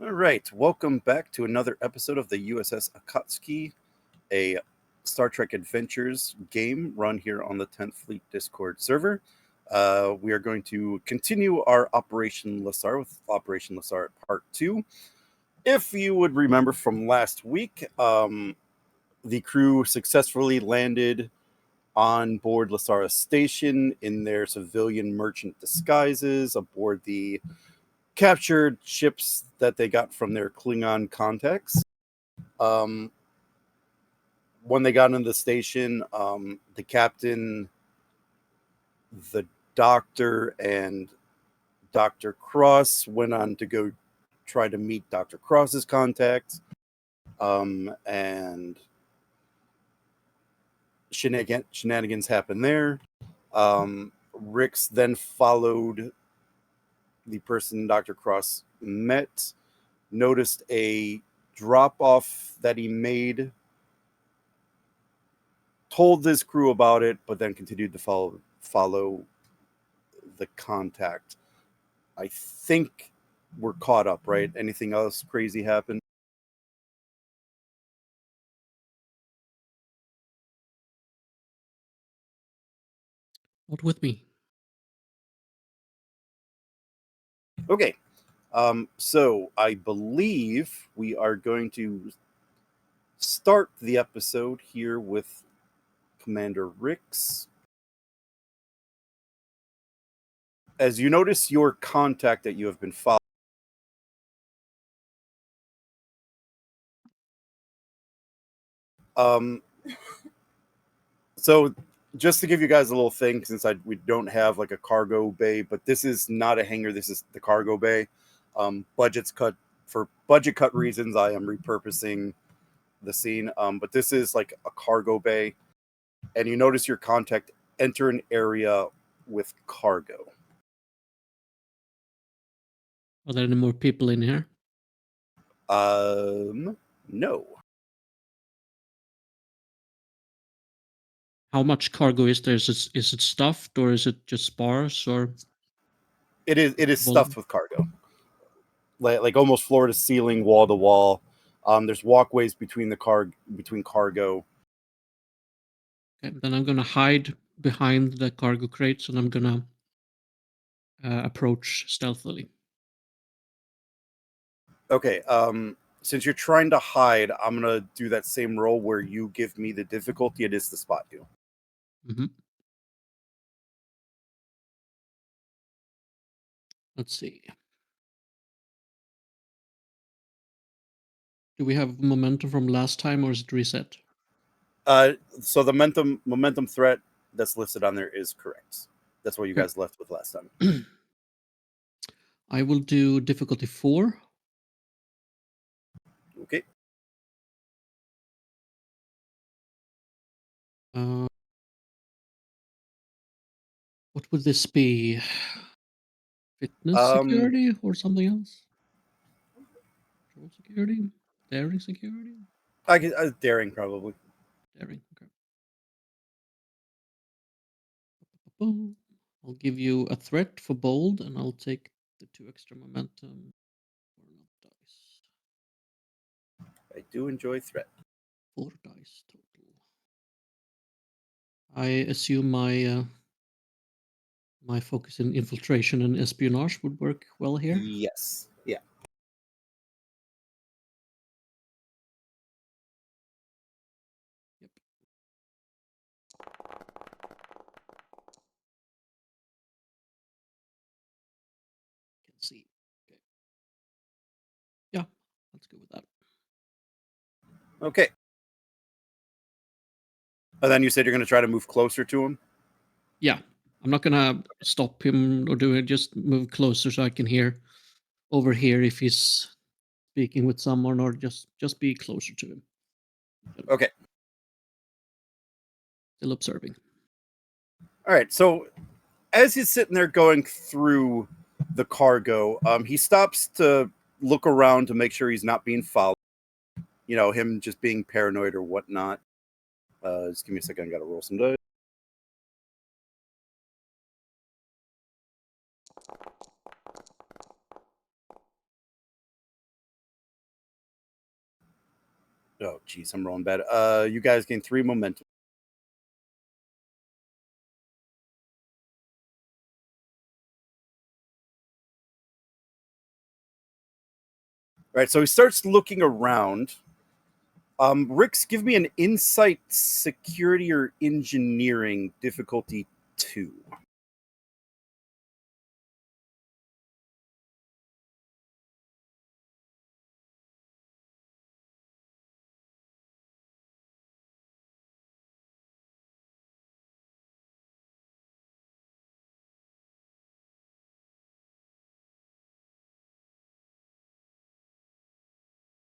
All right, welcome back to another episode of the USS Akatsuki, a Star Trek Adventures game run here on the 10th Fleet Discord server. We are going to continue our Operation Lysara with Operation Lysara Part 2. If you would remember from last week, the crew successfully landed on board Lysara Station in their civilian merchant disguises aboard the captured ships that they got from their Klingon contacts. Um, when they got into the station, the captain, the doctor, and Dr. Cross went on to go try to meet Dr. Cross's contacts. And shenanigans happened there. Rix then followed the person Dr. Cross met, noticed a drop off that he made, told his crew about it, but then continued to follow the contact. I think we're caught up, right? Anything else crazy happened? Not with me. Okay. So I believe we are going to start the episode here with Commander Rix. As you notice your contact that you have been following. So just to give you guys a little thing, since we don't have like a cargo bay, but this is not a hangar. This is the cargo bay. Budget's cut for budget cut reasons. I am repurposing the scene. But this is like a cargo bay, and you notice your contact enter an area with cargo. Are there any more people in here? No. How much cargo is there? Is it stuffed or is it just sparse or? It is stuffed with cargo, like almost floor to ceiling, wall to wall. There's walkways between cargo. Okay, then I'm gonna hide behind the cargo crates and I'm gonna approach stealthily. Okay. Since you're trying to hide, I'm gonna do that same roll where you give me the difficulty. It is to spot you. Mm-hmm. Let's see. Do we have momentum from last time or is it reset? So the momentum threat that's listed on there is correct. That's what you guys left with last time. I will do difficulty 4. Okay. What would this be? Fitness security or something else? Control security? Daring security? Daring probably. Daring, okay. I'll give you a threat for bold, and I'll take the 2 extra momentum. Dice. I do enjoy threat. 4 dice total. I assume my my focus in infiltration and espionage would work well here. Yes. Yeah. Yep. Can see. Okay. Yeah, let's go with that. Okay. And then you said you're going to try to move closer to him? Yeah, I'm not gonna stop him or do it. Just move closer so I can hear over here if he's speaking with someone, or just be closer to him. Okay. Still observing. All right. So as he's sitting there going through the cargo, he stops to look around to make sure he's not being followed. You know, him just being paranoid or whatnot. Just give me a second. I got to roll some dice. Oh, geez, I'm rolling bad. You guys gain 3 momentum. All right, so he starts looking around. Rix, give me an insight, security, or engineering difficulty 2.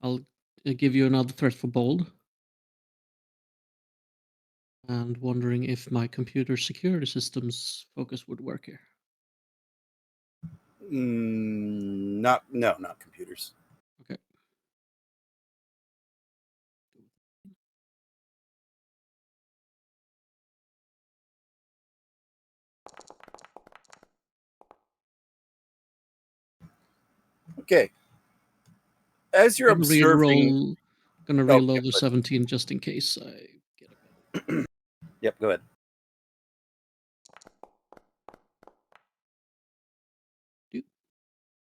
I'll give you another threat for bold. And wondering if my computer security systems focus would work here. Not computers. Okay. Okay. As you're Gonna observing, reroll. Gonna oh, yeah, reload the good. 17 just in case I get a better. Yep, go ahead. Do.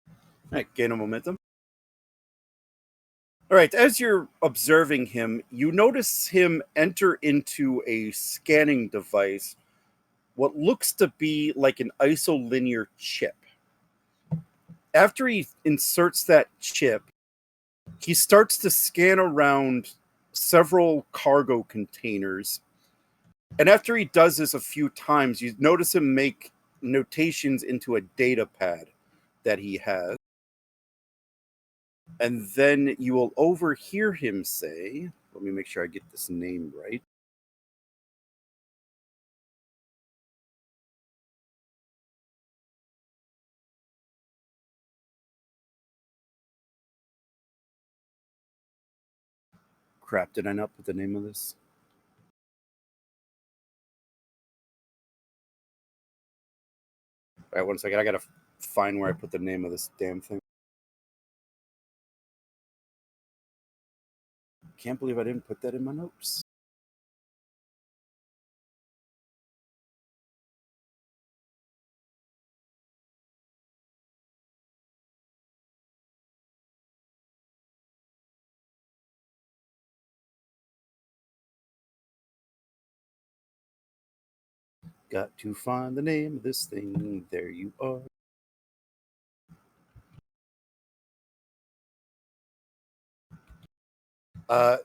All right, gain a momentum. All right, as you're observing him, you notice him enter into a scanning device, what looks to be like an isolinear chip. After he inserts that chip, he starts to scan around several cargo containers. And after he does this a few times, you notice him make notations into a data pad that he has. And then you will overhear him say, let me make sure I get this name right. Crap, did I not put the name of this? All right, one second. I gotta find where I put the name of this damn thing. Can't believe I didn't put that in my notes. Got to find the name of this thing. There you are.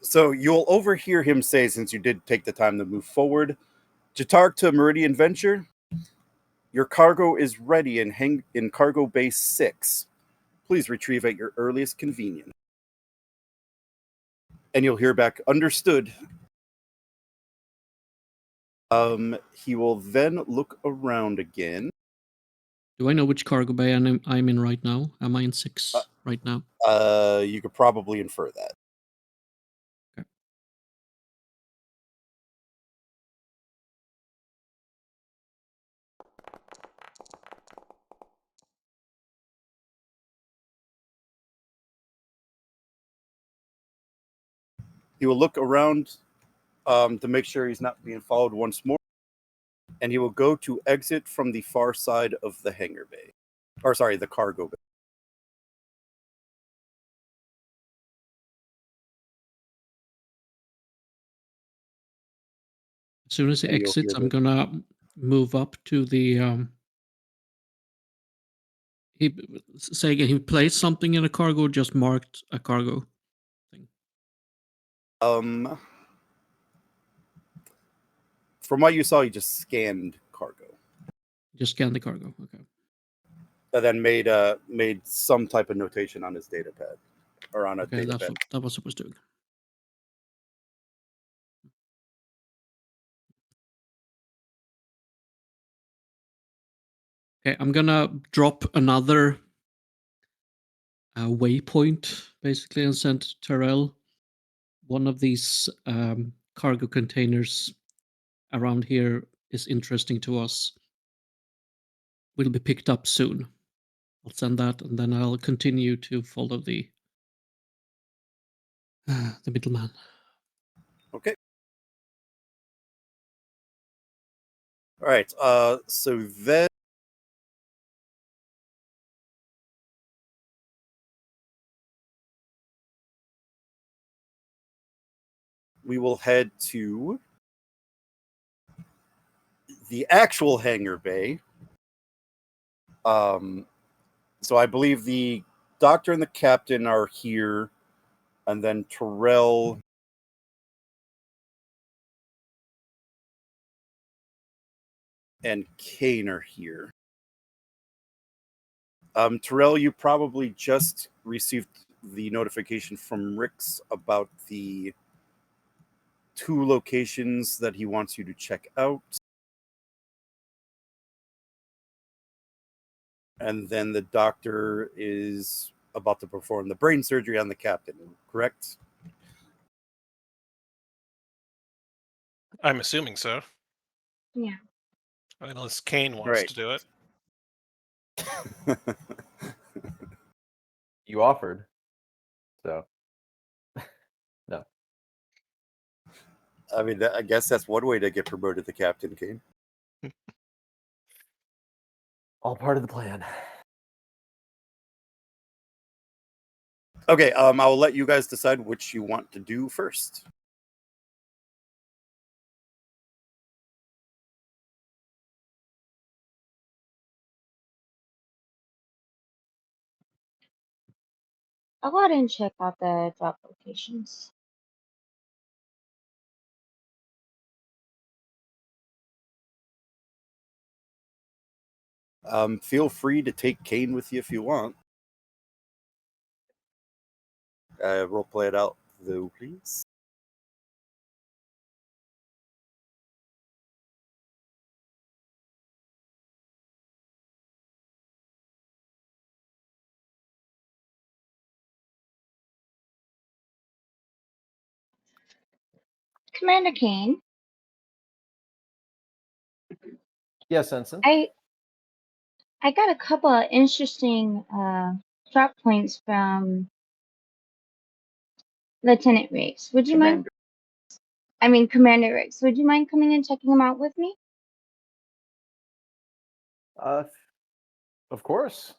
So you'll overhear him say, since you did take the time to move forward, Jatark to Meridian Venture, your cargo is ready and hang in cargo base 6. Please retrieve at your earliest convenience. And you'll hear back, understood. He will then look around again. Do I know which cargo bay I'm in right now? Am I in 6 right now? You could probably infer that. Okay. He will look around to make sure he's not being followed once more, and he will go to exit from the far side of the hangar bay. Or, sorry, the cargo bay. As soon as he And you'll exits, hear I'm the. gonna move up to the. He say again. He placed something in a cargo, or just marked a cargo thing. Um, from what you saw, he just scanned cargo. Just scan the cargo. Okay. And then made some type of notation on his data pad or on a Okay, data that's pad. what that was supposed to do. Okay, I'm gonna drop another waypoint basically and send to Terrell. One of these cargo containers around here is interesting to us. Will be picked up soon. I'll send that, and then I'll continue to follow the The middleman. Okay. All right. So then we will head to the actual hangar bay. So I believe the doctor and the captain are here, and then Terrell and Kane are here. Terrell, you probably just received the notification from Rix about the 2 locations that he wants you to check out. And then the doctor is about to perform the brain surgery on the captain, correct? I'm assuming so. Yeah. Unless Kane wants Right. to do it. You offered, so no. I mean, I guess that's one way to get promoted to captain, Kane. All part of the plan. Okay, I'll let you guys decide which you want to do first. I'll go ahead and check out the drop locations. Feel free to take Kane with you if you want. Role play it out, though, please. Commander Kane, Yes, Ensign. I got a couple of interesting drop points from Lieutenant Riggs. Would you mind? I mean, Commander Riggs. Would you mind coming and checking them out with me? Of course.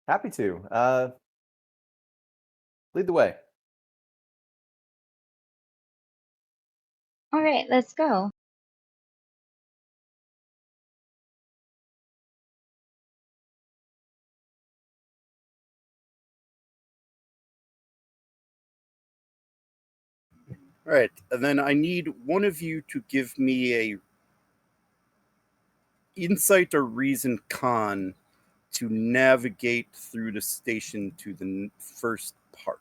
Happy to. Lead the way. All right, let's go. All right, and then I need one of you to give me a insight or reason con to navigate through the station to the first part.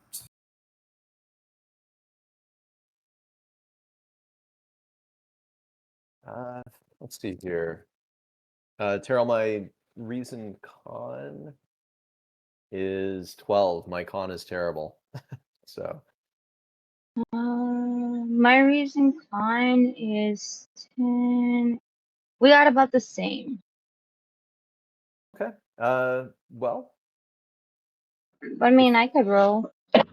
Let's see here. Terrell, my reason con is 12. My con is terrible. So My reason con is 10. We got about the same. okay. Well, But I mean, I could roll. I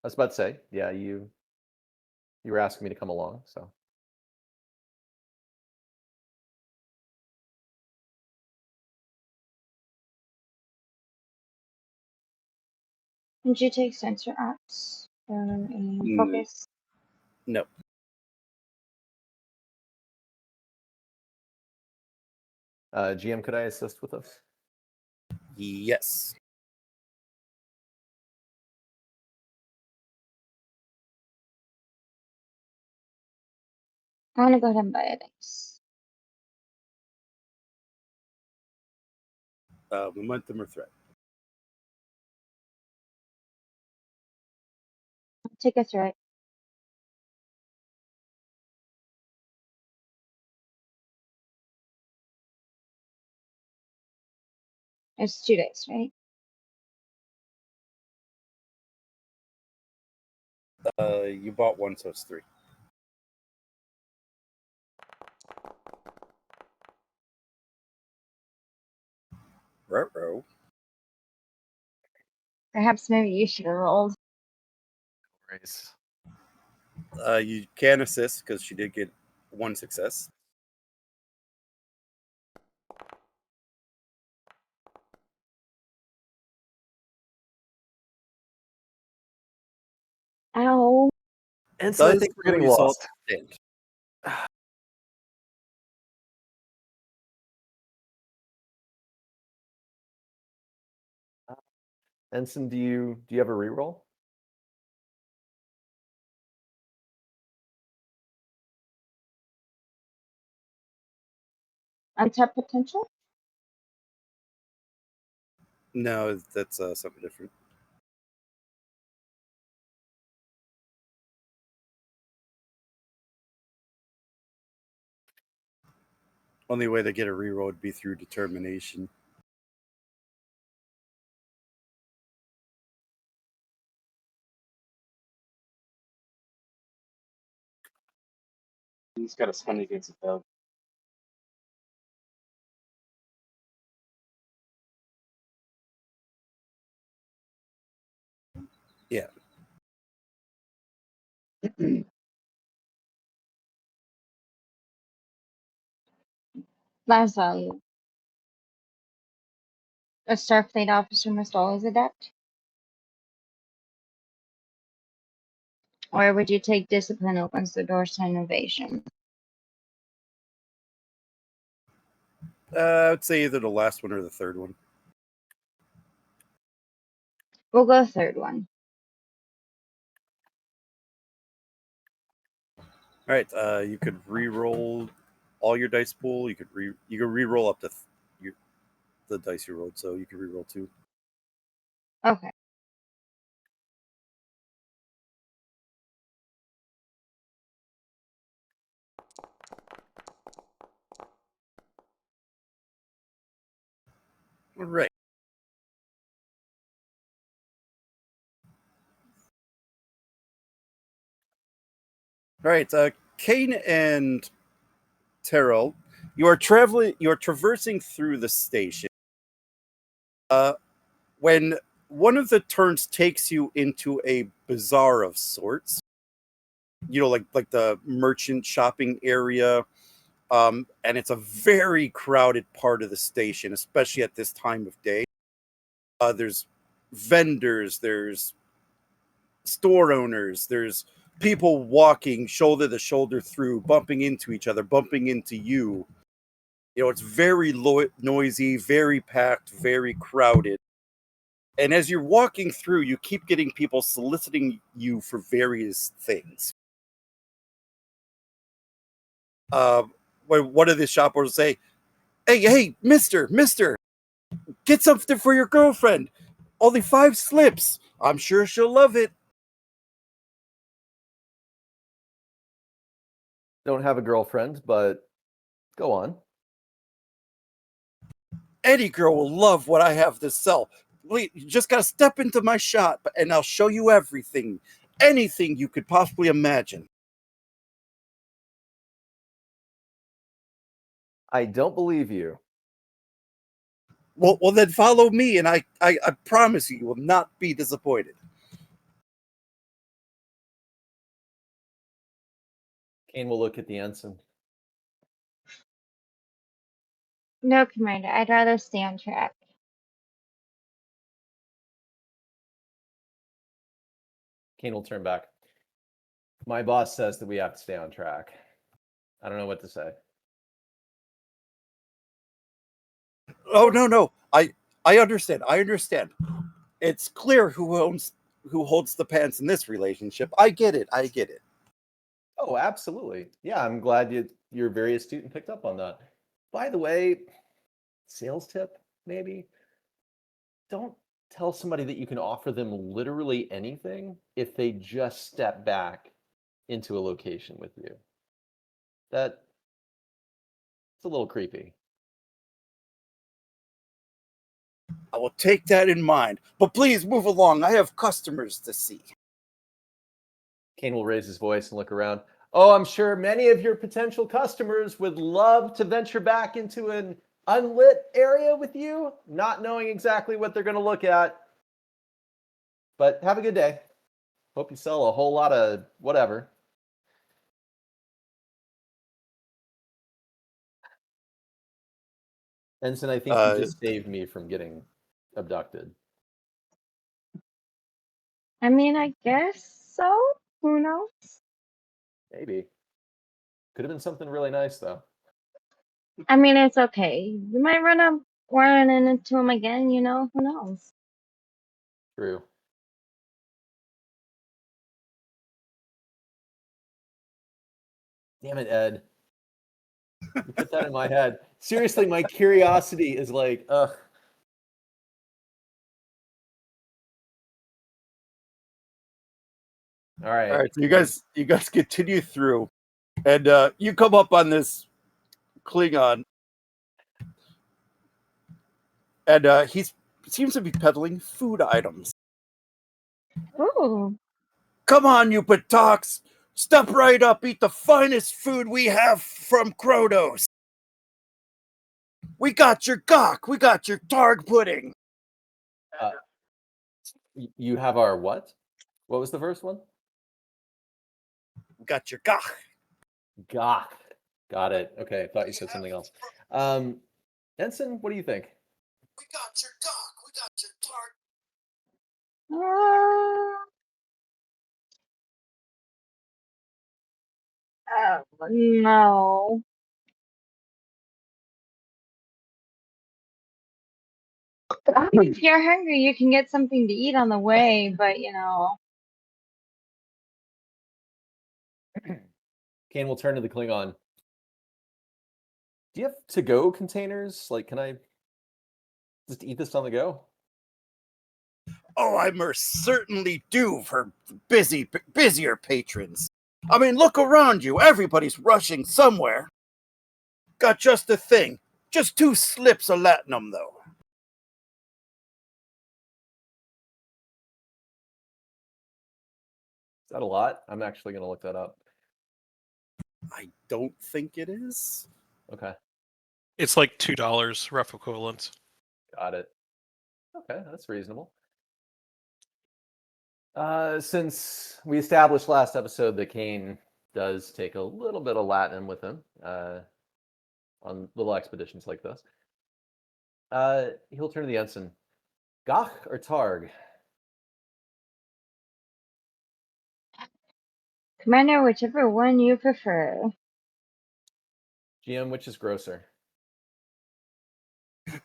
was about to say, yeah, you were asking me to come along, so Did you take sensor ops and focus? No. GM, could I assist with this? Yes. I want to go ahead and buy a dice. Momentum or threat? Take a threat. It's 2 dice, right? You bought one, so it's 3. Ruh-roh. Perhaps maybe you should have rolled. Grace. You can assist because she did get one success. Ow. And so I Does think we're the getting result lost. stand? Ensign, do you have a reroll? Untapped potential? No, that's something different. Only way to get a reroll would be through determination. He's got a stun against it though. Yeah. Last value. A Starfleet officer must always adapt? Or would you take discipline opens the doors to innovation? I'd say either the last one or the third one. We'll go third one. All right. You could re-roll all your dice pool. You could re-roll up to the dice you rolled, so you can re-roll 2. Okay. All right. All right. Kane and Terrell, you are traversing through the station. When one of the turns takes you into a bazaar of sorts, like the merchant shopping area, and it's a very crowded part of the station, especially at this time of day. There's vendors, there's store owners, there's people walking shoulder to shoulder through, bumping into each other, bumping into you. It's very noisy, very packed, very crowded. And as you're walking through, you keep getting people soliciting you for various things. When one of the shop owners say, hey, mister, get something for your girlfriend. Only 5 slips. I'm sure she'll love it. Don't have a girlfriend, but go on. Any girl will love what I have to sell. Wait, you just gotta step into my shop and I'll show you everything. Anything you could possibly imagine. I don't believe you. Well, then follow me, and I promise you will not be disappointed. Kane will look at the ensign. No, Commander. I'd rather stay on track. Kane will turn back. My boss says that we have to stay on track. I don't know what to say. Oh no, I understand. It's clear who holds the pants in this relationship. I get it. Oh, absolutely. Yeah, I'm glad you're very astute and picked up on that. By the way, sales tip, maybe? Don't tell somebody that you can offer them literally anything if they just step back into a location with you. It's a little creepy. I will take that in mind. But please move along. I have customers to see. Kane will raise his voice and look around. Oh, I'm sure many of your potential customers would love to venture back into an unlit area with you, not knowing exactly what they're going to look at. But have a good day. Hope you sell a whole lot of whatever. Ensign, I think you just saved me from getting abducted. I mean, I guess so. Who knows? Maybe. Could have been something really nice, though. I mean, it's okay. We might run into him again, you know? Who knows? True. Damn it, Ed. You put that in my head. Seriously, my curiosity is like, ugh. All right. All right, so you guys continue through, and you come up on this Klingon, and he seems to be peddling food items. Ooh. Come on, you Bataks! Step right up, eat the finest food we have from Kronos. We got your gok, we got your targ pudding. You have our what? What was the first one? We got your gok. Gah. Got it. Okay, I thought you said something else. Ensign, what do you think? We got your gok, we got your targ. No. I mean, if you're hungry, you can get something to eat on the way, but you know. Kane will turn to the Klingon. Do you have to-go containers? Like, can I just eat this on the go? Oh, I most certainly do for busier patrons. I mean, look around you. Everybody's rushing somewhere. Got just the thing. Just 2 slips of latinum, though. Is that a lot? I'm actually going to look that up. I don't think it is. Okay, It's like $2 rough equivalents. got it. Okay, that's reasonable. Since we established last episode that Kane does take a little bit of Latin with him on little expeditions like this, he'll turn to the ensign. Gach or Targ? Commander, whichever one you prefer. GM, which is grosser?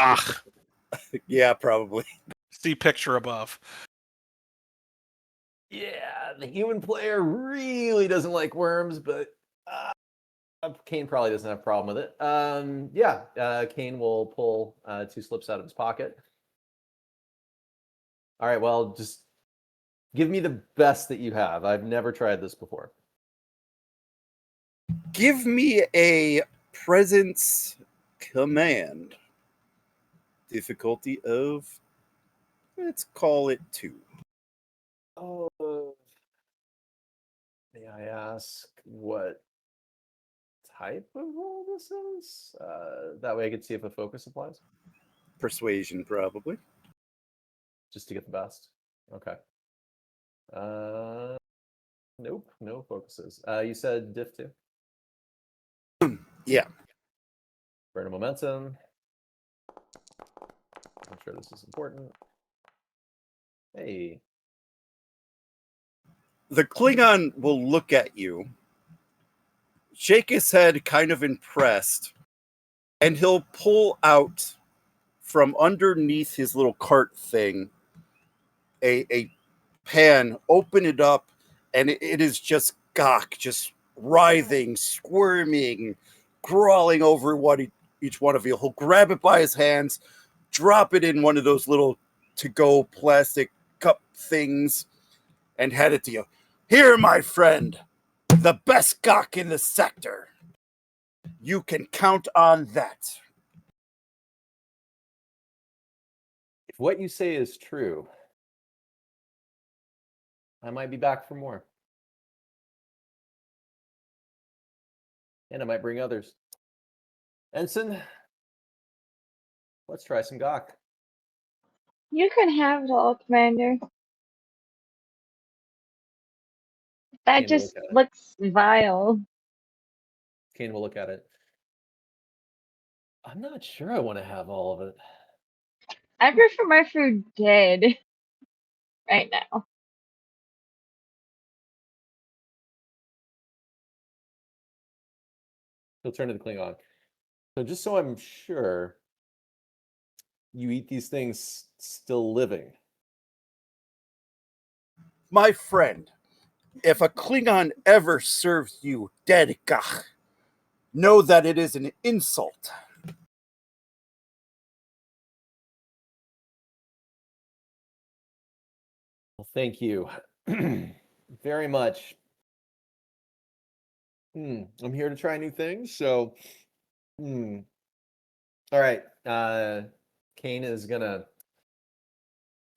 Ah, Yeah, probably. see picture above. Yeah, the human player really doesn't like worms, but Kane probably doesn't have a problem with it. Kane will pull 2 slips out of his pocket. All right, well, just give me the best that you have. I've never tried this before. Give me a presence command. Difficulty of, let's call it 2. Oh, may I ask what type of roll this is? That way I can see if a focus applies. Persuasion, probably. Just to get the best. Okay. Nope, no focuses. You said diff 2? Yeah. Burn a momentum. I'm sure this is important. Hey. The Klingon will look at you, shake his head, kind of impressed, and he'll pull out from underneath his little cart thing a pan, open it up, and it is just gok, just writhing, squirming, crawling over each one of you. He'll grab it by his hands, drop it in one of those little to-go plastic cup things, and hand it to you. Here, my friend, the best gok in the sector. You can count on that. If what you say is true, I might be back for more. And I might bring others. Ensign, let's try some gok. You can have it all, Commander. That Kane will just look at it. looks vile. Kane will look at it. I'm not sure I want to have all of it. I prefer my food dead right now. He'll turn to the Klingon. So just so I'm sure, you eat these things still living. My friend, if a Klingon ever serves you dead gach, know that it is an insult. Well, thank you very much. I'm here to try new things, so all right. Kane is gonna.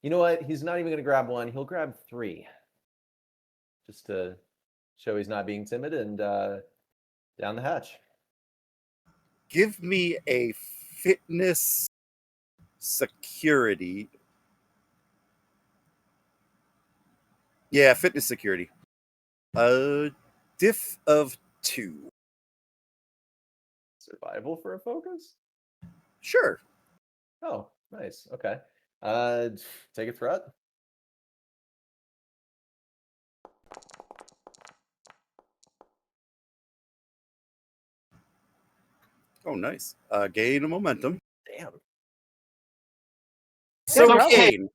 You know what? He's not even gonna grab one. He'll grab 3, just to show he's not being timid, and down the hatch. Give me a fitness security. Yeah, fitness security. Diff of 2. Survival for a focus? Sure. Oh, nice. Okay. Take a threat. Oh, nice. Gain a momentum. Damn. So, Good job. Kane,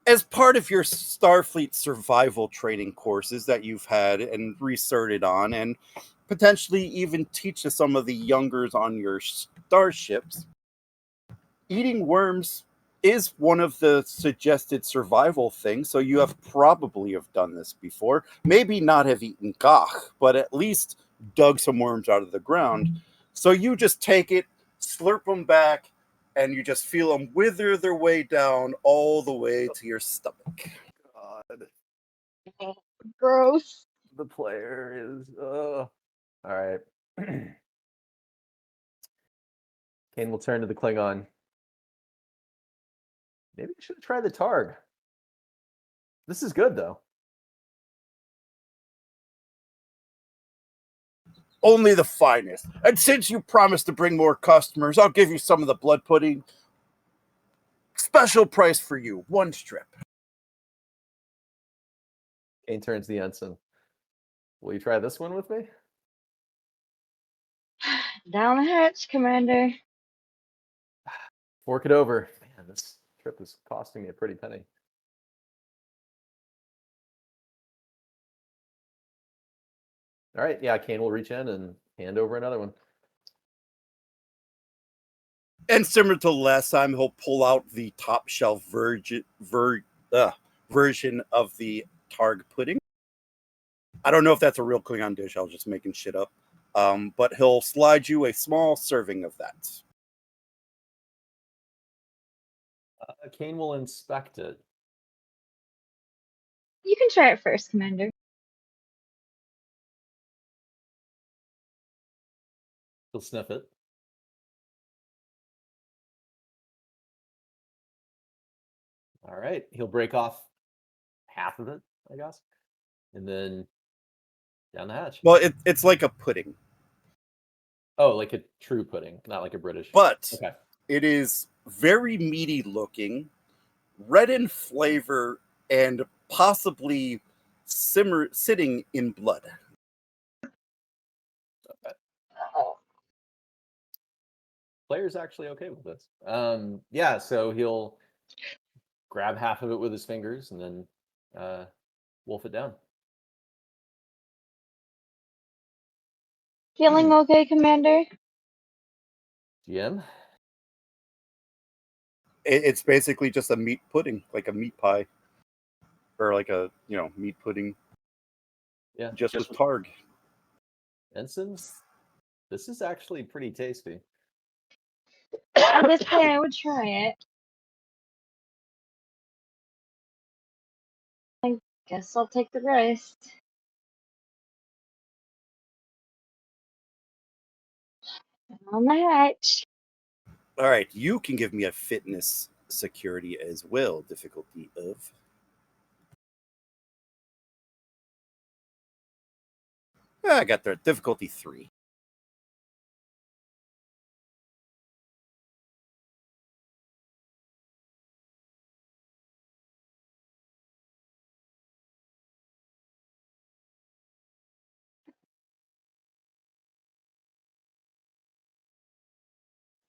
as part of your Starfleet survival training courses that you've had and recerted on, and potentially even teach to some of the youngers on your starships, eating worms is one of the suggested survival things. So you have probably have done this before. Maybe not have eaten gach, but at least dug some worms out of the ground. So you just take it, slurp them back, and you just feel them wither their way down all the way to your stomach. God, Gross. the player is. All right. Kane will turn to the Klingon. Maybe I should have tried the Targ. This is good, though. Only the finest. And since you promised to bring more customers, I'll give you some of the blood pudding. Special price for you, 1 strip. Kane turns to the ensign. Will you try this one with me? Down the hatch, Commander. Fork it over. Man, this trip is costing me a pretty penny. All right, yeah, Kane will reach in and hand over another one. And similar to last time, he'll pull out the top shelf version of the Targ pudding. I don't know if that's a real Klingon dish. I was just making shit up. But he'll slide you a small serving of that. Kane will inspect it. You can try it first, Commander. He'll sniff it. All right, he'll break off half of it, I guess, and then down the hatch. Well, it's like a pudding. Oh, like a true pudding, not like a British. But okay. It is very meaty looking, red in flavor, and possibly sitting in blood. Player's actually okay with this. Yeah, so he'll grab half of it with his fingers and then wolf it down. Feeling okay, Commander? GM? It's basically just a meat pudding, like a meat pie, or like a meat pudding. Yeah, just with Targ. Ensign, this is actually pretty tasty. I would say I would try it. I guess I'll take the rest. On the hatch. All right, you can give me a fitness security as well. Difficulty of I got there. Difficulty 3.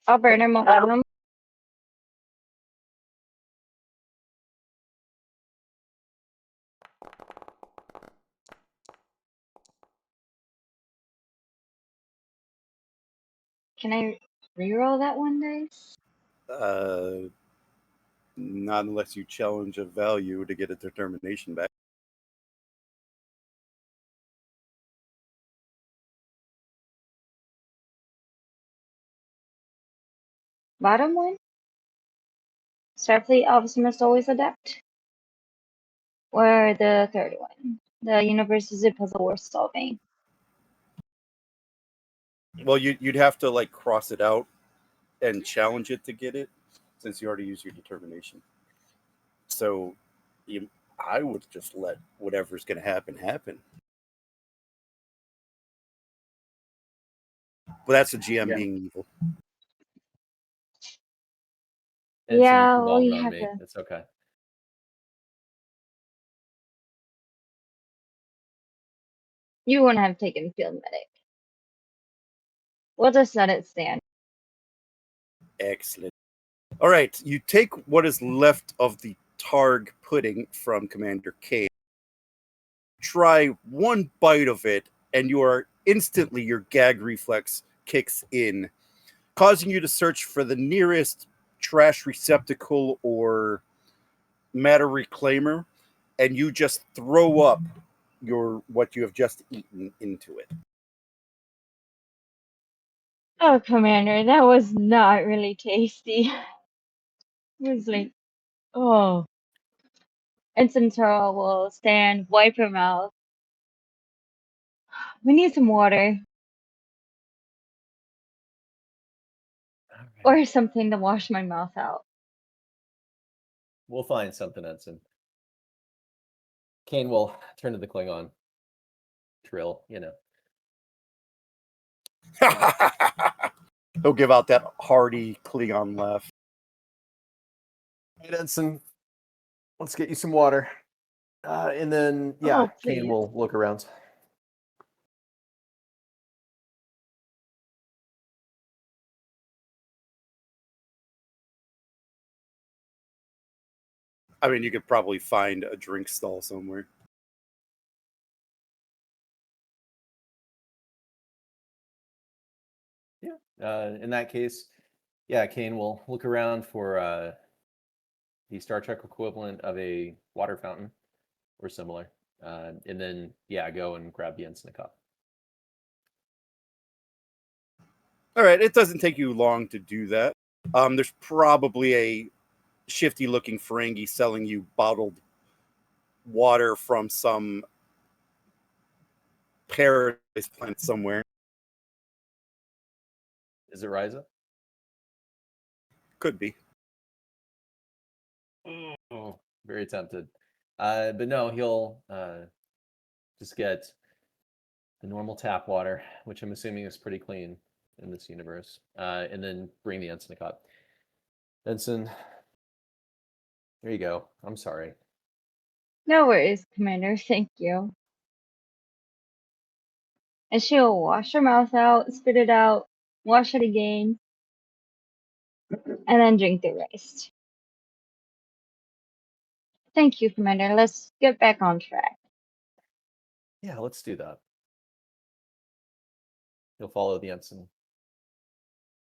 Alberta, Mountain. Can I reroll that one dice? Not unless you challenge a value to get a determination back. Bottom one? Starfleet officer must always adapt. Or the third one? The universe is a puzzle worth solving. Well, you'd have to like cross it out and challenge it to get it, since you already used your determination. So, I would just let whatever's going to happen happen. But that's the GM Yeah. being evil. Ensign, Yeah, you can well, bomb it you on have me. to. It's okay. You wouldn't have taken field medic. We'll just let it stand. Excellent. All right, you take what is left of the Targ pudding from Commander K. Try one bite of it, and your gag reflex kicks in, causing you to search for the nearest trash receptacle or matter reclaimer, and you just throw up what you have just eaten into it. Oh, Commander, that was not really tasty. It was like, oh. And Centaura will stand, wipe her mouth. We need some water. All right. Or something to wash my mouth out. We'll find something, Ensign. Kane will turn to the Klingon. Trill, He'll give out that hearty Klingon laugh. Right, Ensign, let's get you some water. And then, yeah, Oh, Kane please. will look around. I mean, you could probably find a drink stall somewhere. Yeah. In that case, yeah, Kane will look around for the Star Trek equivalent of a water fountain or similar. And then, yeah, go and grab the ensign cup. All right, it doesn't take you long to do that. There's probably a shifty-looking Ferengi selling you bottled water from some paradise planet somewhere. Is it Ryza? Could be. Oh, very tempted. But no, he'll just get the normal tap water, which I'm assuming is pretty clean in this universe, and then bring the ensign cup. Ensign, there you go. I'm sorry. No worries, Commander. Thank you. And she'll wash her mouth out, spit it out, wash it again, and then drink the rest. Thank you, Commander. Let's get back on track. Yeah, let's do that. He'll follow the ensign.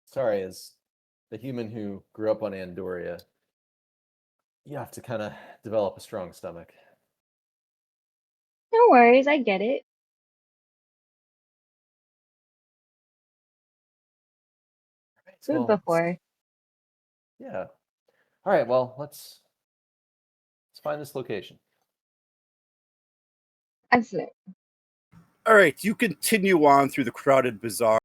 Sorry, as the human who grew up on Andoria, you have to kind of develop a strong stomach. No worries, I get it. Right, Food well, before. yeah. All right, well, let's find this location. Excellent. All right, you continue on through the crowded bazaar,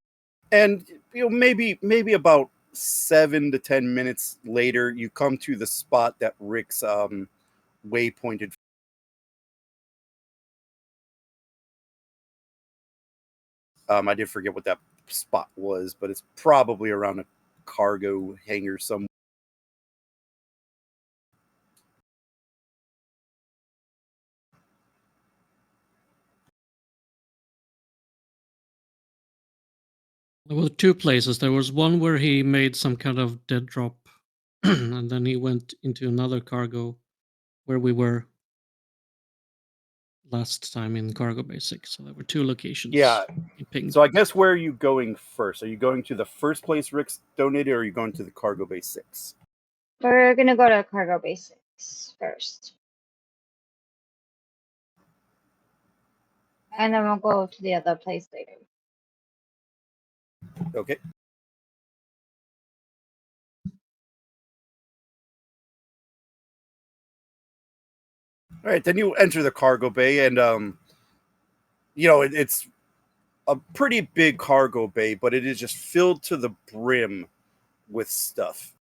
and maybe about 7 to 10 minutes later, you come to the spot that Rick's waypointed. I did forget what that spot was, but it's probably around a cargo hangar somewhere. There were two places. There was one where he made some kind of dead drop, and then he went into another cargo where we were last time in Cargo Bay 6. So there were two locations. Yeah. He pinged. So I guess where are you going first? Are you going to the first place Rick's donated, or are you going to the Cargo Bay 6? We're gonna go to Cargo Basics first. And then we'll go to the other place later. Okay. All right, then you enter the cargo bay, and it's a pretty big cargo bay, but it is just filled to the brim with stuff.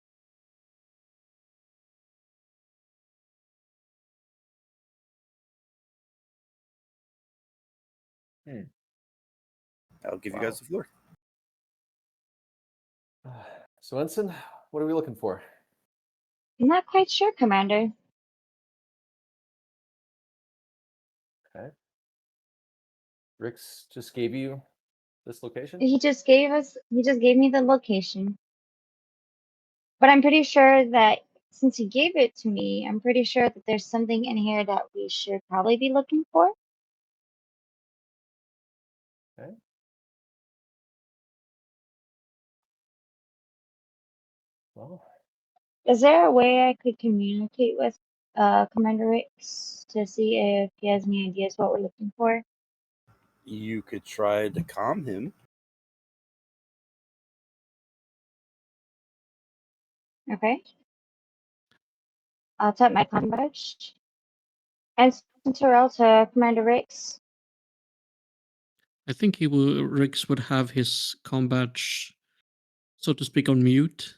I'll give you guys the floor. So, Ensign, what are we looking for? I'm not quite sure, Commander. Okay. Rix just gave you this location? He just gave me the location. But I'm pretty sure that since he gave it to me, I'm pretty sure that there's something in here that we should probably be looking for. Okay. Well, Is there a way I could communicate with Commander Rix to see if he has any ideas what we're looking for? You could try to calm him. Okay. I'll type my comm badge. And send Terrell to Commander Rix. I think Rix would have his comm badge, so to speak, on mute.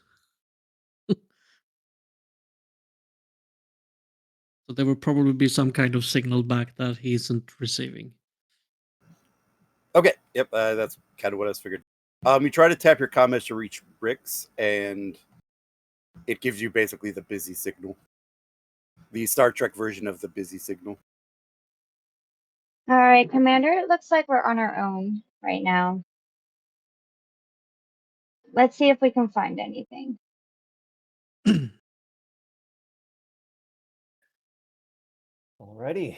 So there will probably be some kind of signal back that he isn't receiving. Okay, yep, that's kind of what I was figured. You try to tap your comments to reach Rix, and it gives you basically the busy signal. The Star Trek version of the busy signal. All right, Commander, it looks like we're on our own right now. Let's see if we can find anything. alrighty.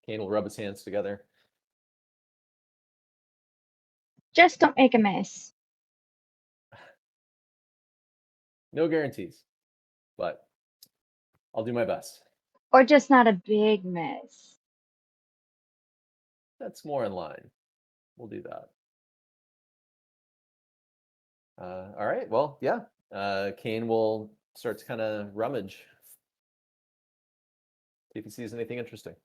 Kane will rub his hands together. Just don't make a mess. No guarantees, but I'll do my best. Or just not a big mess. That's more in line. We'll do that. All right. Well, yeah. Kane will start to kind of rummage. See if he sees anything interesting.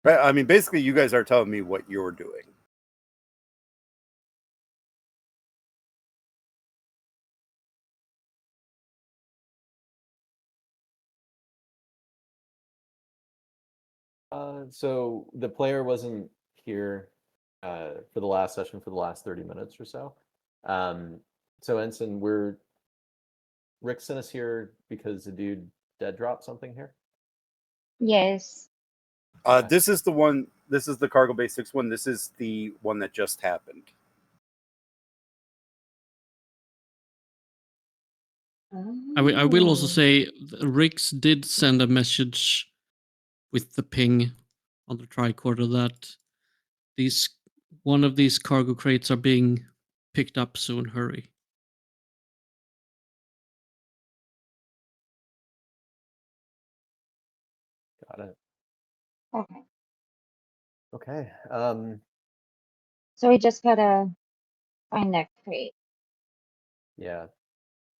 Right. I mean, basically, you guys are telling me what you're doing. So the player wasn't here for the last session for the last 30 minutes or so. So Ensign, Rick sent us here because the dude dead dropped something here. Yes. Okay. This is the one. This is the Cargo Bay 6 one. This is the one that just happened. I will also say Rix did send a message with the ping on the tricorder that one of these cargo crates are being picked up soon. Hurry. Got it. Okay. Okay. So we just gotta find that crate. Yeah.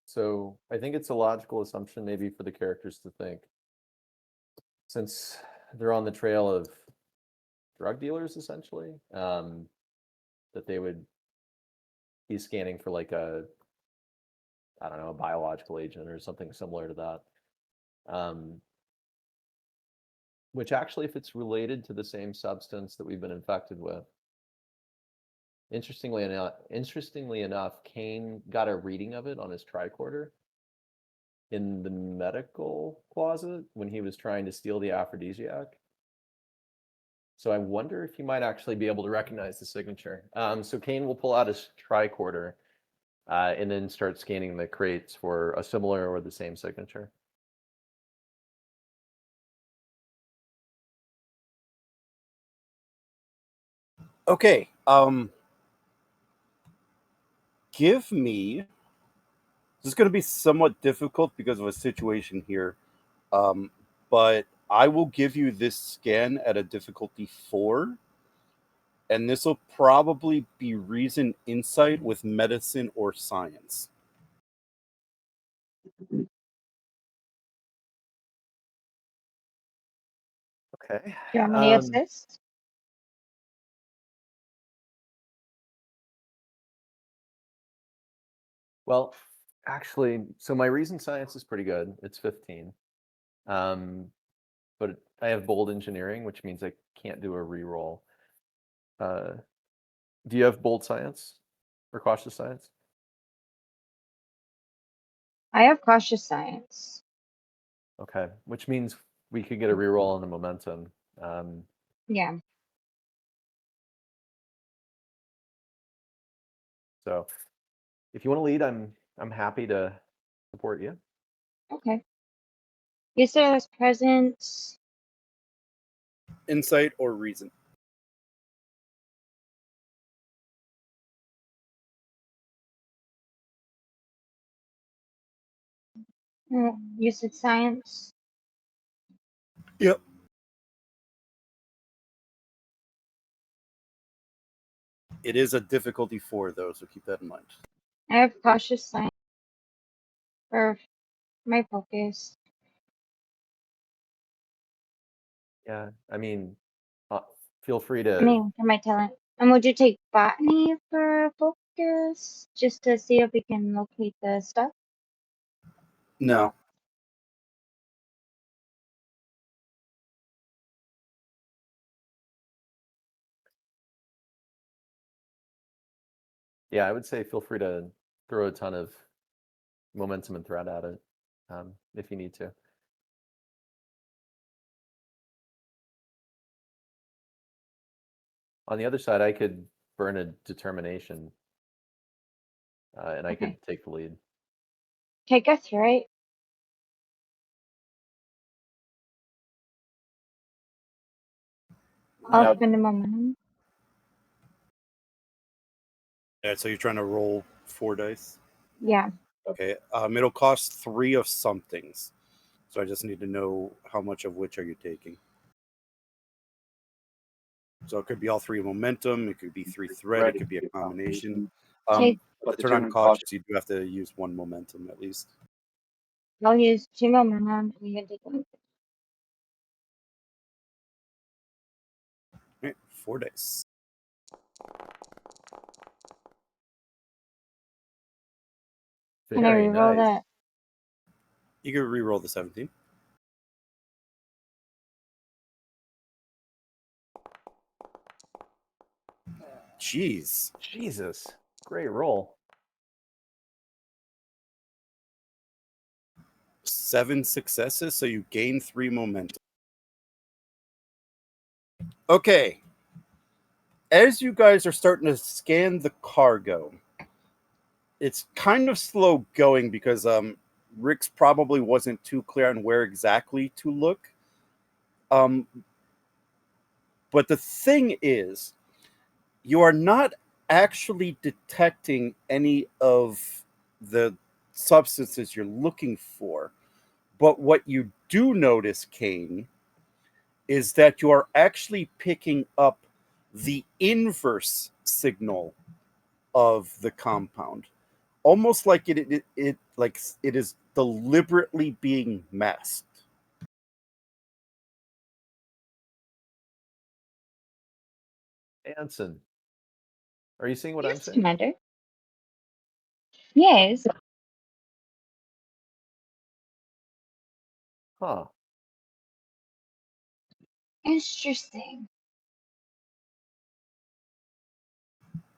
So I think it's a logical assumption maybe for the characters to think, since they're on the trail of drug dealers essentially, that they would be scanning for like a biological agent or something similar to that. Which actually, if it's related to the same substance that we've been infected with, interestingly enough, Kane got a reading of it on his tricorder in the medical closet when he was trying to steal the aphrodisiac. So I wonder if he might actually be able to recognize the signature. So Kane will pull out his tricorder and then start scanning the crates for a similar or the same signature. Okay. Give me. This is going to be somewhat difficult because of a situation here, but I will give you this scan at a difficulty 4, and this will probably be reason insight with medicine or science. Okay. Do you want me to assist? Well, actually, so my reason science is pretty good. It's 15. But I have bold engineering, which means I can't do a reroll. Do you have bold science or cautious science? I have cautious science. Okay, which means we could get a reroll on the momentum. Yeah. So if you want to lead, I'm happy to support you. Okay. You said it was presence. Insight or reason. You said science. Yep. It is a difficulty 4, though, so keep that in mind. I have cautious science for my focus. Yeah, I mean, feel free I to. mean, for my talent. And would you take botany for focus just to see if we can locate the stuff? No. Yeah, I would say feel free to throw a ton of momentum and threat at it if you need to. On the other side, I could burn a determination, and I could take the lead. Okay, guess right. I'll Yep. spend a momentum. Yeah, so you're trying to roll 4 dice? Yeah. Okay. It'll cost 3 of somethings. So I just need to know how much of which are you taking. So it could be all 3 momentum, it could be 3 threat, it could be a combination. Okay. But to turn on cautious, you do have to use 1 momentum at least. I'll use 2 momentum and you can take 1. All right, 4 dice. Can I Very reroll nice. that? You can re-roll the 17. Jeez. Jesus, great roll. 7 successes, so you gain 3 momentum. Okay. As you guys are starting to scan the cargo, it's kind of slow going because Rick's probably wasn't too clear on where exactly to look. But the thing is, you are not actually detecting any of the substances you're looking for. But what you do notice, Kane, is that you are actually picking up the inverse signal of the compound, almost like it is deliberately being masked. Anson, are you seeing what I'm Yes, saying? Commander. Yes. Huh. Interesting.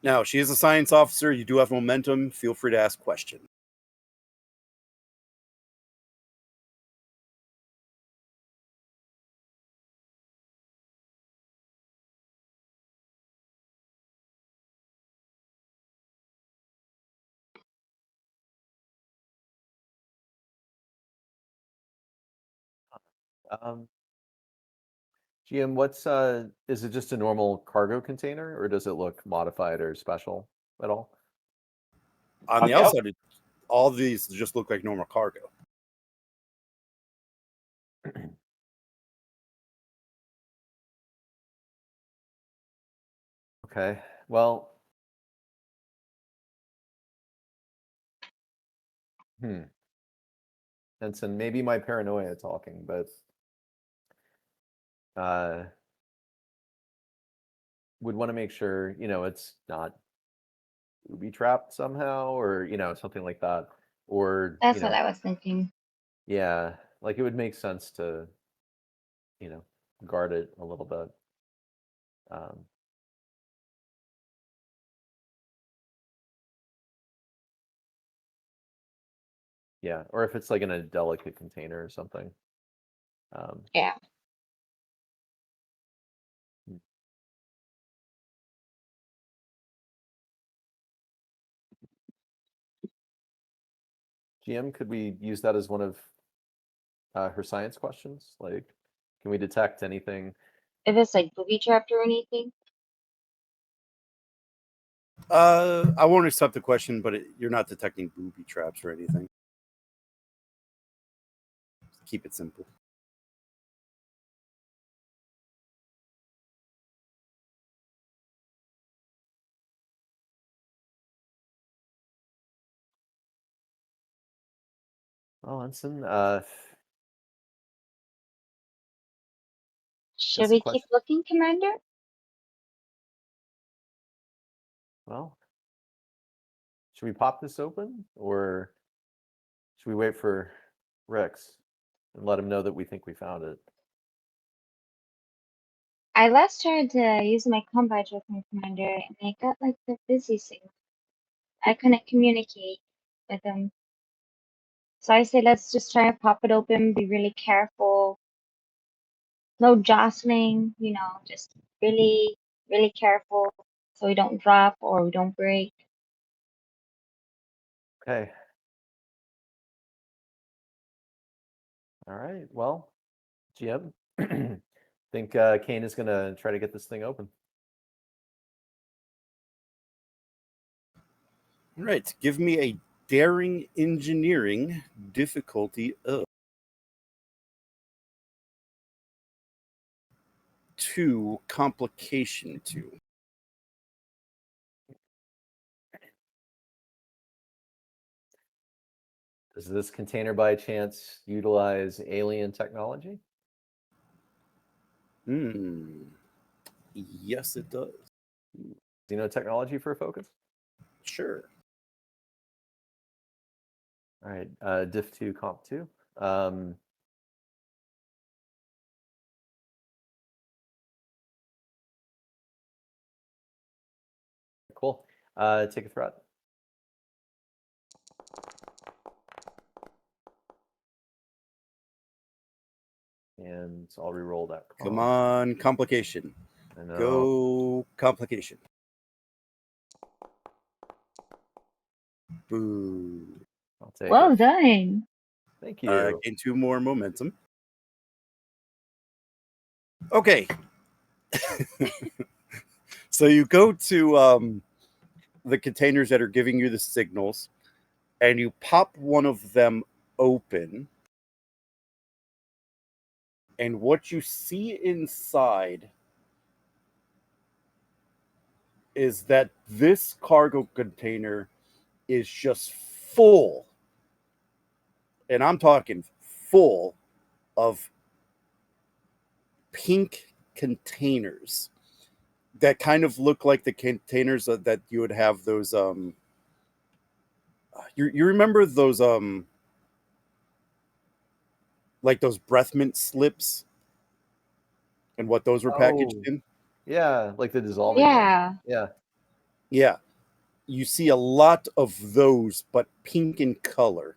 Now, she is a science officer. You do have momentum. Feel free to ask questions. Um, GM, is it just a normal cargo container, or does it look modified or special at all? On the outside, all these just look like normal cargo. Okay. Well, Henson, maybe my paranoia talking, but would want to make sure, it's not booby trapped somehow, or, something like that. Or, That's what I was thinking. yeah, like it would make sense to, guard it a little bit. Yeah, or if it's like in a delicate container or something. Yeah. GM, could we use that as one of her science questions? Like, can we detect anything? If it's like booby trapped or anything. I won't accept the question, but you're not detecting booby traps or anything. Keep it simple. Well, Ensign, Should that's the we keep question. looking, Commander? Well, should we pop this open, or should we wait for Rex and let him know that we think we found it? I last tried to use my combat with my commander, and I got like the busy signal. I couldn't communicate with him. So I say let's just try to pop it open, be really careful. No jostling, just really, really careful so we don't drop or we don't break. Okay. All right. Well, GM, think Kane is going to try to get this thing open. All right. Give me a daring engineering difficulty of 2, complication 2. Does this container by chance utilize alien technology? Yes, it does. Xenotechnology for a focus? Sure. All right. Diff 2, Comp 2. Cool. Take a threat. And I'll re-roll that. Come on, complication. I know. Go complication. Boo. I'll take Well it. done. Thank you. Gain 2 more momentum. Okay. So you go to the containers that are giving you the signals, and you pop one of them open. And what you see inside is that this cargo container is just full, and I'm talking full, of pink containers that kind of look like the containers that you would have those you remember those like those breath mint slips and what those were packaged Oh, in. yeah, like the dissolving ones. Yeah. Yeah. Yeah, you see a lot of those, but pink in color,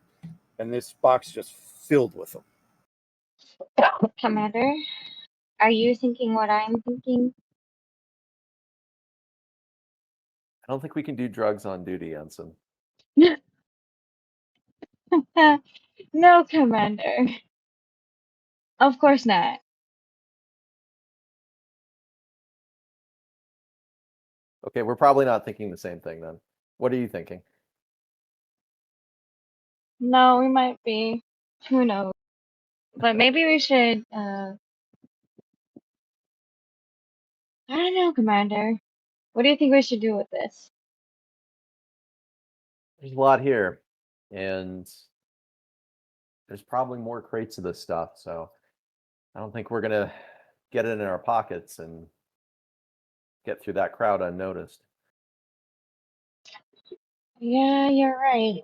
and this box just filled with them. Commander, are you thinking what I'm thinking? I don't think we can do drugs on duty, Ensign. No, Commander. Of course not. Okay, we're probably not thinking the same thing then. What are you thinking? No, we might be. Who knows? But maybe we should, I don't know, Commander. What do you think we should do with this? There's a lot here, and there's probably more crates of this stuff, so I don't think we're gonna get it in our pockets and get through that crowd unnoticed. Yeah, you're right.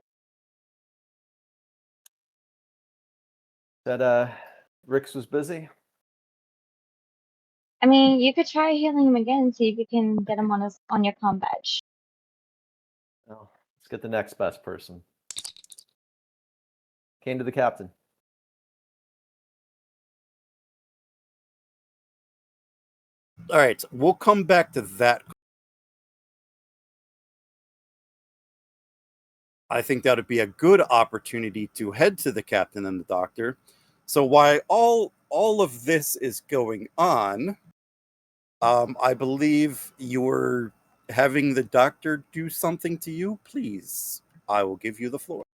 Said Rix was busy. I mean, you could try healing him again, see if you can get him on your comm badge. Well, let's get the next best person. Came to the captain. All right, we'll come back to that. I think that would be a good opportunity to head to the captain and the doctor. So while all of this is going on, I believe you're having the doctor do something to you. Please, I will give you the floor.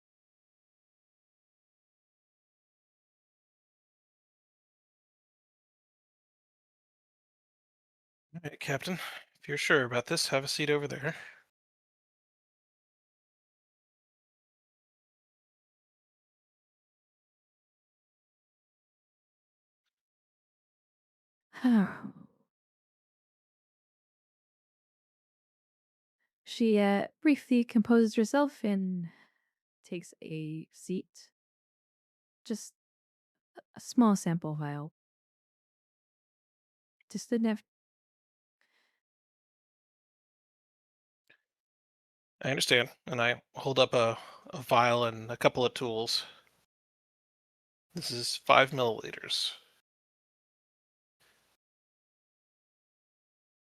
All right, Captain. If you're sure about this, have a seat over there. She briefly composes herself and takes a seat. Just a small sample vial. Just enough. I understand. And I hold up a vial and a couple of tools. This is 5 milliliters.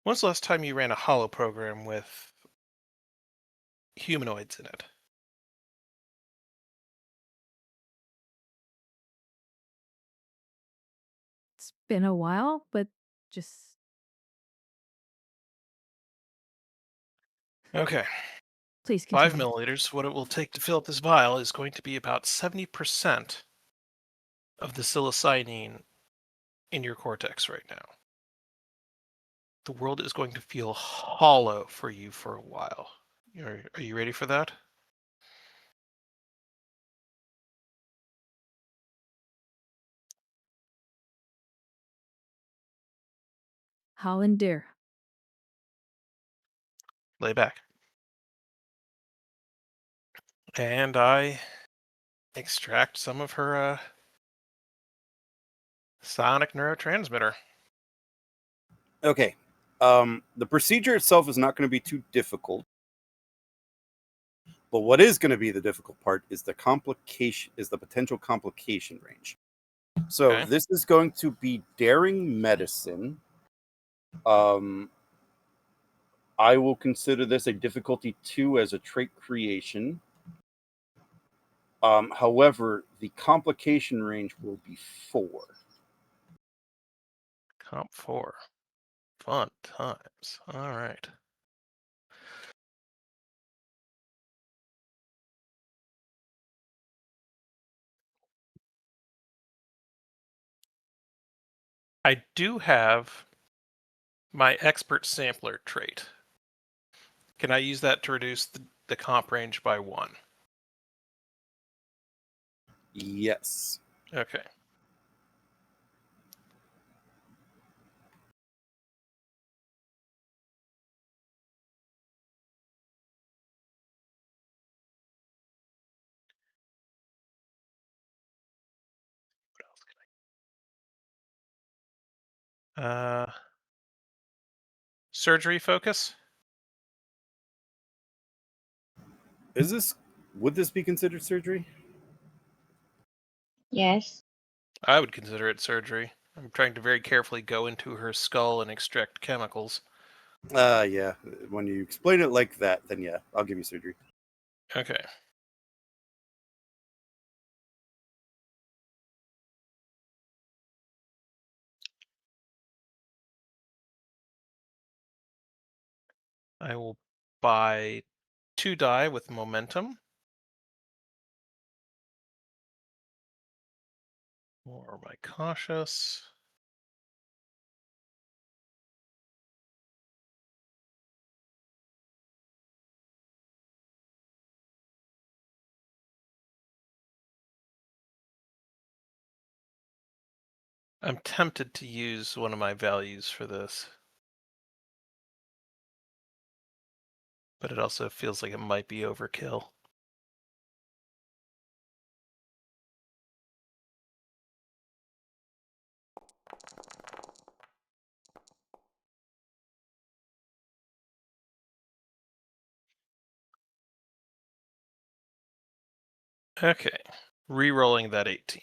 When's the last time you ran a hollow program with humanoids in it? It's been a while, but just Okay. please 5 continue. milliliters. What it will take to fill up this vial is going to be about 70% of the psilocybin in your cortex right now. The world is going to feel hollow for you for a while. Are you ready for that? Holland dear. Lay back. And I extract some of her sonic neurotransmitter. Okay. The procedure itself is not going to be too difficult. But what is going to be the difficult part is the potential complication range. So Okay. this is going to be daring medicine. I will consider this a difficulty 2 as a trait creation. However, the complication range will be 4. Comp 4. Fun times. All right. I do have my expert sampler trait. Can I use that to reduce the comp range by 1? Yes. Okay. What else Surgery focus? Would this be considered surgery? Yes. I would consider it surgery. I'm trying to very carefully go into her skull and extract chemicals. Yeah. When you explain it like that, then yeah, I'll give you surgery. Okay. I will buy 2 die with momentum. Or my cautious. I'm tempted to use one of my values for this. But it also feels like it might be overkill. Okay. Re-rolling that 18.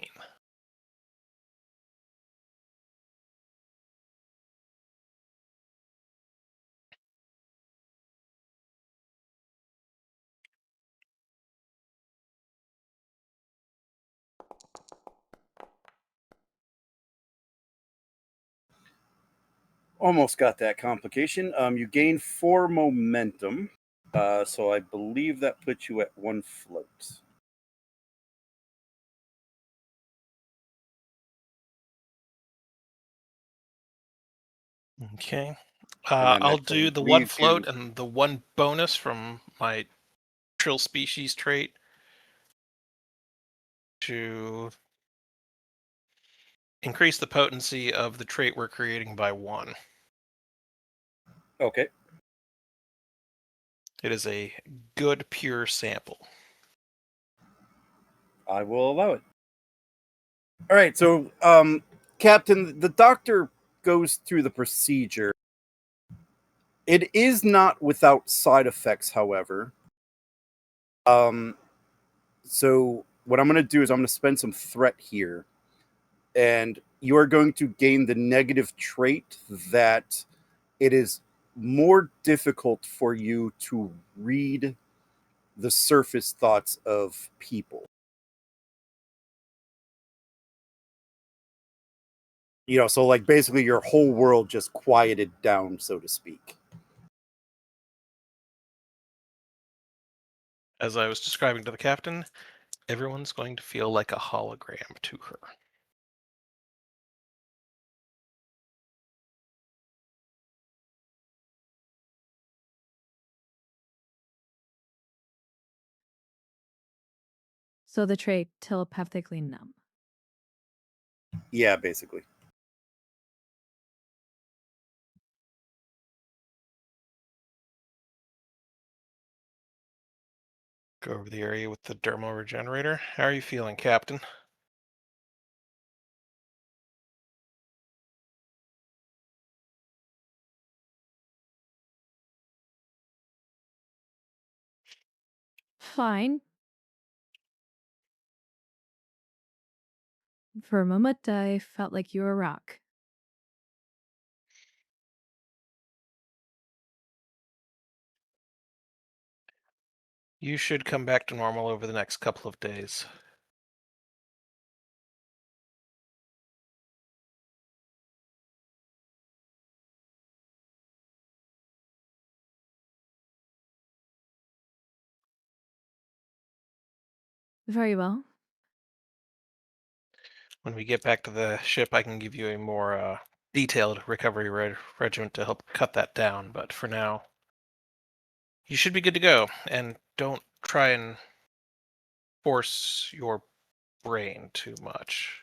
Almost got that complication. You gain 4 momentum, so I believe that puts you at 1 float. Okay. And then I'll that do the 1 leaves float you. and the 1 bonus from my trill species trait to increase the potency of the trait we're creating by 1. Okay. It is a good pure sample. I will allow it. All right, so Captain, the doctor goes through the procedure. It is not without side effects, however. So what I'm going to do is I'm going to spend some threat here, and you are going to gain the negative trait that it is more difficult for you to read the surface thoughts of people. So like basically your whole world just quieted down, so to speak. As I was describing to the captain, everyone's going to feel like a hologram to her. So the trait telepathically numb. Yeah, basically. Go over the area with the dermal regenerator. How are you feeling, Captain? Fine. For a moment, I felt like you were a rock. You should come back to normal over the next couple of days. Very well. When we get back to the ship, I can give you a more detailed recovery regimen to help cut that down. But for now, you should be good to go. And don't try and force your brain too much.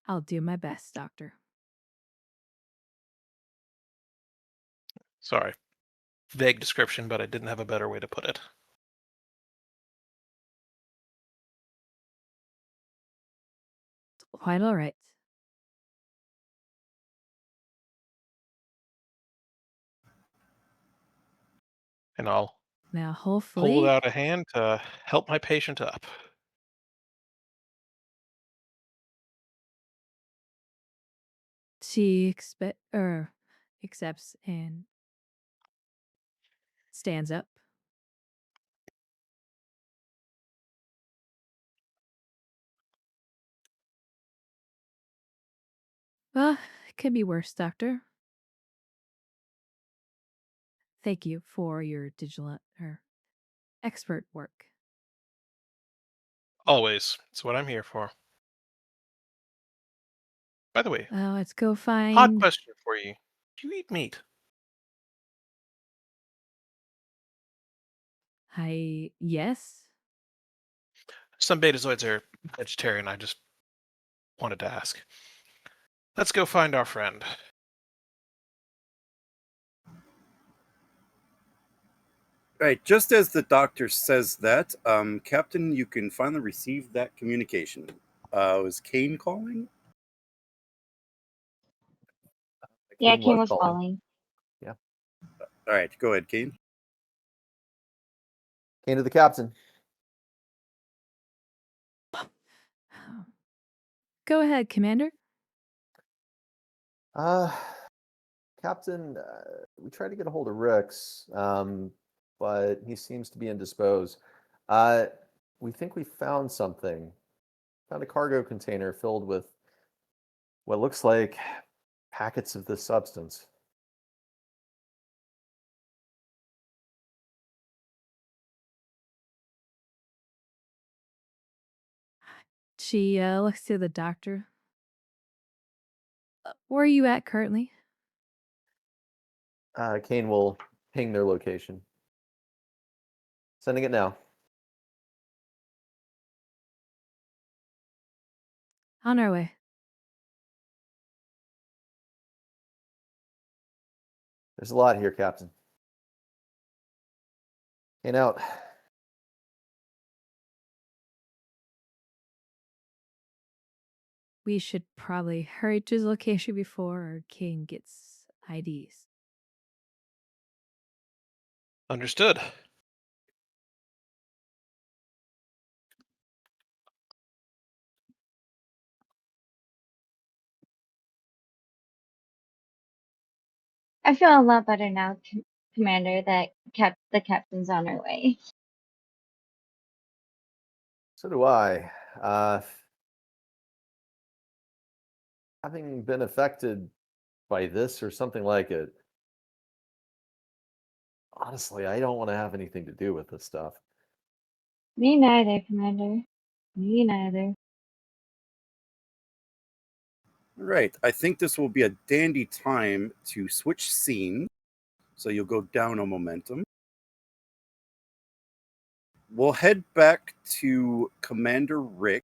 I'll do my best, Doctor. Sorry. Vague description, but I didn't have a better way to put it. Quite all right. And I'll Now, hold hopefully, out a hand to help my patient up. she accepts and stands up. Well, it could be worse, Doctor. Thank you for your digital or expert work. Always. It's what I'm here for. By the way, Well, let's go hot find. question for you. Do you eat meat? Yes. Some betazoids are vegetarian. I just wanted to ask. Let's go find our friend. Right, just as the doctor says that, Captain, you can finally receive that communication. Was Kane calling? Yeah, Kane King was was calling. calling. All right, go ahead, Kane. Kane to the captain. Go ahead, Commander. Uh, Captain, we tried to get a hold of Rix, but he seems to be indisposed. We think we found something. Found a cargo container filled with what looks like packets of this substance. She looks to the doctor. Where are you at currently? Kane will ping their location. Sending it now. On our way. There's a lot here, Captain. Kane out. We should probably hurry to his location before our king gets IDs. Understood. I feel a lot better now, Commander, that the captain's on our way. So do I. Having been affected by this or something like it, honestly, I don't want to have anything to do with this stuff. Me neither, Commander. Me neither. Right, I think this will be a dandy time to switch scene. So you'll go down a momentum. We'll head back to Commander Rick.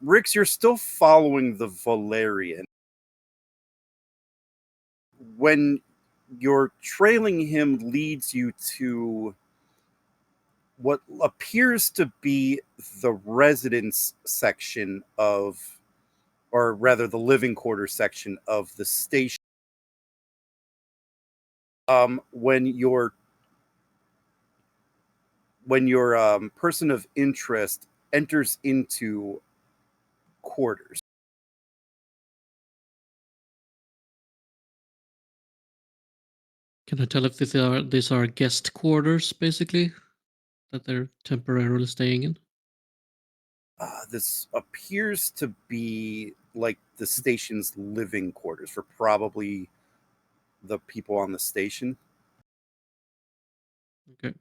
Rix, you're still following the Valerian. When you're trailing him leads you to what appears to be the residence section of, or rather the living quarters section of the station. When your person of interest enters into quarters, Can I tell if these are guest quarters, basically, that they're temporarily staying in? this appears to be like the station's living quarters for probably the people on the station. Okay.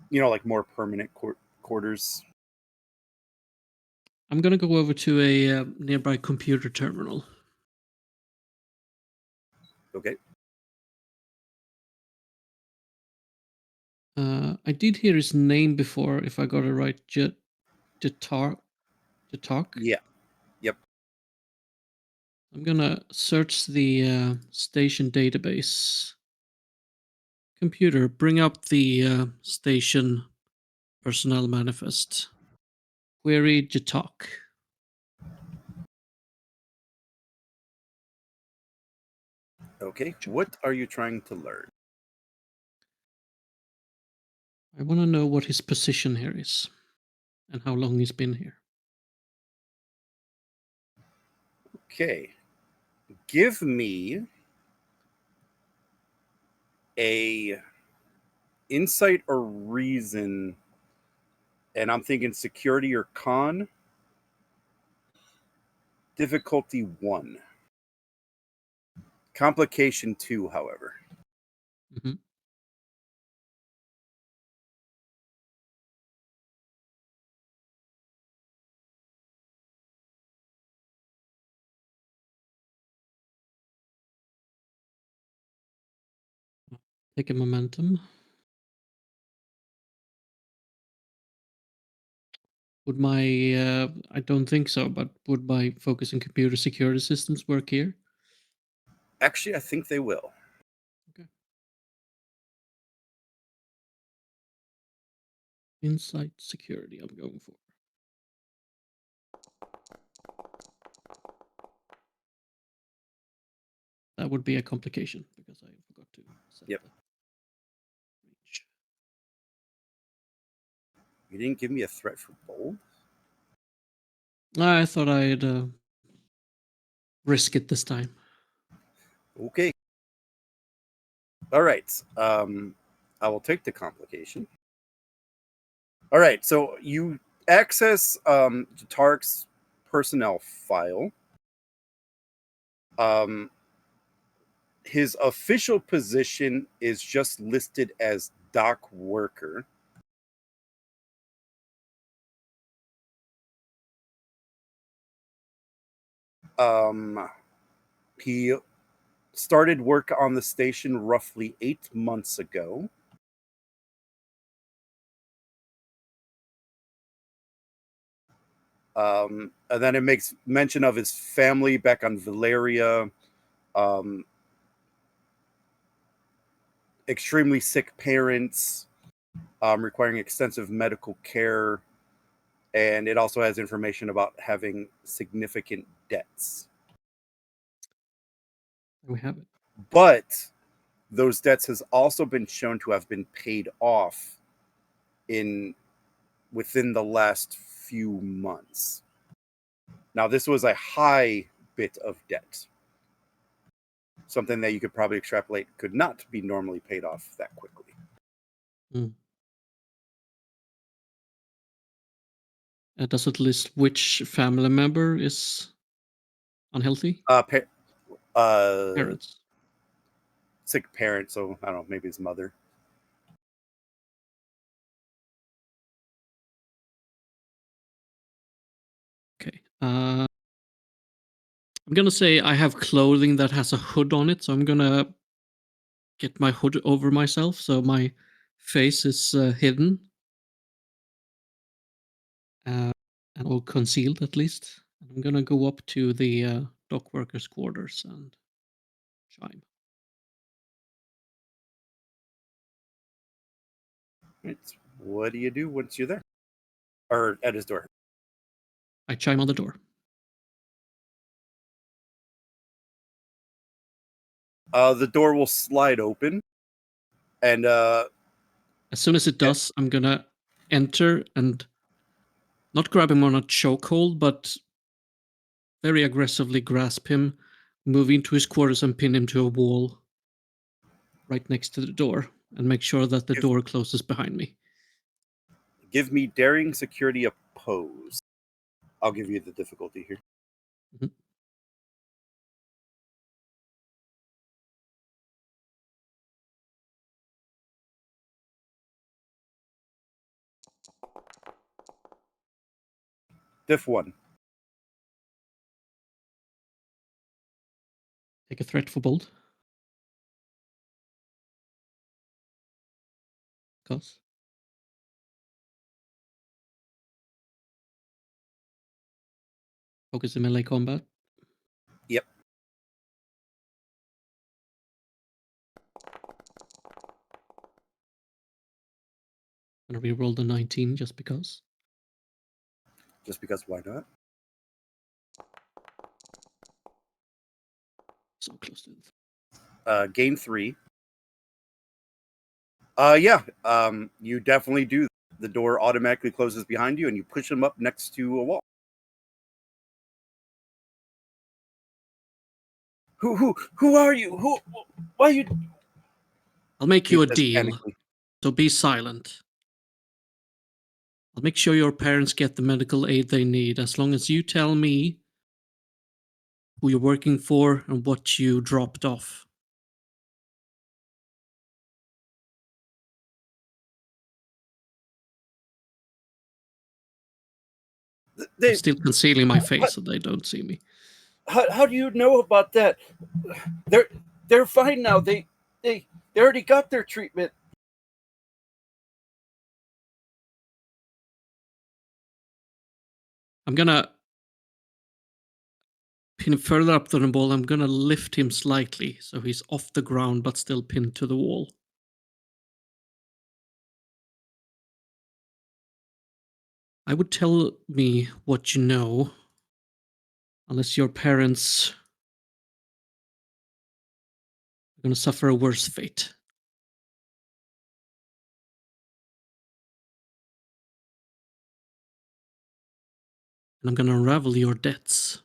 You know, like more permanent quarters. I'm gonna go over to a nearby computer terminal. Okay. I did hear his name before, if I got it right. Jatar. Yeah. Yep. I'm gonna search the station database Computer, bring up the station personnel manifest. Query Jitok. Okay, what are you trying to learn? I want to know what his position here is and how long he's been here. Okay, give me a insight or reason, and I'm thinking security or con. Difficulty 1. Complication 2, however. Mhm. Take a momentum. Would my, I don't think so, but would my focus on computer security systems work here? Actually, I think they will. Okay. Insight security, I'm going for. That would be a complication because I forgot to set Yep. the range. You didn't give me a threat for bold? I thought I'd risk it this time. Okay. All right. I will take the complication. All right. So you access Tark's personnel file. His official position is just listed as dock worker. He started work on the station roughly 8 months ago. And then it makes mention of his family back on Valeria, extremely sick parents, requiring extensive medical care, and it also has information about having significant debts. There we have it. But those debts has also been shown to have been paid off within the last few months. Now, this was a high bit of debt, something that you could probably extrapolate could not be normally paid off that quickly. Does it list which family member is unhealthy? Parents. Sick parent, so I don't know, maybe his mother. Okay. I'm gonna say I have clothing that has a hood on it, so I'm gonna get my hood over myself so my face is hidden and all concealed at least. I'm gonna go up to the dock workers' quarters and chime. Right. What do you do once you're there? Or at his door? I chime on the door. The door will slide open, and as soon as it does, I'm gonna enter and not grab him on a chokehold, but very aggressively grasp him, move into his quarters and pin him to a wall right next to the door, and make sure that the door closes behind me. Give me daring security oppose. I'll give you the difficulty here. Mm-hmm. Diff 1. Take a threat for bold. Cause. Focus in melee combat. Yep. gonna reroll the 19 just because. Just because, why not? So close to it. Gain 3. Yeah. You definitely do. The door automatically closes behind you, and you push him up next to a wall. Who are you? Why are you? I'll make He you a says deal. panically. So be silent. I'll make sure your parents get the medical aid they need as long as you tell me who you're working for and what you dropped off. I'm They, still concealing my face so they don't see me. how do you know about that? They're fine now. They already got their treatment. I'm gonna pin further up to the wall. I'm gonna lift him slightly so he's off the ground but still pinned to the wall. I would tell me what you know, unless your parents are gonna suffer a worse fate. And I'm gonna unravel your debts.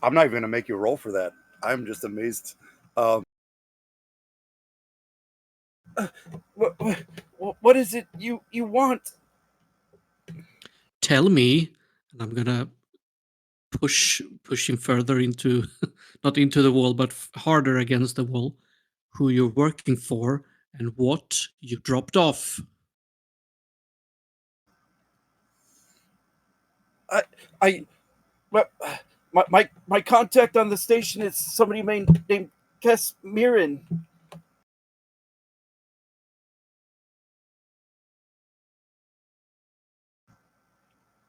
I'm not even going to make you roll for that. I'm just amazed. What is it you want? Tell me, and I'm gonna push him further into, not into the wall, but harder against the wall, who you're working for and what you dropped off. I my contact on the station is somebody named Kes Mirin.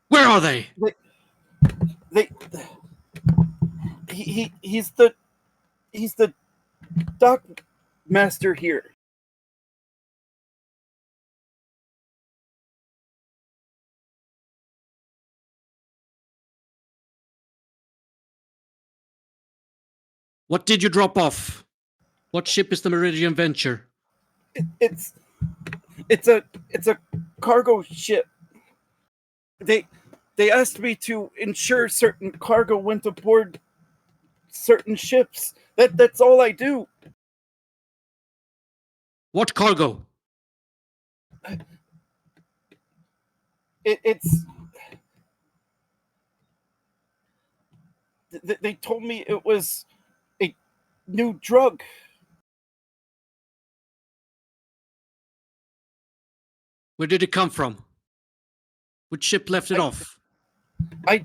Where are they? They he's the dock master here. What did you drop off? What ship is the Meridian Venture? It's a cargo ship. They asked me to ensure certain cargo went aboard certain ships. That's all I do. What cargo? It's they told me it was a new drug. Where did it come from? Which ship left it off? I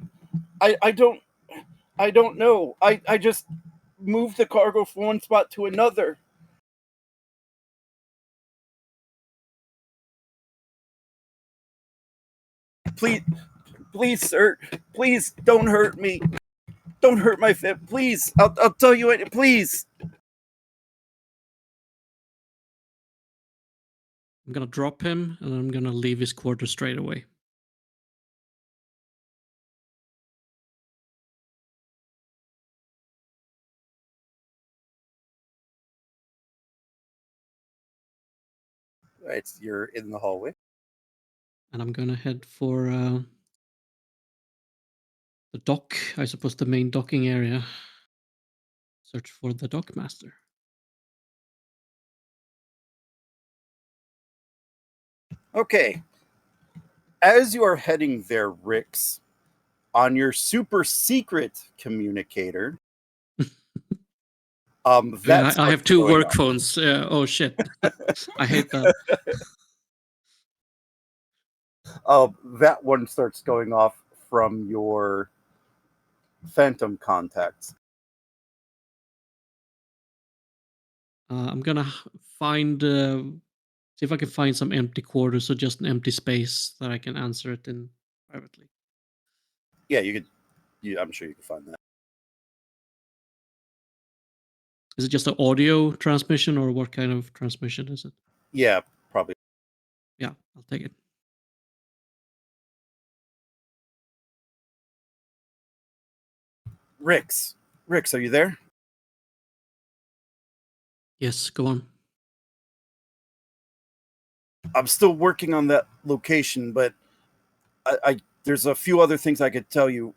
don't know. I just moved the cargo from one spot to another. Please, sir, please don't hurt me. Don't hurt my family. Please, I'll tell you it. Please. I'm gonna drop him and I'm gonna leave his quarters straight away. Right, you're in the hallway. And I'm gonna head for the dock, I suppose the main docking area. Search for the dockmaster. Okay. As you are heading there, Rix, on your super secret communicator, that I have starts two going work off. phones. Oh shit. I hate that. That one starts going off from your phantom contacts. I'm gonna find, see if I can find some empty quarters or just an empty space that I can answer it in privately. Yeah, you could. I'm sure you can find that. Is it just an audio transmission, or what kind of transmission is it? Yeah, probably. Yeah, I'll take it. Rix, are you there? Yes, go on. I'm still working on that location, but I there's a few other things I could tell you.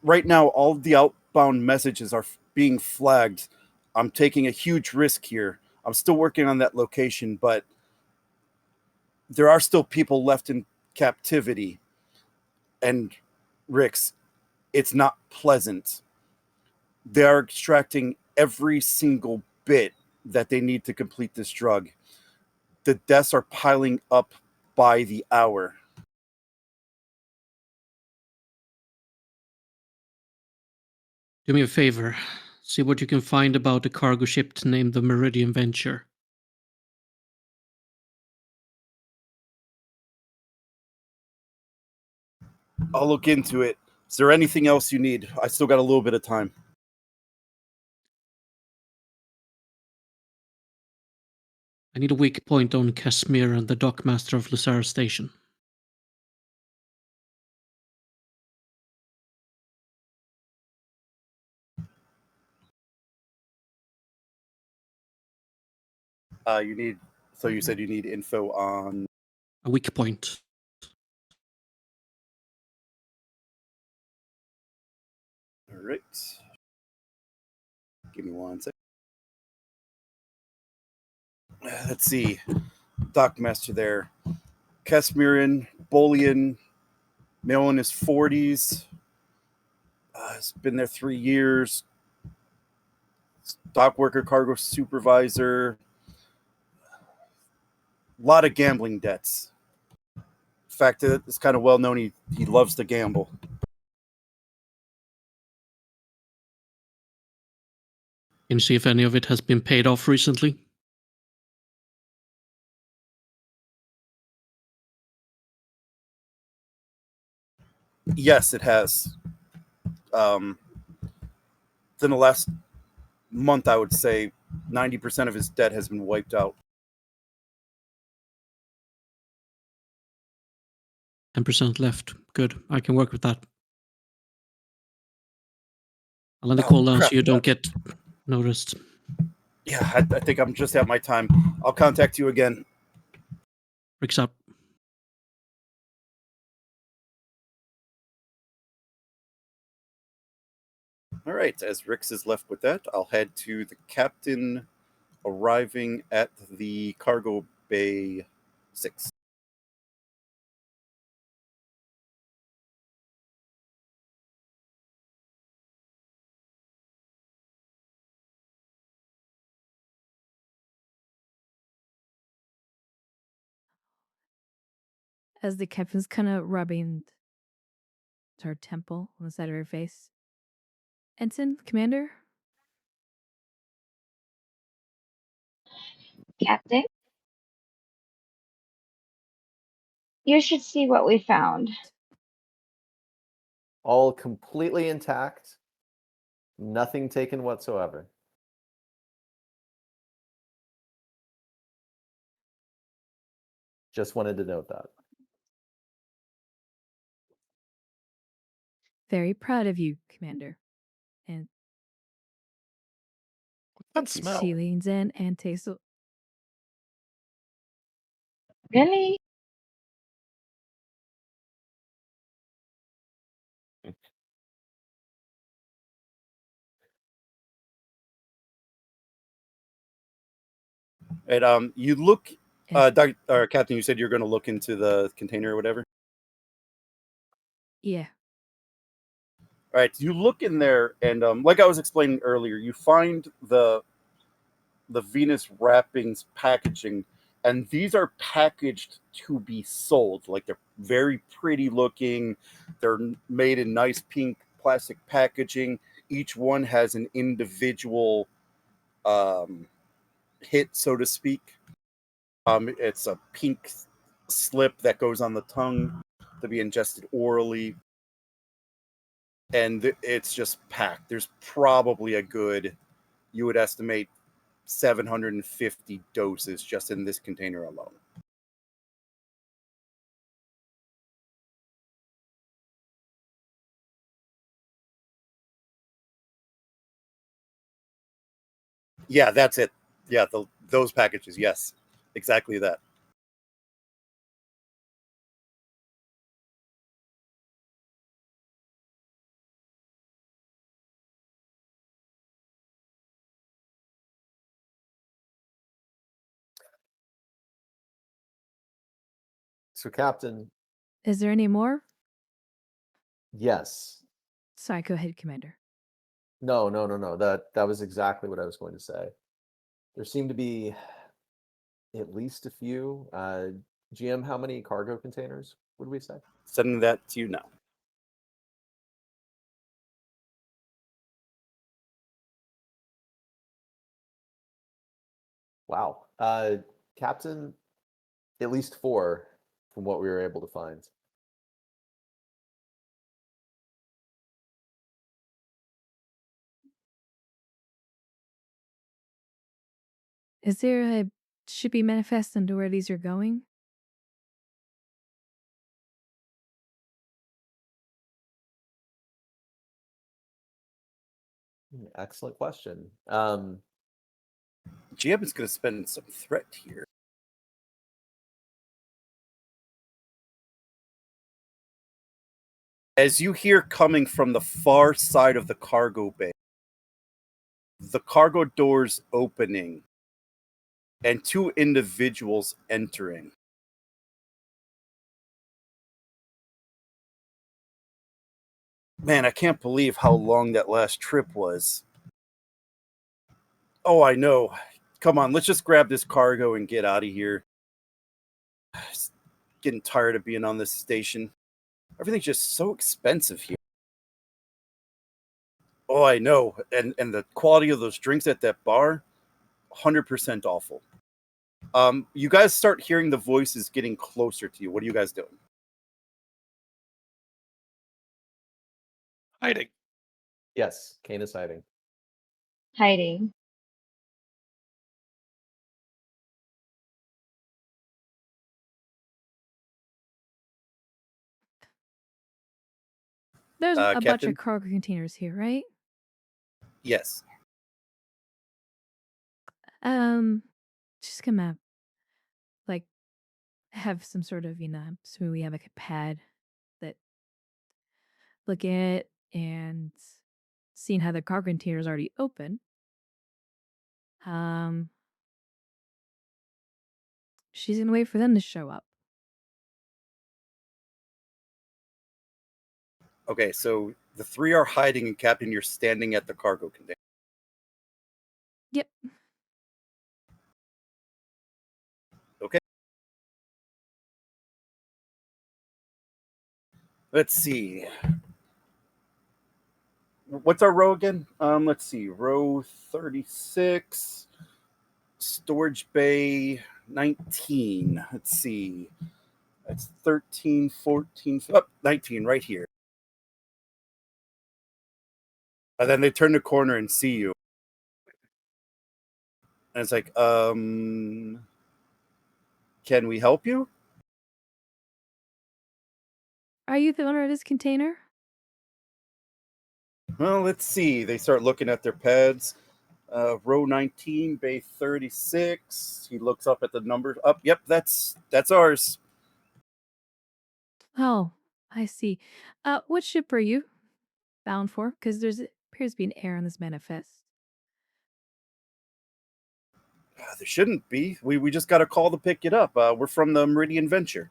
Right now, all of the outbound messages are being flagged. I'm taking a huge risk here. I'm still working on that location, but there are still people left in captivity. And Rix, it's not pleasant. They are extracting every single bit that they need to complete this drug. The deaths are piling up by the hour. Do me a favor. See what you can find about a cargo ship named the Meridian Venture. I'll look into it. Is there anything else you need? I still got a little bit of time. I need a weak point on Casimir and the dockmaster of Lysara Station. You need. So you said you need info on. A weak point. All right. Give me 1 second. Let's see. Dockmaster there. Kesmirin, Bolian, male in his 40s. Has been there 3 years. Dock worker, cargo supervisor. A lot of gambling debts. In fact, it's kind of well known he loves to gamble. Can you see if any of it has been paid off recently? Yes, it has. In the last month, I would say 90% of his debt has been wiped out. 10% left. Good. I can work with that. I'll end the Oh, call down crap. so you don't get noticed. Yeah, I think I'm just at my time. I'll contact you again. Rick's up. All right, as Rix is left with that, I'll head to the captain arriving at the cargo bay 6. As the captain's kind of rubbing her temple on the side of her face. Ensign, Commander? Captain, you should see what we found. All completely intact. Nothing taken whatsoever. Just wanted to note that. Very proud of you, Commander. And That smell. she leans in and tastes. Really? And you look, Captain. You said you're going to look into the container or whatever. Yeah. All right, you look in there, and like I was explaining earlier, you find the Venus wrappings packaging, and these are packaged to be sold. Like, they're very pretty looking. They're made in nice pink plastic packaging. Each one has an individual hit, so to speak. It's a pink slip that goes on the tongue to be ingested orally. and it's just packed. There's probably a good, you would estimate, 750 doses just in this container alone. Yeah, that's it. Yeah, those packages. Yes, exactly that. So, Captain, Is there any more? yes. Sorry, go ahead, Commander. No. That was exactly what I was going to say. There seem to be at least a few. GM, how many cargo containers would we say? Sending that to you now. Wow. Captain, at least 4 from what we were able to find. Is there a shipping manifest into where these are going? Excellent question. GM is going to spend some threat here. As you hear coming from the far side of the cargo bay, the cargo doors opening, and 2 individuals entering. Man, I can't believe how long that last trip was. Oh, I know. Come on, let's just grab this cargo and get out of here. Getting tired of being on this station. Everything's just so expensive here. Oh, I know. And the quality of those drinks at that bar, 100% awful. You guys start hearing the voices getting closer to you. What are you guys doing? Hiding. Yes, Kane is hiding. Hiding. There's a bunch Captain? of cargo containers here, right? Yes. Just gonna like have some sort of, so we have like a pad that look at and seeing how the cargo container is already open. She's gonna wait for them to show up. Okay, so the 3 are hiding, and Captain, you're standing at the cargo container. Yep. Okay. Let's see. What's our row again? Let's see. Row 36, storage bay 19. Let's see. That's 13, 14, 19 right here. And then they turn the corner and see you. And it's like, can we help you? Are you the owner of this container? Well, let's see. They start looking at their pads. Row 19, bay 36. He looks up at the numbers. Up, yep, that's ours. Oh, I see. What ship are you bound for? Because there's appears to be an error on this manifest. There shouldn't be. We just got a call to pick it up. We're from the Meridian Venture.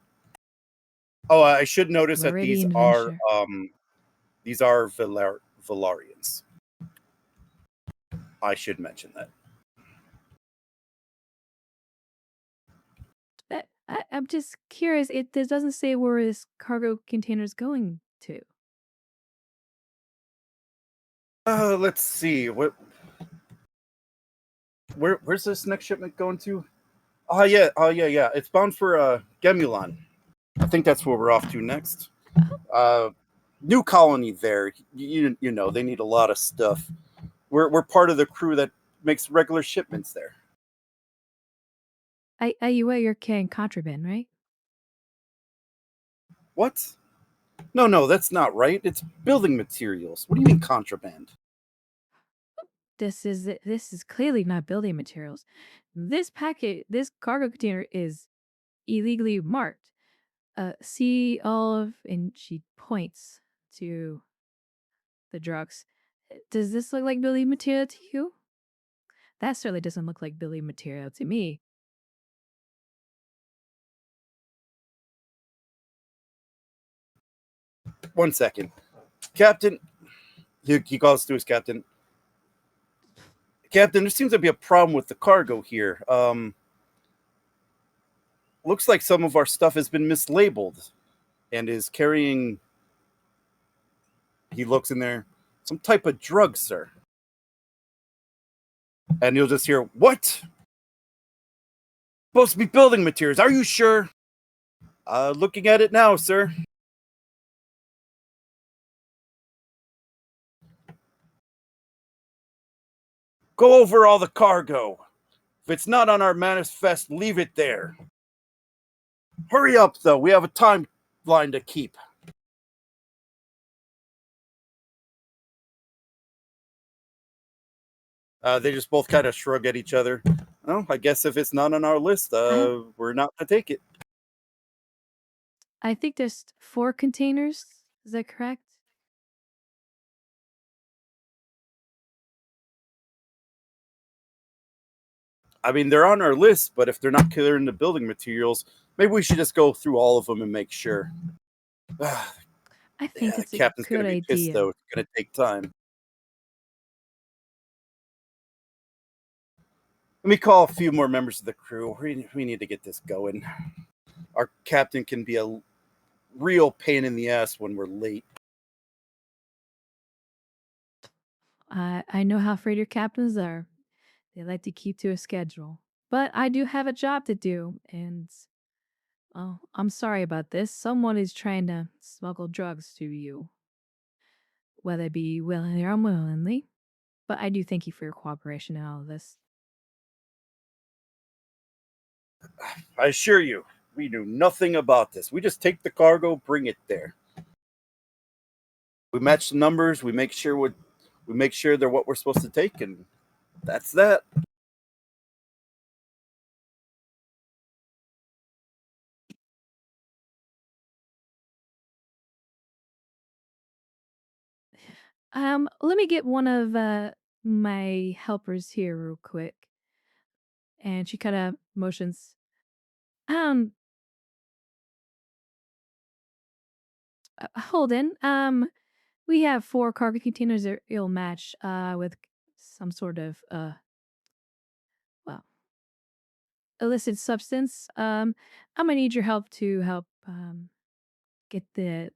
Oh, I should notice that Meridian Venture. these are Valarians. I should mention that. I'm just curious. This doesn't say where this cargo container is going to. Let's see. Where's this next shipment going to? Oh yeah. It's bound for Gemulan. I think that's where we're off to next. new colony there. You know they need a lot of stuff. We're part of the crew that makes regular shipments there. You're carrying contraband, right? What? No, that's not right. It's building materials. What do you mean contraband? This is clearly not building materials. This cargo container is illegally marked. See all of, and she points to the drugs. Does this look like building material to you? That certainly doesn't look like building material to me. One second. Captain, he calls to his captain. Captain, there seems to be a problem with the cargo here. Looks like some of our stuff has been mislabeled and is carrying, he looks in there, some type of drug, sir. And you'll just hear, what? Supposed to be building materials. Are you sure? Looking at it now, sir. Go over all the cargo. If it's not on our manifest, leave it there. Hurry up, though. We have a timeline to keep. They just both kind of shrug at each other. Well, I guess if it's not on our list, we're not going to take it. I think there's 4 containers. Is that correct? I mean, they're on our list, but if they're not clearing the building materials, maybe we should just go through all of them and make sure. I think it's the a captain's good going to be pissed, idea. though. It's going to take time. Let me call a few more members of the crew. We need to get this going. Our captain can be a real pain in the ass when we're late. I know how freighter captains are. They like to keep to a schedule. But I do have a job to do, and oh, I'm sorry about this. Someone is trying to smuggle drugs to you, whether it be willingly or unwillingly. But I do thank you for your cooperation in all of this. I assure you, we knew nothing about this. We just take the cargo, bring it there. We match the numbers. We make sure they're what we're supposed to take, and that's that. Let me get one of my helpers here real quick. And she kind of motions. Holden, we have 4 cargo containers that you'll match with some sort of well, illicit substance. I'm gonna need your help to help get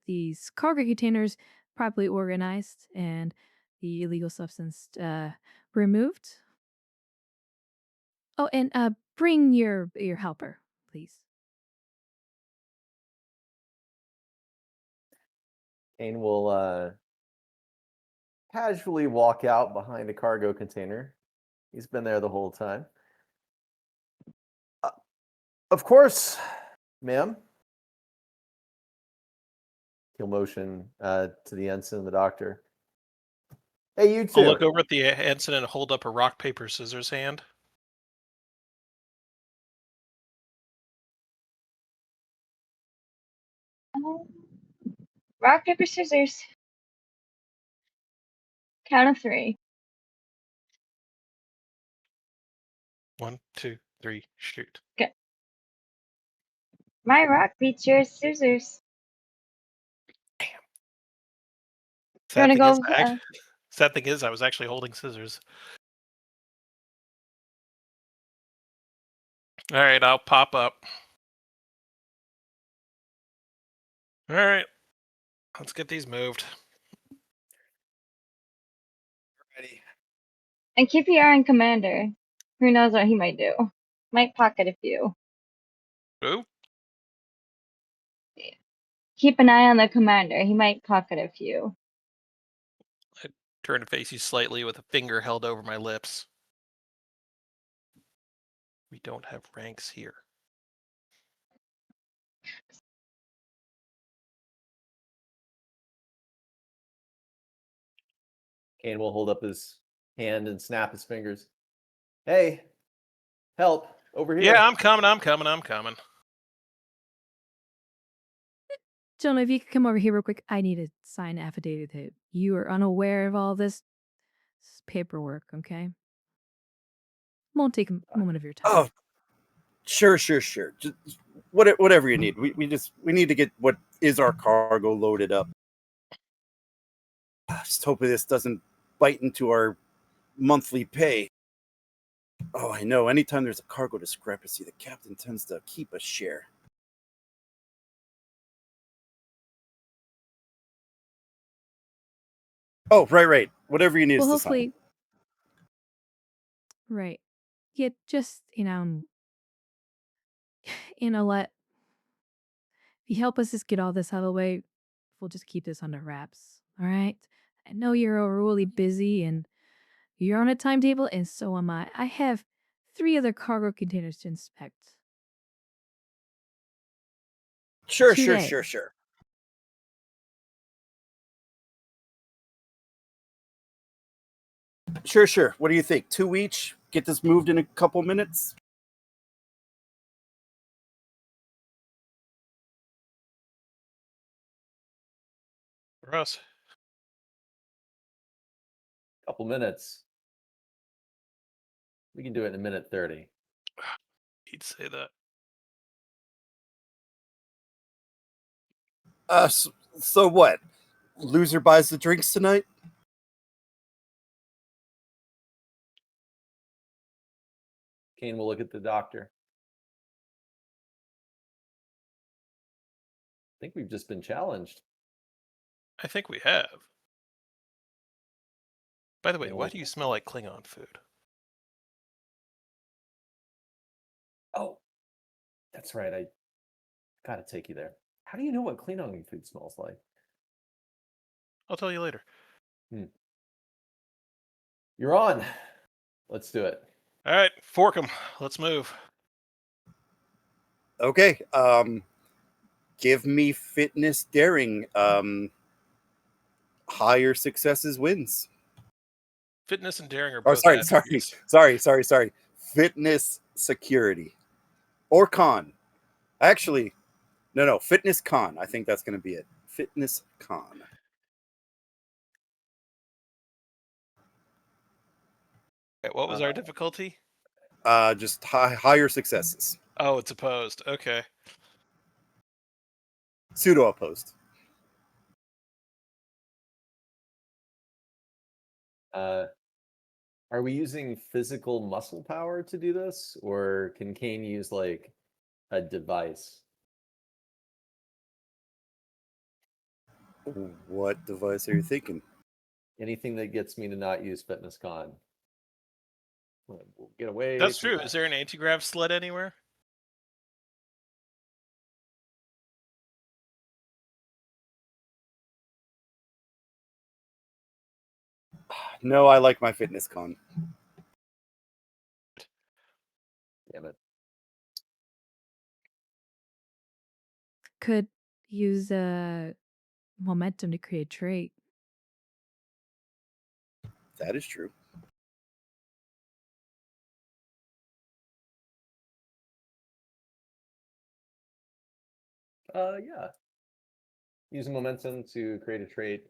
these cargo containers properly organized and the illegal substance removed. Oh, and bring your helper, please. Kane will casually walk out behind a cargo container. He's been there the whole time. Of course, ma'am. He'll motion to the ensign and the doctor. Hey, you two. I'll look over at the ensign and hold up a rock, paper, scissors hand. Rock, paper, scissors. Count of 3. 1, 2, 3, shoot. Good. My rock beats your scissors. Sad You wanna thing, go? sad thing is, I was actually holding scissors. All right, I'll pop up. All right, let's get these moved. Ready. And keep your eye on Commander. Who knows what he might do? Might pocket a few. Who? keep an eye on the commander. He might pocket a few. I turn to face you slightly with a finger held over my lips. We don't have ranks here. Kane will hold up his hand and snap his fingers. Hey, help, over here. Yeah, I'm coming. Jonah, if you could come over here real quick, I need to sign an affidavit that you are unaware of all this paperwork, okay? Won't take a moment of your time. Oh, sure. Just whatever you need. We need to get what is our cargo loaded up. Just hoping this doesn't bite into our monthly pay. Oh, I know. Anytime there's a cargo discrepancy, the captain tends to keep a share. Oh, right. Whatever you need Well, us to sign. hopefully, right. Yeah, just, let if you help us just get all this out of the way, we'll just keep this under wraps. All right? I know you're really busy and you're on a timetable, and so am I. I have 3 other cargo containers to inspect. Sure. Today. Sure. What do you think? 2 each? Get this moved in a couple minutes? Russ. Couple minutes. We can do it in 1:30. He'd say that. So what? Loser buys the drinks tonight? Kane will look at the doctor. I think we've just been challenged. I think we have. By the way, Yeah, why do you smell like Klingon food? Oh, that's right. I gotta take you there. How do you know what Klingon food smells like? I'll tell you later. You're on. Let's do it. All right, fork them. Let's move. Okay. Give me fitness daring. Higher successes wins. Fitness and daring are Oh, both sorry. Fitness security. Or con. Actually, no. Fitness con. I think that's going to be it. Fitness con. Okay, what was our difficulty? Just higher successes. Oh, it's opposed. Okay. Pseudo opposed. Are we using physical muscle power to do this, or can Kane use like a device? What device are you thinking? Anything that gets me to not use fitness con. We'll get away. That's from true. that. Is there an anti-grav sled anywhere? No, I like my fitness con. Damn it. Could use momentum to create trait. That is true. Yeah. Using momentum to create a trait.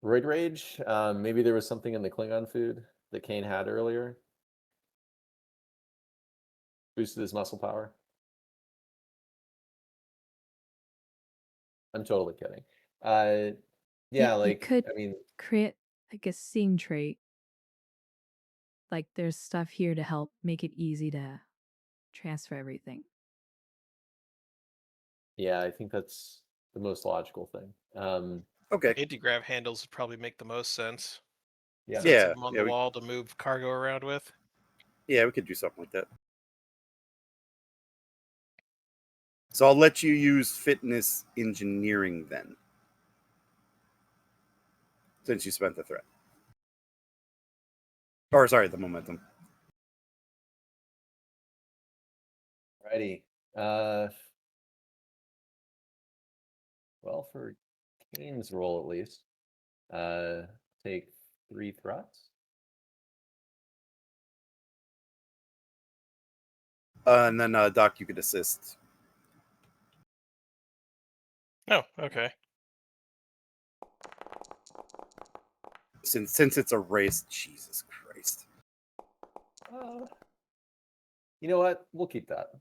Roid rage. Maybe there was something in the Klingon food that Kane had earlier. Boosted his muscle power. I'm totally kidding. Yeah, You like could I mean, create like a seeing trait. Like there's stuff here to help make it easy to transfer everything. yeah, I think that's the most logical thing. Okay. Anti-grav handles would probably make the most sense. Yeah. Set Yeah, something on the wall to move cargo around with. Yeah, we could do something like that. So I'll let you use fitness engineering then, since you spent the threat. Or sorry, the momentum. Righty. Well, for Kane's roll at least, take 3 threats. And then Doc, you could assist. Oh, okay. Since it's a race, Jesus Christ. You know what? We'll keep that.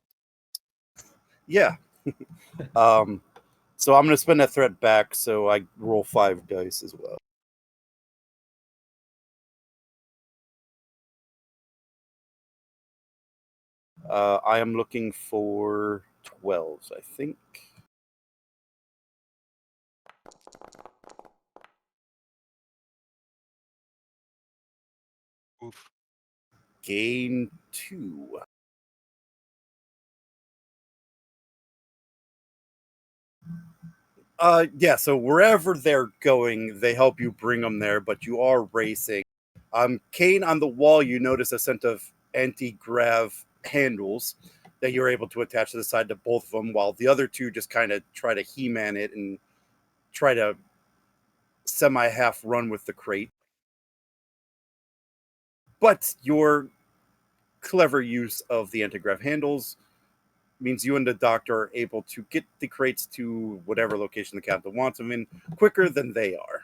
Yeah. So I'm going to spend that threat back, so I roll 5 dice as well. I am looking for 12s, I think. Oof. Gain 2. Yeah, so wherever they're going, they help you bring them there, but you are racing. Kane, on the wall, you notice a set of anti-grav handles that you're able to attach to the side to both of them, while the other two just kind of try to He-Man it and try to semi-half run with the crate. But your clever use of the anti-grav handles means you and the doctor are able to get the crates to whatever location the captain wants them in quicker than they are.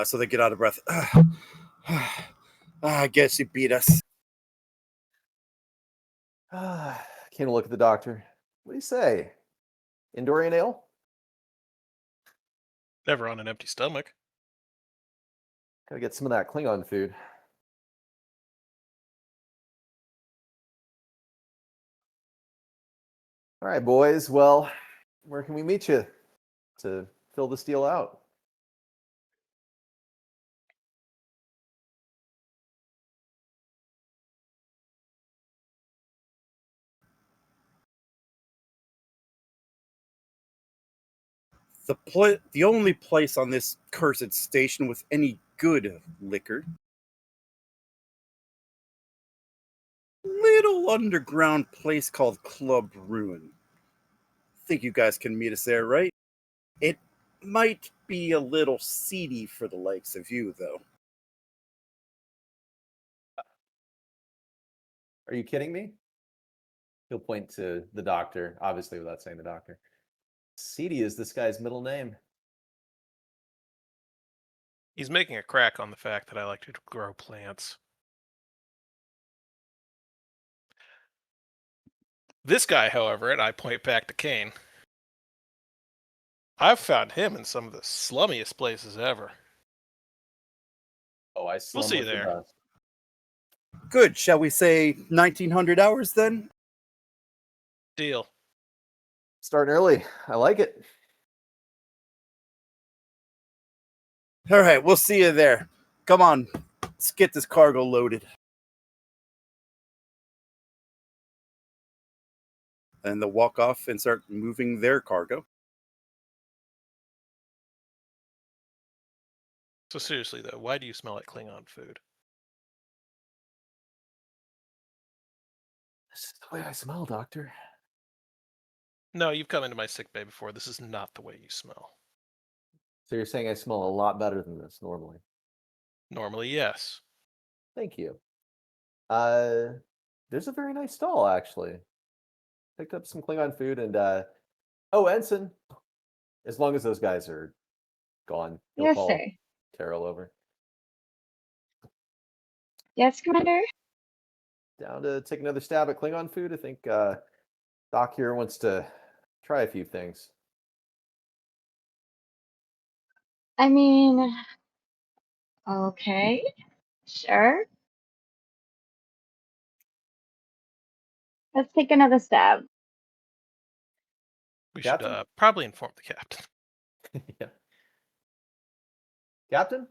So they get out of breath. I guess you beat us. Kane will look at the doctor. What do you say? Endorian ale? Never on an empty stomach. Gotta get some of that Klingon food. All right, boys. Well, where can we meet you to fill this deal out? The only place on this cursed station with any good liquor. Little underground place called Club Ruin. Think you guys can meet us there, right? It might be a little seedy for the likes of you, though. Are you kidding me? He'll point to the doctor, obviously without saying the doctor. Seedy is this guy's middle name. He's making a crack on the fact that I like to grow plants. This guy, however, and I point back to Kane, I've found him in some of the slummiest places ever. Oh, I We'll slum see you with the there. best. Good. Shall we say 1900 hours then? Deal. Starting early. I like it. All right, we'll see you there. Come on, let's get this cargo loaded. And they'll walk off and start moving their cargo. So seriously, though, why do you smell like Klingon food? This is the way I smell, Doctor. No, you've come into my sick bay before. This is not the way you smell. So you're saying I smell a lot better than this normally? Normally, yes. Thank you. There's a very nice stall, actually. Picked up some Klingon food and, oh, Ensign. As long as those guys are gone, he'll Yes, call sir. Terrell over. Yes, Commander? Down to take another stab at Klingon food. I think Doc here wants to try a few things. I mean, okay, sure. Let's take another stab. We Captain? should probably inform the captain. Yeah. Captain?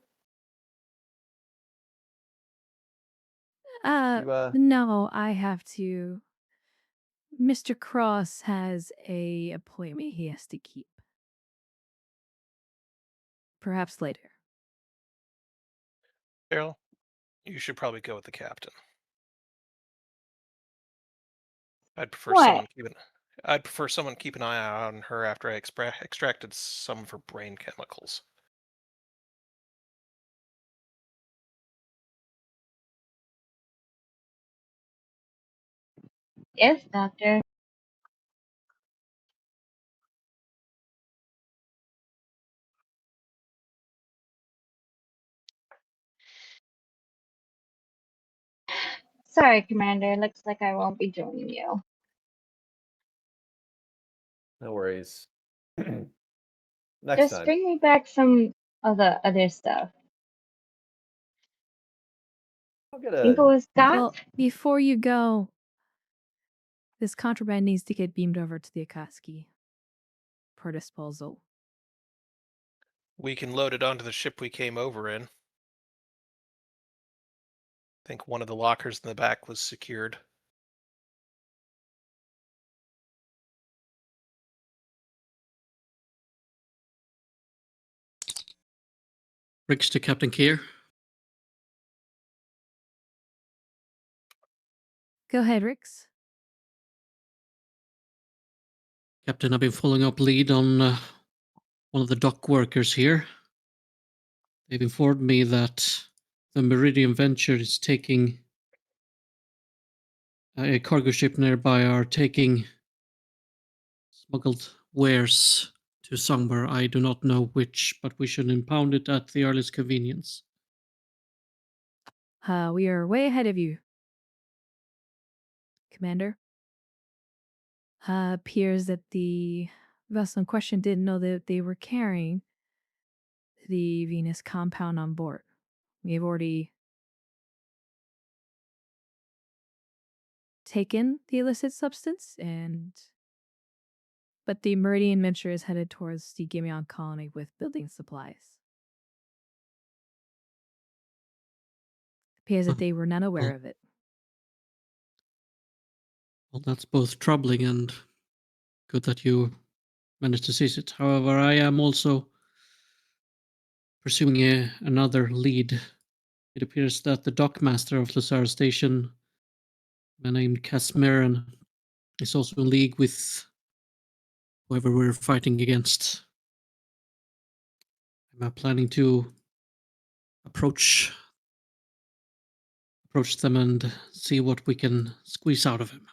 No, I have to. Mr. Cross has a appointment he has to keep. Perhaps later. Daryl, you should probably go with the captain. I'd prefer What? someone keep an I'd prefer someone keep an eye out on her after I extracted some of her brain chemicals. Yes, doctor. Sorry, Commander. Looks like I won't be joining you. No worries. Next Just time. bring me back some of the other stuff. I'll get People a. with Scott? Well, before you go, this contraband needs to get beamed over to the Akatsuki for disposal. We can load it onto the ship we came over in. I think one of the lockers in the back was secured. Ricks to Captain Keir. Go ahead, Rix. Captain, I've been following up lead on one of the dock workers here. They've informed me that the Meridian Venture is taking a cargo ship nearby are taking smuggled wares to somewhere. I do not know which, but we should impound it at the earliest convenience. We are way ahead of you, Commander. Appears that the vessel in question didn't know that they were carrying the Venus compound on board. We've already taken the illicit substance, but the Meridian Venture is headed towards the Gimion colony with building supplies. Appears that they were not aware of it. Well, that's both troubling and good that you managed to seize it. However, I am also pursuing another lead. It appears that the dockmaster of Lysara Station, a man named Casmeran, is also in league with whoever we're fighting against. I'm planning to approach them and see what we can squeeze out of him.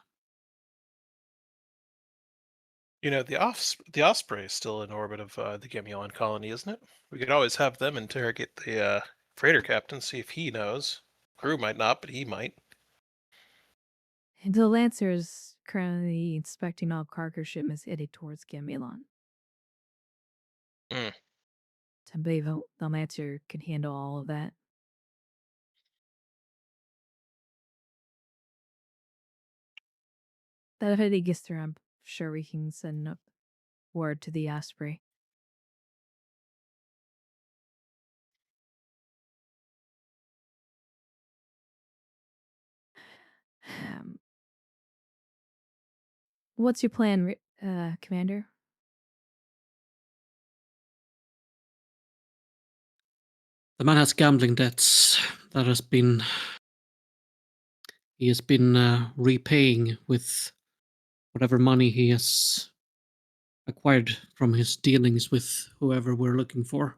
You know, the Osprey is still in orbit of the Gemion colony, isn't it? We could always have them interrogate the freighter captain, see if he knows. Crew might not, but he might. And the Lancer is currently inspecting all cargo shipments headed towards Gamilon. Mm. I believe the Lancer can handle all of that. That if it gets through, I'm sure we can send up word to the Osprey. What's your plan, Commander? The man has gambling debts that he has been repaying with whatever money he has acquired from his dealings with whoever we're looking for.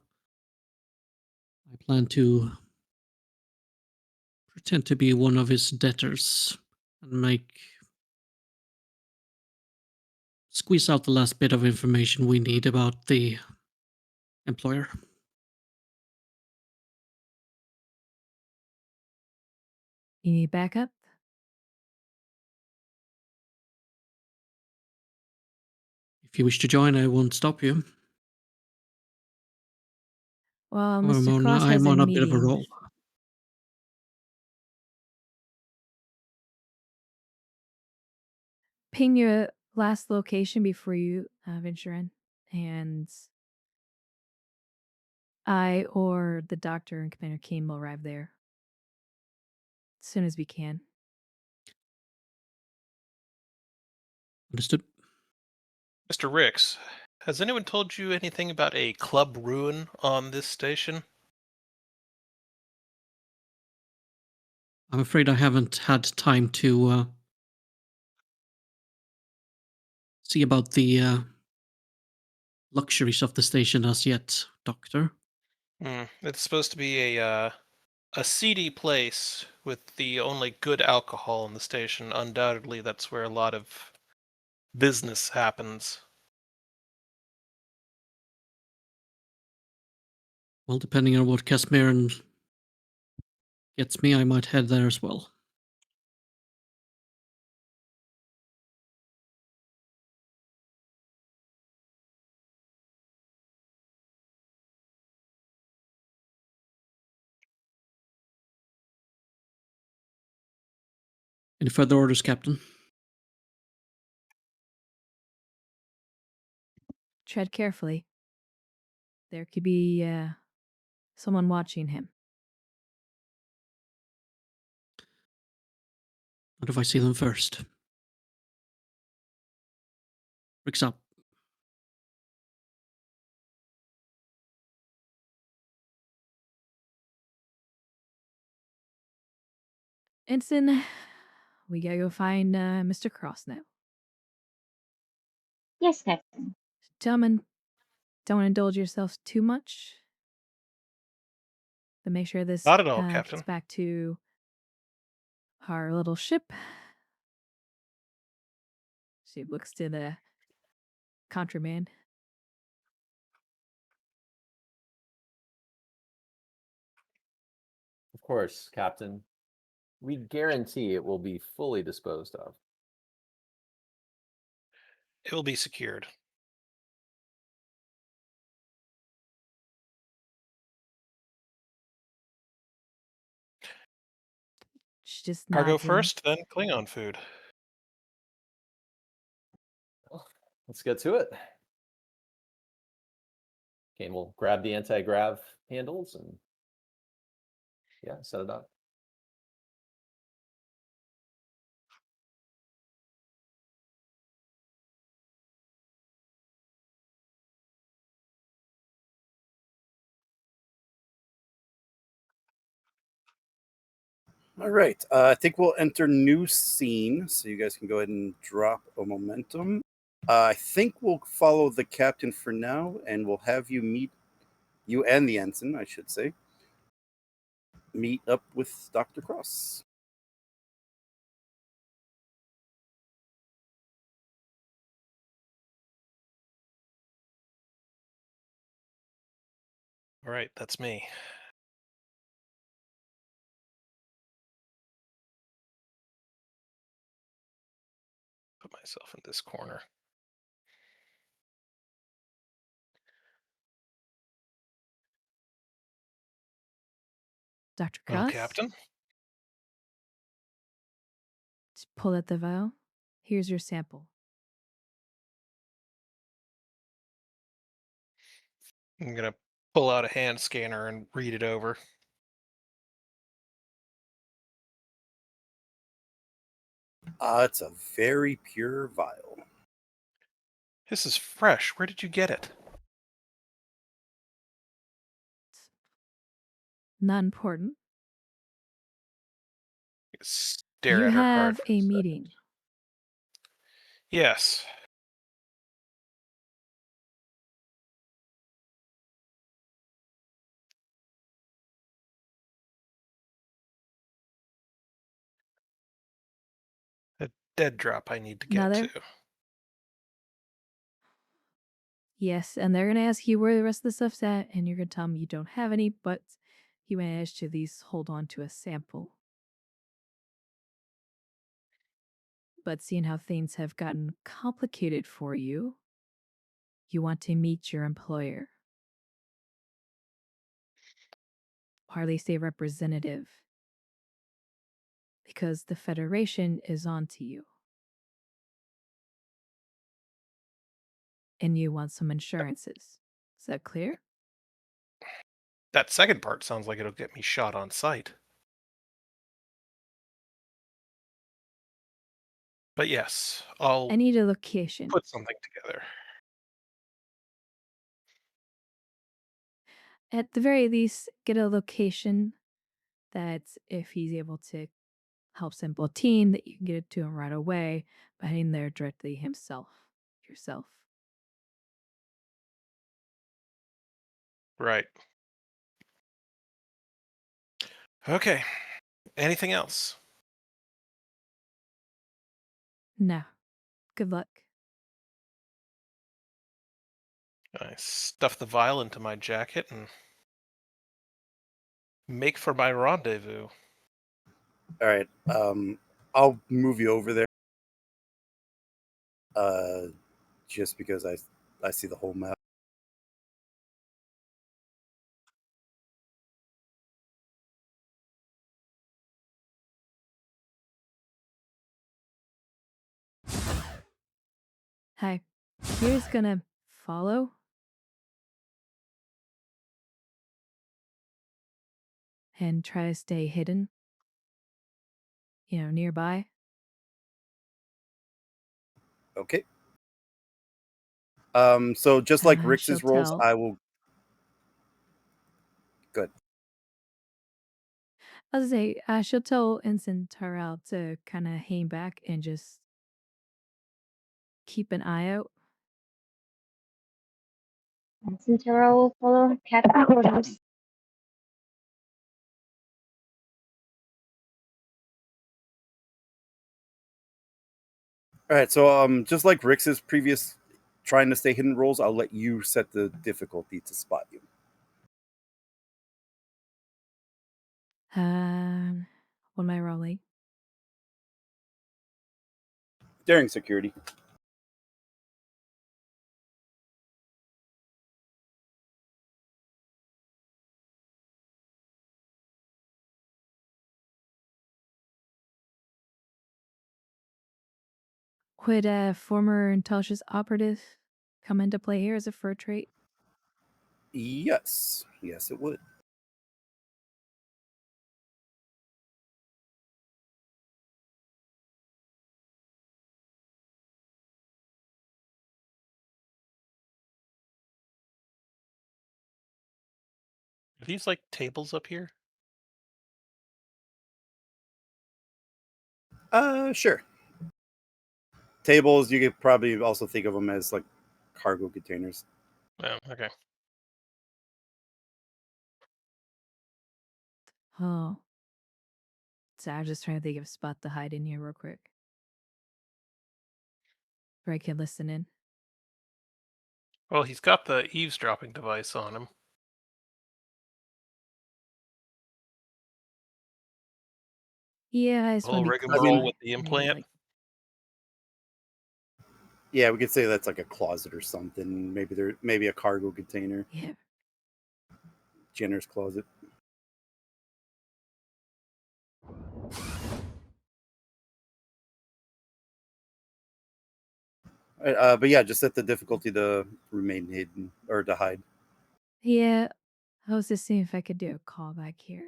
I plan to pretend to be one of his debtors and squeeze out the last bit of information we need about the employer. You need backup? If you wish to join, I won't stop you. Well, Mr. Cross has I'm a on a bit of a meeting. roll. Ping your last location before you venture in, and I or the doctor and Commander Keane will arrive there. as soon as we can. Understood. Mr. Ricks, has anyone told you anything about a club ruin on this station? I'm afraid I haven't had time to see about the luxuries of the station as yet, Doctor. It's supposed to be a seedy place with the only good alcohol in the station. Undoubtedly, that's where a lot of business happens. Well, depending on what Casmiran gets me, I might head there as well. Any further orders, Captain? Tread carefully. There could be someone watching him. What if I see them first? Rick's up. Ensign, we gotta go find Mr. Cross now. Yes, Captain. Gentlemen, don't indulge yourselves too much. But make sure this Not at all, gets Captain. back to our little ship. She looks to the contraband. Of course, Captain. We guarantee it will be fully disposed of. It will be secured. She just Cargo nods in. first, then Klingon food. Well, let's get to it. Kane will grab the anti-grav handles and set it up. All right. I think we'll enter new scene, so you guys can go ahead and drop a momentum. I think we'll follow the captain for now, and we'll have you and the ensign, I should say, meet up with Dr. Cross. All right, that's me. Put myself in this corner. Dr. Well, Cross, Captain. just pull out the vial. Here's your sample. I'm gonna pull out a hand scanner and read it over. It's a very pure vial. This is fresh. Where did you get it? Not important. Stare You at her have card for a second. meeting. Yes. A dead drop I need to get Another? to. Yes, and they're gonna ask you where the rest of the stuff's at, and you're gonna tell them you don't have any, but you managed to at least hold on to a sample. But seeing how things have gotten complicated for you, you want to meet your employer. Or at least a representative. Because the Federation is onto you. And you want some insurances. Is that clear? That second part sounds like it'll get me shot on sight. But yes, I'll I need a location. put something together. At the very least, get a location that if he's able to help Simple Teen, that you can get it to him right away by heading there directly yourself. Right. Okay. Anything else? No. Good luck. I stuff the vial into my jacket and make for my rendezvous. All right. I'll move you over there. Just because I see the whole map. Hi. You're just gonna follow and try to stay hidden, nearby. Okay. So just like She'll Rix's rolls, tell. I will. Good. I was gonna say, she'll tell Ensign Tyrell to kind of hang back and just keep an eye out. Centura will follow Captain orders. All right. So just like Rix's previous trying to stay hidden rolls, I'll let you set the difficulty to spot you. What am I rolling? Daring security. Would a former intelligence operative come into play here as a fur trait? Yes. Yes, it would. Are these like tables up here? Sure. Tables, you could probably also think of them as like cargo containers. Oh, okay. Oh. So I was just trying to think of a spot to hide in here real quick. Where I can listen in. Well, he's got the eavesdropping device on him. Yeah, I just Whole want to be rigmarole close by. with the Maybe, implant. Yeah, we could say that's like a closet or something. Maybe a cargo container, yeah. Jenner's closet. But yeah, just set the difficulty to remain hidden or to hide. Yeah. I was just seeing if I could do a call back here.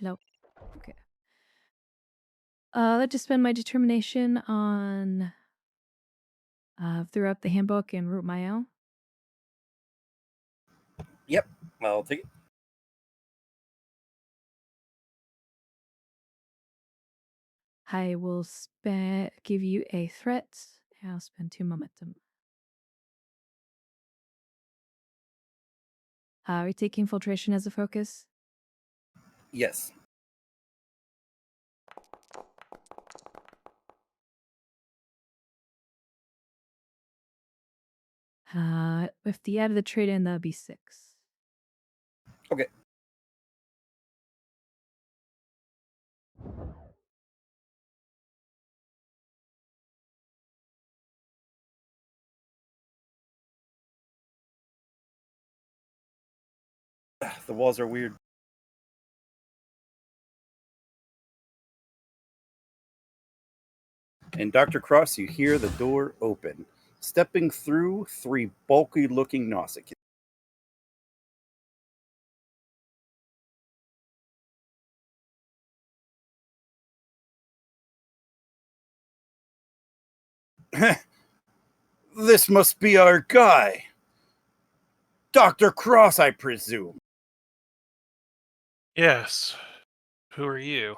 Nope. Okay. Let's just spend my determination on throughout the handbook and route my own. Yep, I'll take it. I will give you a threat. I'll spend 2 momentum. Are we taking filtration as a focus? Yes. If the add of the trade in, that'd be 6. Okay. The walls are weird. And Dr. Cross, you hear the door open. Stepping through 3 bulky looking Nausicaans. This must be our guy. Dr. Cross, I presume. Yes. Who are you?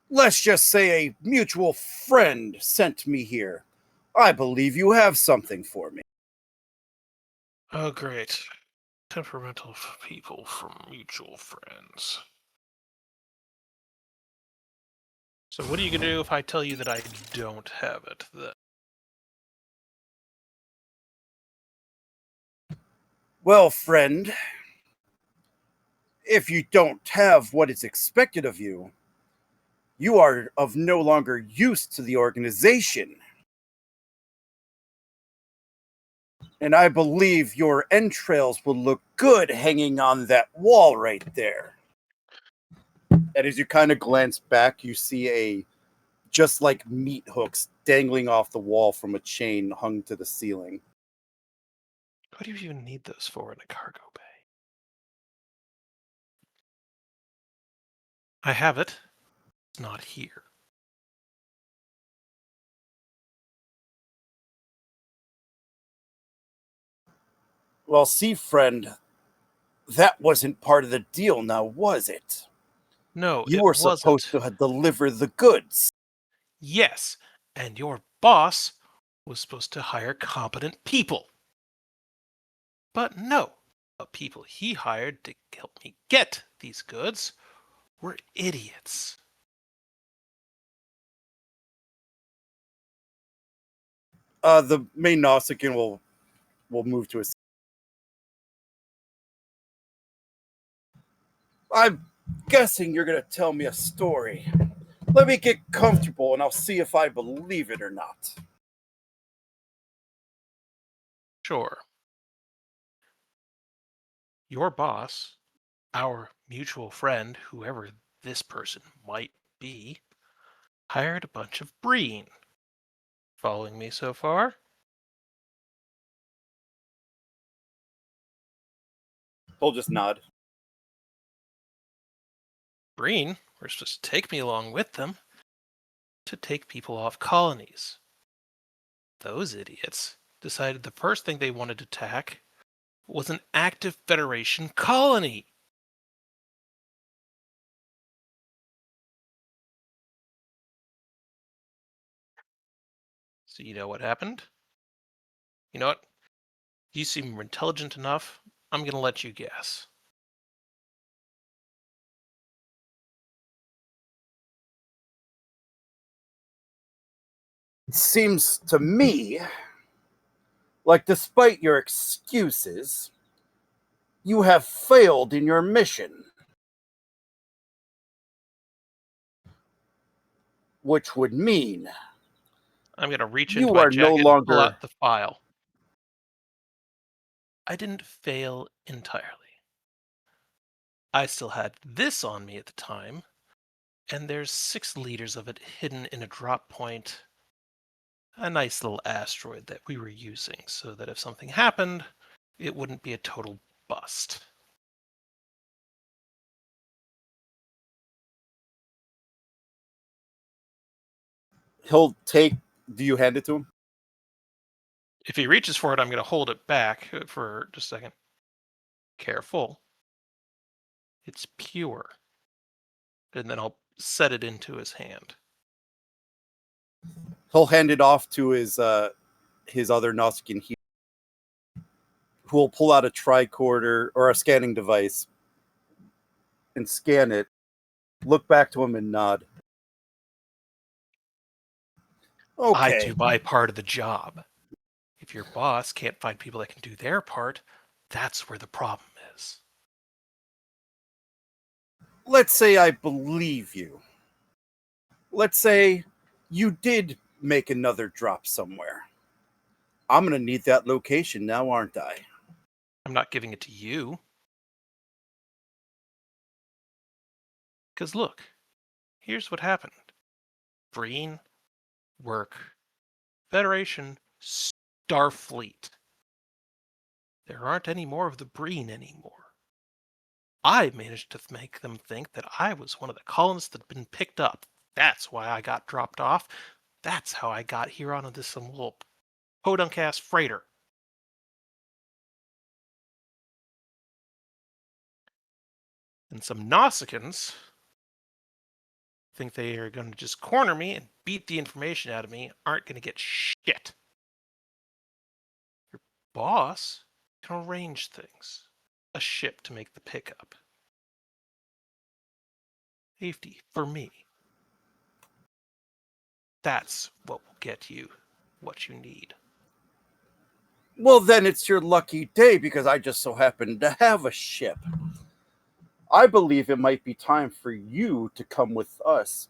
Let's just say a mutual friend sent me here. I believe you have something for me. Oh, great. Temperamental people from mutual friends. So what are you going to do if I tell you that I don't have it then? Well, friend, if you don't have what is expected of you, you are of no longer use to the organization. And I believe your entrails will look good hanging on that wall right there. And as you kind of glance back, you see just like meat hooks dangling off the wall from a chain hung to the ceiling. What do you even need those for in a cargo bay? I have it. It's not here. Well, see, friend, that wasn't part of the deal now, was it? No, You it were supposed wasn't. to deliver the goods. Yes, and your boss was supposed to hire competent people. But no, the people he hired to help me get these goods were idiots. The main Nausicaan will move to a. I'm guessing you're gonna tell me a story. Let me get comfortable and I'll see if I believe it or not. Sure. Your boss, our mutual friend, whoever this person might be, hired a bunch of breen. Following me so far? He'll just nod. Breen were supposed to take me along with them to take people off colonies. Those idiots decided the first thing they wanted to attack was an active Federation colony. So you know what happened? You know what? You seem intelligent enough. I'm going to let you guess. Seems to me like, despite your excuses, you have failed in your mission. Which would mean I'm going to reach into you my are no jacket and pull longer. out the file. I didn't fail entirely. I still had this on me at the time, and there's 6 liters of it hidden in a drop point, a nice little asteroid that we were using so that if something happened, it wouldn't be a total bust. He'll take. Do you hand it to him? If he reaches for it, I'm going to hold it back for just a second. Careful. It's pure. And then I'll set it into his hand. He'll hand it off to his other Nausicaan here, who will pull out a tricorder or a scanning device and scan it. Look back to him and nod. I Okay. do my part of the job. If your boss can't find people that can do their part, that's where the problem is. Let's say I believe you. Let's say you did make another drop somewhere. I'm going to need that location now, aren't I? I'm not giving it to you. Because look, here's what happened. Breen, work, Federation, Starfleet. There aren't any more of the Breen anymore. I managed to make them think that I was one of the colonists that had been picked up That's why I got dropped off. That's how I got here on this some little podunk-ass freighter. And some Nausicaans think they are going to just corner me and beat the information out of me, aren't going to get shit. Your boss can arrange things. A ship to make the pickup. Safety for me. That's what will get you what you need. Well, then it's your lucky day because I just so happen to have a ship. I believe it might be time for you to come with us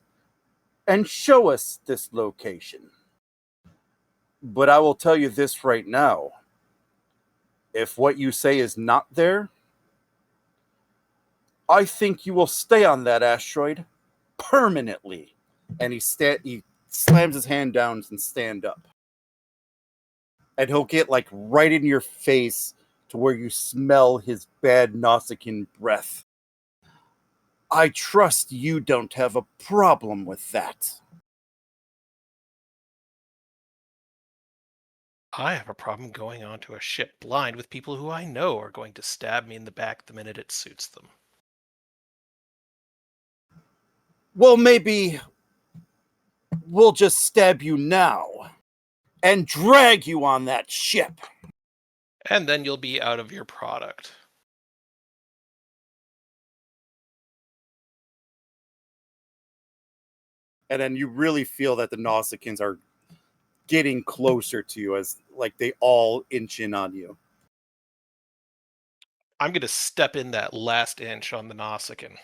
and show us this location. But I will tell you this right now. If what you say is not there, I think you will stay on that asteroid permanently. And he slams his hand down and stand up. And he'll get like right in your face to where you smell his bad Nausicaan breath. I trust you don't have a problem with that. I have a problem going onto a ship blind with people who I know are going to stab me in the back the minute it suits them. Well, maybe we'll just stab you now and drag you on that ship. And then you'll be out of your product. And then you really feel that the Nausicaans are getting closer to you as like they all inch in on you. I'm going to step in that last inch on the Nausicaan.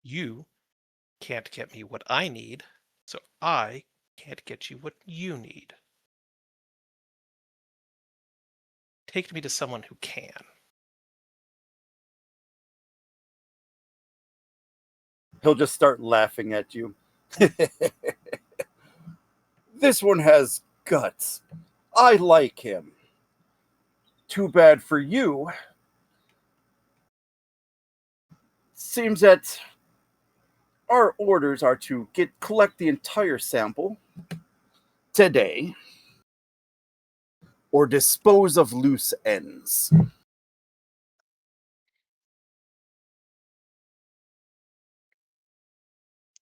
You can't get me what I need, so I can't get you what you need. Take me to someone who can. He'll just start laughing at you. This one has guts. I like him. Too bad for you. Seems that our orders are to collect the entire sample today or dispose of loose ends.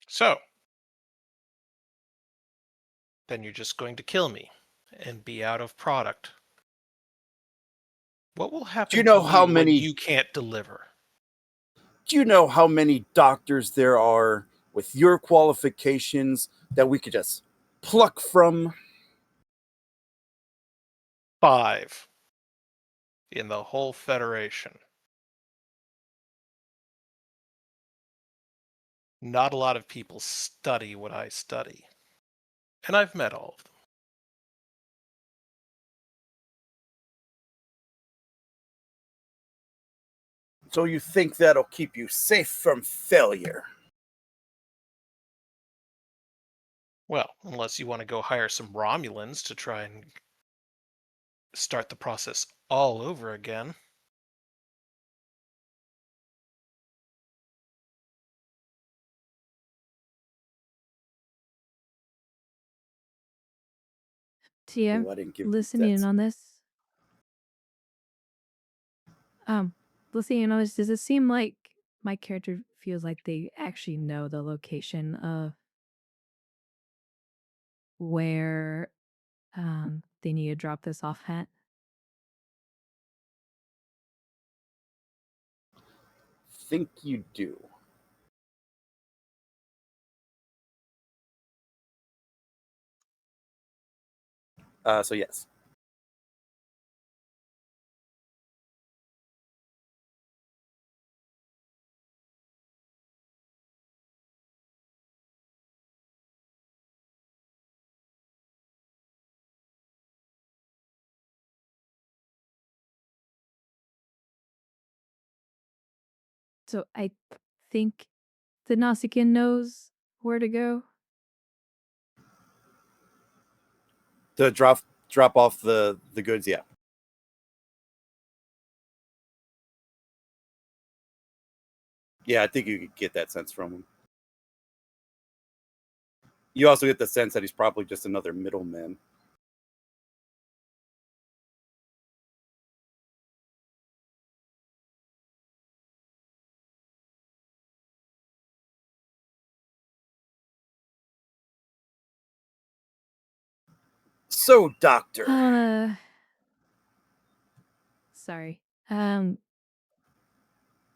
So, then you're just going to kill me and be out of product. What will happen Do you know to how you when many you can't deliver? Do you know how many doctors there are with your qualifications that we could just pluck from? 5 in the whole Federation. Not a lot of people study what I study. And I've met all of them. So you think that'll keep you safe from failure? Well, unless you want to go hire some Romulans to try and start the process all over again. Tia, Oh, I didn't give listening in that. on this. Listening in on this, does it seem like my character feels like they actually know the location of where they need to drop this off at? Think you do. So yes. So I think the Nausicaan knows where to go. To drop off the goods, yeah. Yeah, I think you could get that sense from him. You also get the sense that he's probably just another middleman. So, Doctor. Sorry. I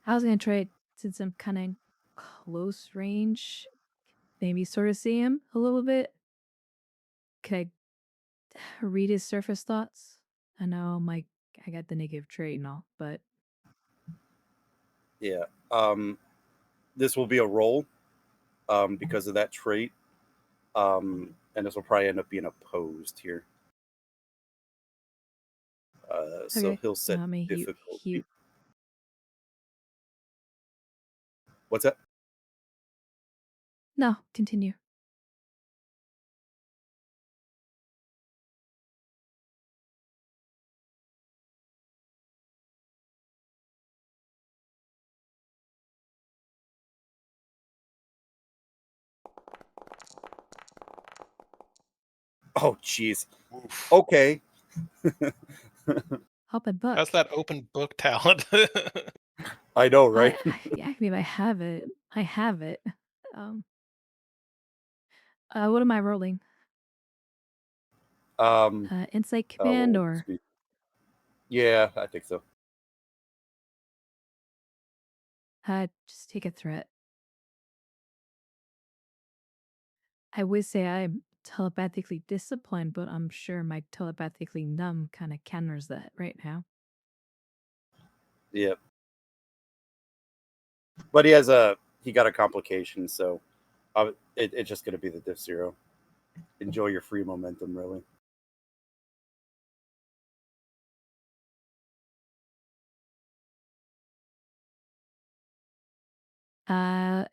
was gonna try, since I'm kind of close range, maybe sort of see him a little bit. Could I read his surface thoughts? I know I got the negative trait and all, but Yeah. This will be a roll because of that trait. And this will probably end up being opposed here. So okay. he'll set I mean, difficulty. What's that? No, continue. Oh, jeez. Oof. Okay. Help and book. How's that open book talent? I know, right? Yeah, I mean, I have it. I have it. What am I rolling? Insight command well, or? yeah, I think so. Just take a threat. I would say I'm telepathically disciplined, but I'm sure my telepathically numb kind of counters that right now. Yep. But he got a complication, so it's just gonna be the diff 0. Enjoy your free momentum, really.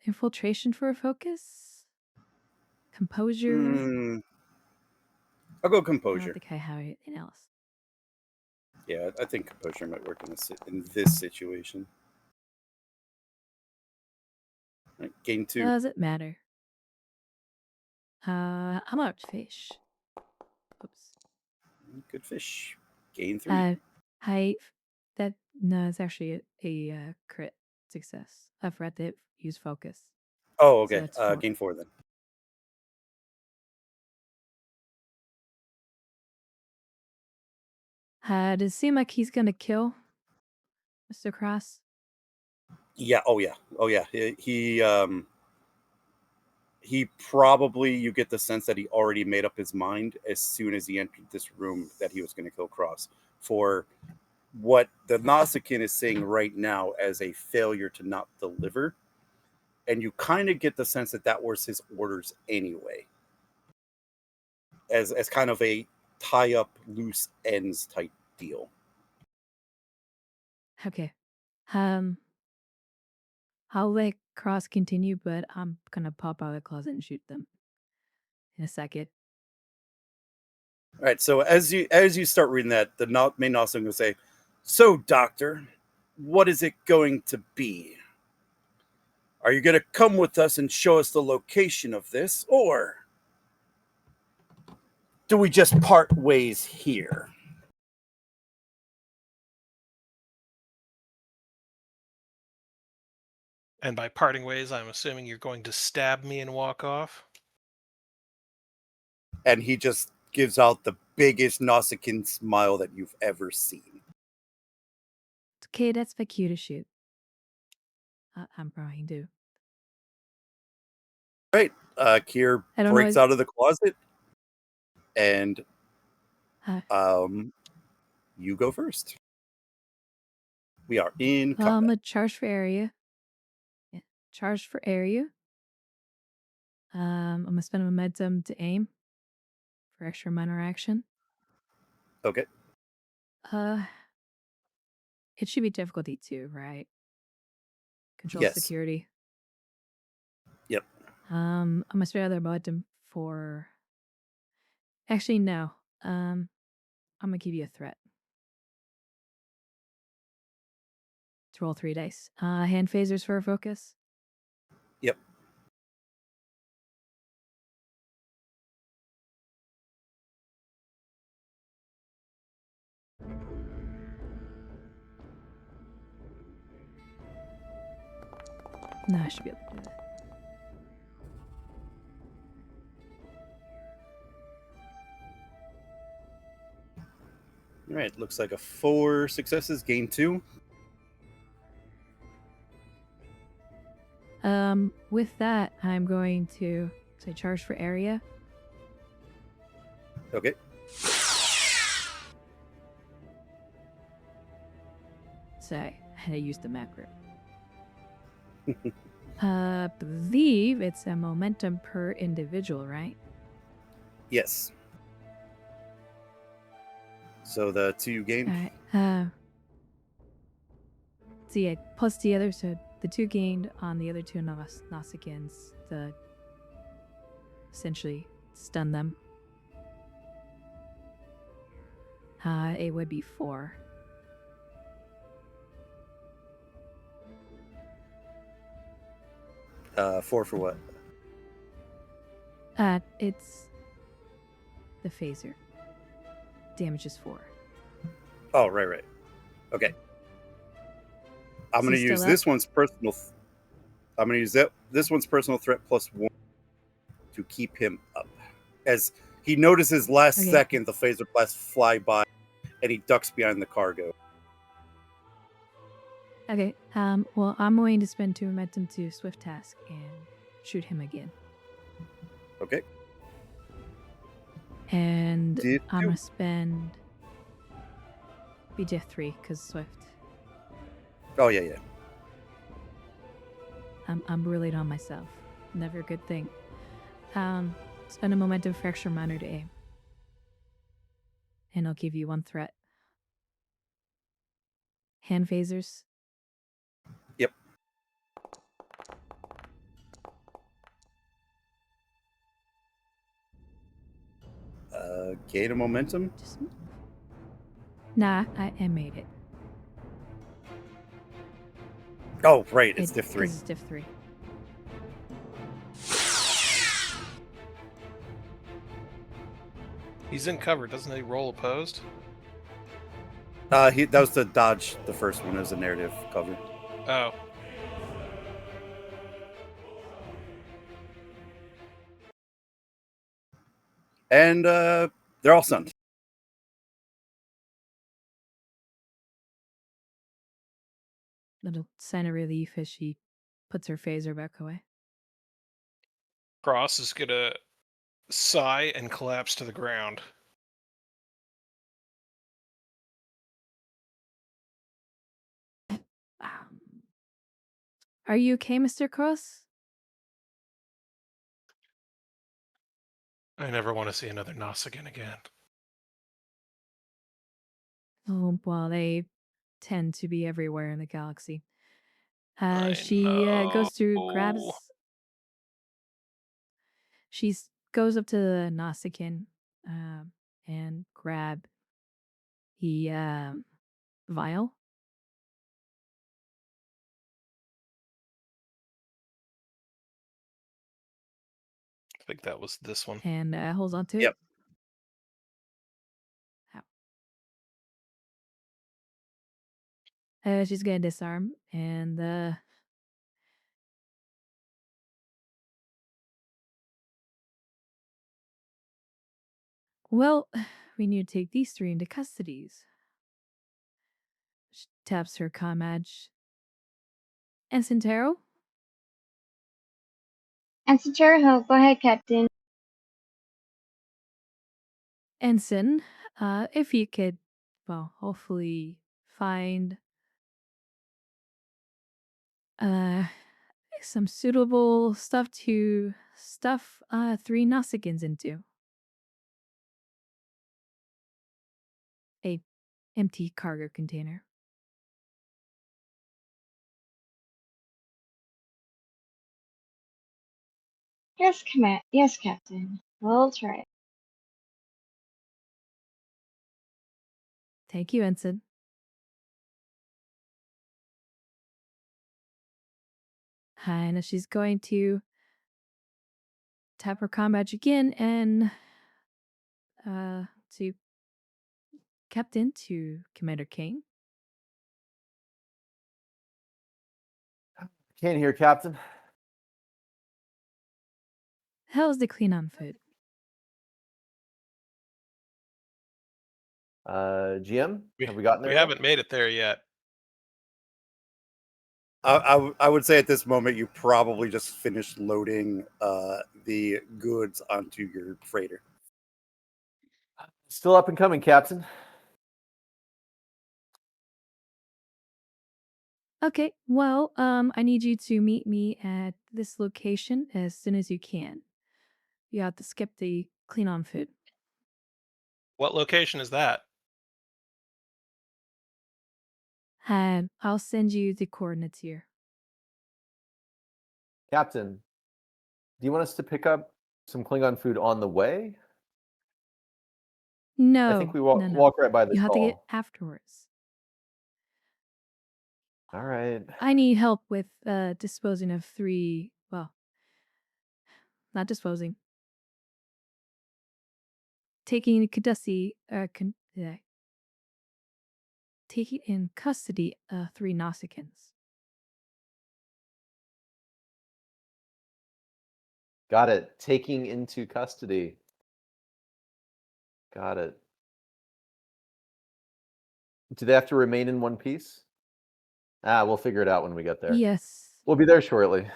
Infiltration for a focus? Composure? I'll go I don't composure. think I have anything else. Yeah, I think composure might work in this situation. Right, gain 2. Does it matter? How much fish? Oops. Good fish. Gain 3. No, it's actually a crit success. I forgot to use focus. Oh, So okay. that's 4. Gain 4 then. Does it seem like he's gonna kill Mr. Cross? Yeah. Oh yeah. Oh yeah. He probably, you get the sense that he already made up his mind as soon as he entered this room that he was going to kill Cross for what the Nausicaan is saying right now as a failure to not deliver. And you kind of get the sense that that was his orders anyway, as kind of a tie up loose ends type deal. Okay. I'll let Cross continue, but I'm gonna pop out of the closet and shoot them in a second. All right. So as you start reading that, the main Nausicaan will say, "So, Doctor, what is it going to be? Are you going to come with us and show us the location of this, or do we just part ways here?" And by parting ways, I'm assuming you're going to stab me and walk off? And he just gives out the biggest Nausicaan smile that you've ever seen. Okay, that's for you to shoot. I'm trying to. Right. Kier I don't breaks know. out of the closet, and you go first. We are in Well, I'm combat. gonna charge for area. Yeah, charge for area. I'm gonna spend momentum to aim for extra minor action. Okay. It should be difficulty 2, right? Control Yes. security. Yep. I'm gonna spend other momentum for. Actually, no. I'm gonna give you a threat. to roll 3 dice. Hand phasers for a focus. Yep. No, I should be able to do that. All right. Looks like a 4 successes. Gain 2. With that, I'm going to say charge for area. Okay. Say, I used the macro. Believe it's a momentum per individual, right? Yes. So the 2 you gained. Alright. So yeah, plus the other, so the 2 gained on the other 2 Nausicaans, the essentially stun them. It would be 4. Four for what? It's the phaser. Damage is 4. Oh, right. Okay. I'm Is going he to use still this up? one's personal. I'm going to use this one's personal threat plus 1 to keep him up. As he notices last Okay. second the phaser blast fly by, and he ducks behind the cargo. Okay. Well, I'm going to spend 2 momentum to swift task and shoot him again. Okay. And Did I'm you- gonna spend BJ 3 because swift. Oh yeah. I'm relied on myself. Never a good thing. Spend a momentum for extra minor to aim. And I'll give you 1 threat. Hand phasers. Yep. Gain a momentum. Just Nah, I made it. Oh right, it's diff 3. Because it's diff 3. He's in cover. Doesn't he roll opposed? That was to dodge the first one as a narrative cover. Oh. And they're all stunned. Little sign of relief as she puts her phaser back away. Cross is gonna sigh and collapse to the ground. Are you okay, Mr. Cross? I never want to see another Nausicaan again. Oh, well, they tend to be everywhere in the galaxy. I She goes through, know. grabs. She goes up to the Nausicaan and grab the vial. I think that was this one. And holds on to it. Yep. She's gonna disarm and well, we need to take these 3 into custodies. She taps her comm edge. Ensign Taro? Answer Jericho, go ahead, Captain. Ensign, if you could, well, hopefully find some suitable stuff to stuff 3 Nausicaans into. A empty cargo container. Yes, Captain. We'll try it. Thank you, Ensign. And she's going to tap her comm badge again and to Captain to Commander King. Can't hear, Captain. How's the Klingon food? GM, have we gotten there We yet? haven't made it there yet. I would say at this moment you probably just finished loading the goods onto your freighter. Still up and coming, Captain. Okay, well, I need you to meet me at this location as soon as you can. You have to skip the Klingon food. What location is that? And I'll send you the coordinates here. Captain, do you want us to pick up some Klingon food on the way? No, I think we no, no. walk right by the You have to get stall. afterwards. All right. I need help with disposing of not disposing. Taking taking in custody 3 Nausicaans. Got it. Taking into custody. Got it. Do they have to remain in one piece? We'll figure it out when we get there. Yes. We'll be there shortly.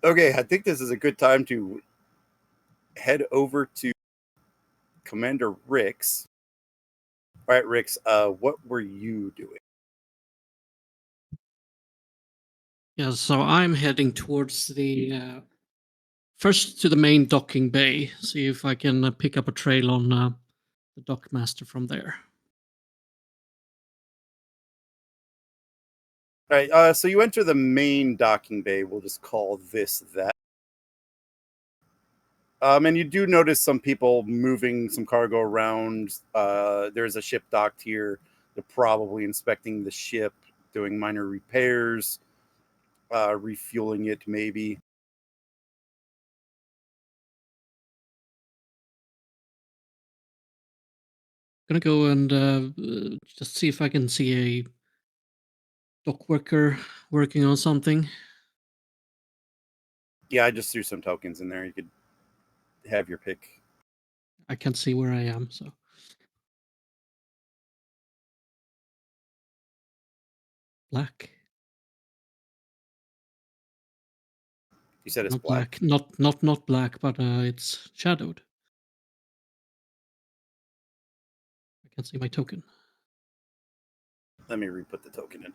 Okay, I think this is a good time to head over to Commander Rix. All right, Rix, what were you doing? Yeah, so I'm heading towards the first to the main docking bay. See if I can pick up a trail on the dockmaster from there. All right, so you enter the main docking bay. We'll just call this that. And you do notice some people moving some cargo around. There's a ship docked here. They're probably inspecting the ship, doing minor repairs, refueling it maybe. Gonna go and just see if I can see a dock worker working on something. Yeah, I just threw some tokens in there. You could have your pick. I can't see where I am, so. Black. You said it's Not black. Not black, but it's shadowed. I can see my token. Let me re-put the token in.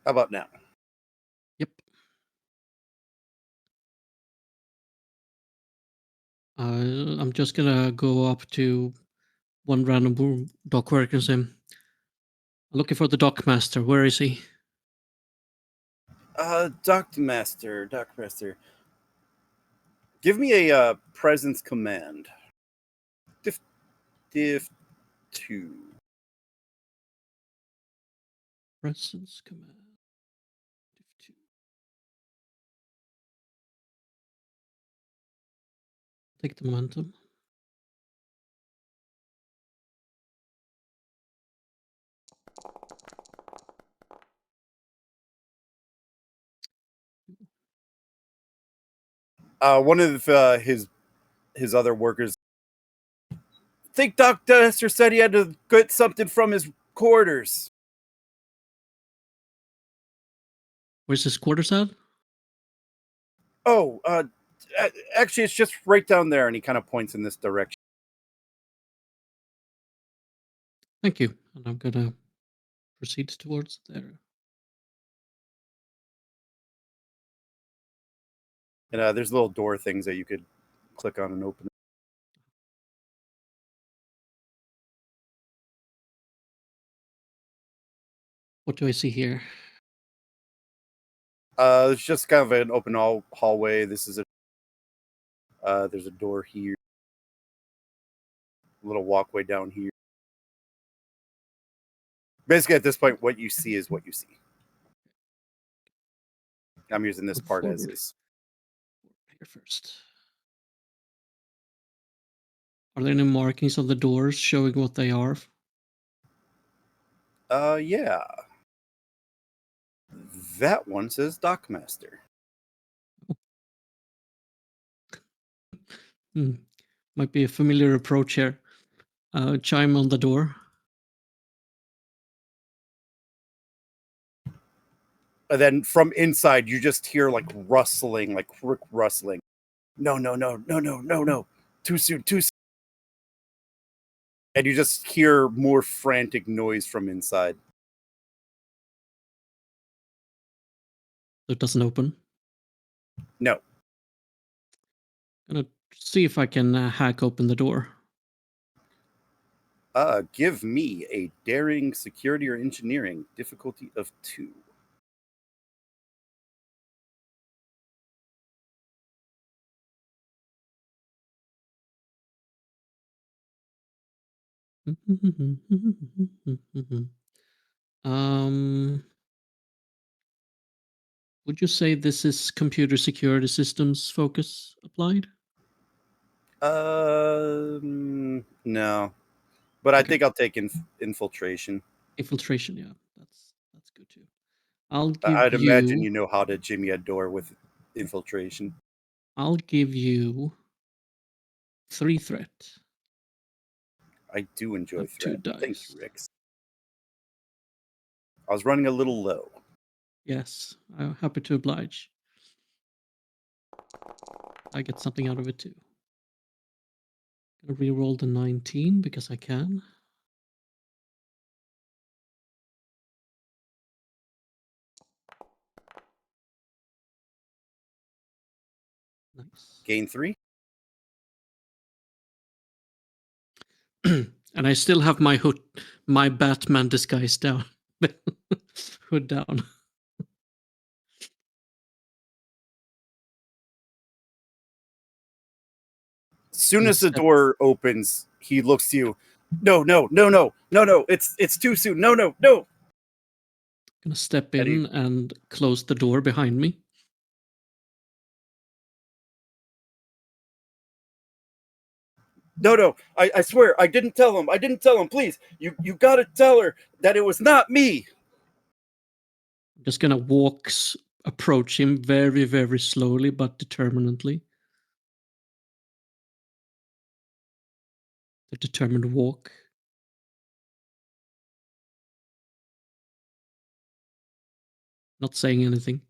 How about now? Yep. I'm just gonna go up to one random dock worker and say, "I'm looking for the dockmaster. Where is he?" Dockmaster. Give me a presence command. Div 2. Presence command. Div 2. Take the momentum. One of his other workers. Think Dockmaster said he had to get something from his quarters. Where's his quarters at? Oh, actually, it's just right down there, and he kind of points in this direction. Thank you. And I'm gonna proceed towards there. And there's little door things that you could click on and open. What do I see here? It's just kind of an open hallway. This is there's a door here, a little walkway down here. Basically, at this point, what you see is what you see. I'm using this Look part as forward. is. Here first. Are there any markings on the doors showing what they are? Yeah. That one says Dockmaster. Might be a familiar approach here. Chime on the door. And then from inside, you just hear like rustling, like quick rustling. No, no, no, no, no, no, no. Too soon, too soon. And you just hear more frantic noise from inside. It doesn't open. No. Gonna see if I can hack open the door. Give me a daring security or engineering difficulty of 2. um, would you say this is computer security systems focus applied? No. But I Okay. think I'll take infiltration. Infiltration, yeah, that's good too. I'll I'd give imagine you. you know how to jimmy a door with infiltration. I'll give you 3 threat. I do enjoy Have 2 threat. Thank dice. you, Rix. I was running a little low. Yes, I'm happy to oblige. I get something out of it too. Gonna reroll the 19 because I can. Nice. Gain 3. And I still have my hood, my Batman disguise down. Hood down. As soon Gonna as the step, door opens, he looks to you. No, no, no, no, no, no. It's too soon. No, no, no. gonna step And he, in and close the door behind me. no, no. I swear, I didn't tell him. I didn't tell him. Please, you gotta tell her that it was not me. I'm just gonna approach him very, very slowly but determinedly. The determined walk. Not saying anything.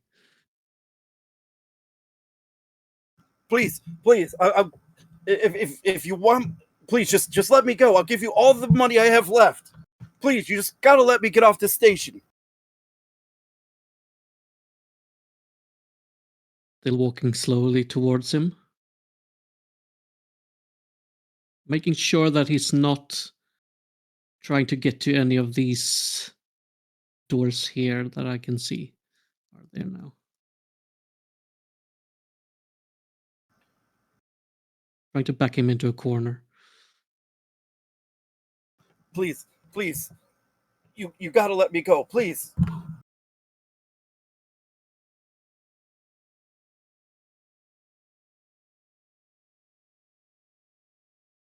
Please, please. If you want, please just let me go. I'll give you all the money I have left. Please, you just gotta let me get off the station. Still walking slowly towards him. Making sure that he's not trying to get to any of these doors here that I can see are there now. Trying to back him into a corner. Please, please. You gotta let me go, please.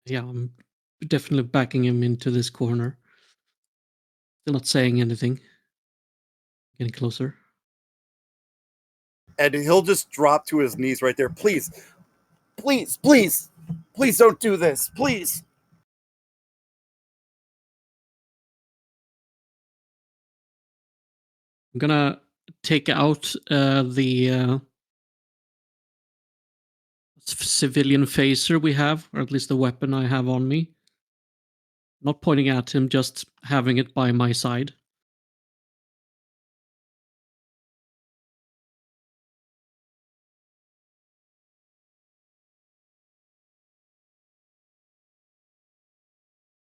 Yeah, I'm definitely backing him into this corner. Still not saying anything. Getting closer. And he'll just drop to his knees right there. Please, please, please, please don't do this. Please. I'm gonna take out the civilian phaser we have, or at least the weapon I have on me. Not pointing at him, just having it by my side.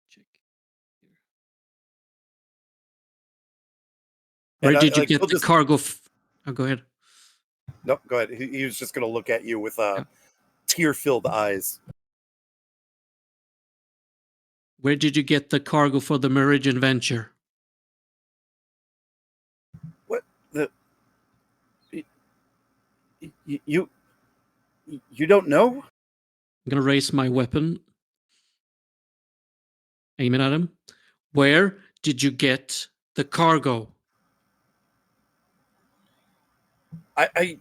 Check here. Where And did you like, get he'll the just cargo? Oh, go ahead. nope. Go ahead. He was just going to look at you with Yeah. tear-filled eyes. Where did you get the cargo for the Meridian Venture? What the? You you don't know? I'm gonna raise my weapon, aim it at him. Where did you get the cargo? I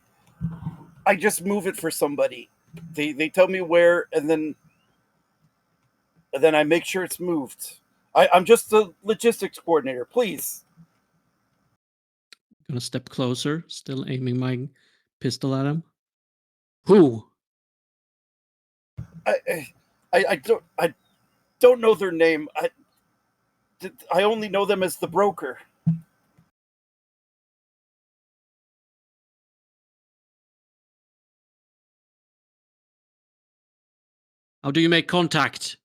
just move it for somebody. They tell me where, and then I make sure it's moved. I'm just the logistics coordinator. Please. Gonna step closer, still aiming my pistol at him. Who? I don't know their name. I only know them as the broker. How do you make contact?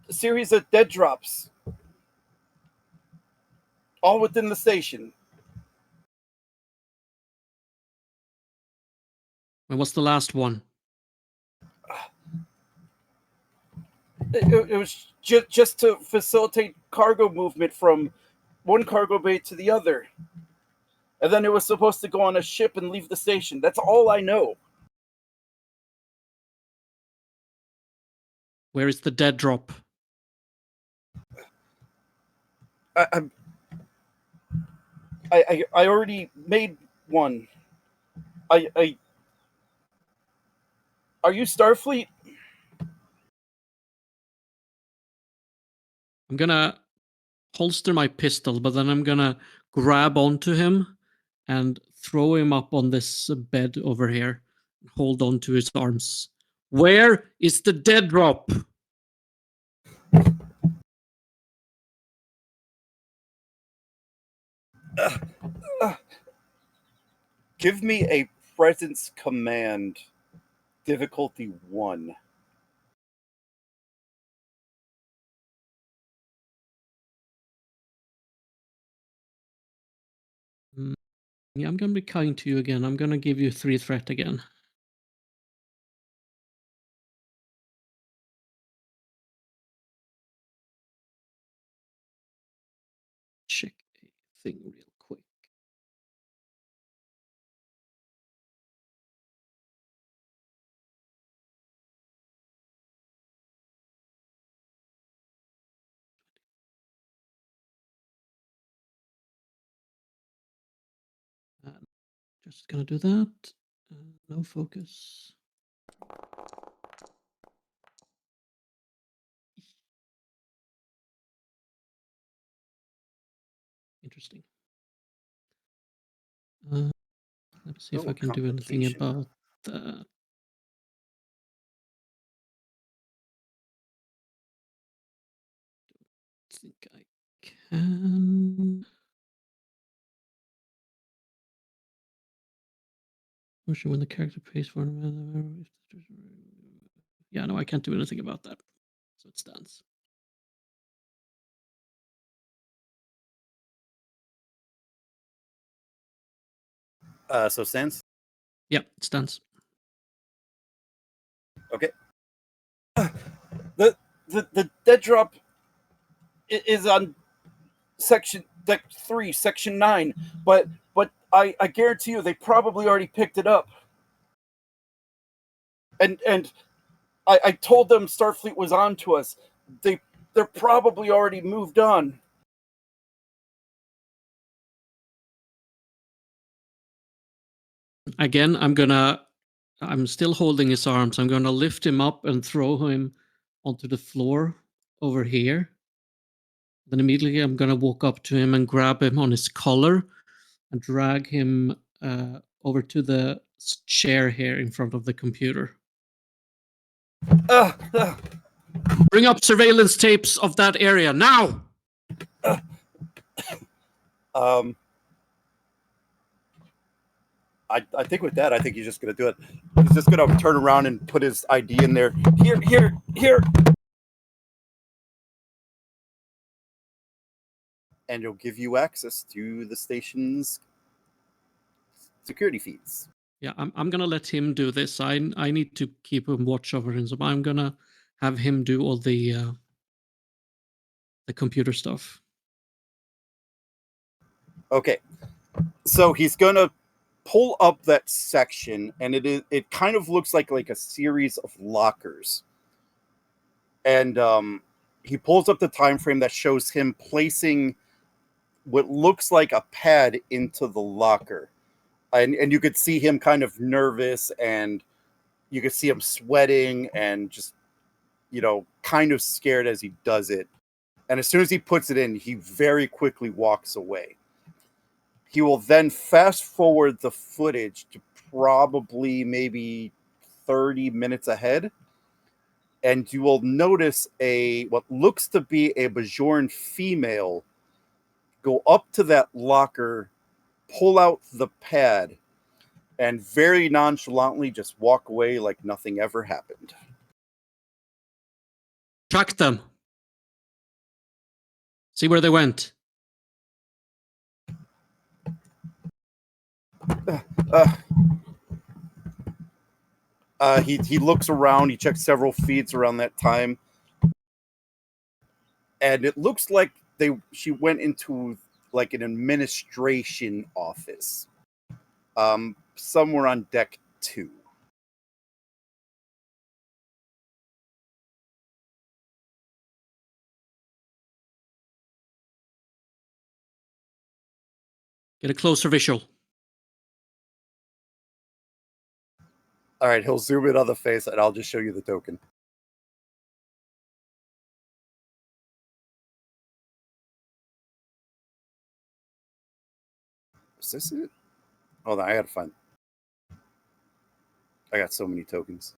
A series of dead drops, all within the station. When was the last one? It was just to facilitate cargo movement from one cargo bay to the other. And then it was supposed to go on a ship and leave the station. That's all I know. Where is the dead drop? I already made one. I Are you Starfleet? I'm gonna holster my pistol, but then I'm gonna grab onto him and throw him up on this bed over here. Hold on to his arms. Where is the dead drop? Give me a presence command. Difficulty 1. Yeah, I'm gonna be kind to you again. I'm gonna give you 3 threat again. Check a thing real quick. Just gonna do that. No focus. Interesting. Let me see if Oh, I can do anything complication. about that. I think I can. Motion when the character pays for. Yeah, no, I can't do anything about that. So it stands. So stands. Yeah, it stands. Okay. The dead drop is on section deck 3, section 9, but I guarantee you they probably already picked it up. And I told them Starfleet was on to us. They're probably already moved on. Again, I'm still holding his arms. I'm gonna lift him up and throw him onto the floor over here. Then immediately I'm gonna walk up to him and grab him on his collar and drag him over to the chair here in front of the computer. Uh, uh, Bring up surveillance tapes of that area now! um, I think with that, I think he's just going to do it. He's just going to turn around and put his ID in there. Here. and it'll give you access to the station's security feeds. Yeah, I'm gonna let him do this. I need to keep a watch over him, so I'm gonna have him do all the computer stuff. Okay, so he's gonna pull up that section, and it kind of looks like a series of lockers, and he pulls up the time frame that shows him placing what looks like a pad into the locker, and you could see him kind of nervous, and you could see him sweating and just kind of scared as he does it. And as soon as he puts it in, he very quickly walks away. He will then fast forward the footage to probably maybe 30 minutes ahead, and you will notice what looks to be a Bajoran female go up to that locker, pull out the pad, and very nonchalantly just walk away like nothing ever happened. Track them. See where they went. He looks around. He checks several feeds around that time, and it looks like she went into like an administration office, somewhere on deck 2. Get a closer visual. All right, he'll zoom in on the face, and I'll just show you the token. Is this it? Hold on, I gotta find. I got so many tokens.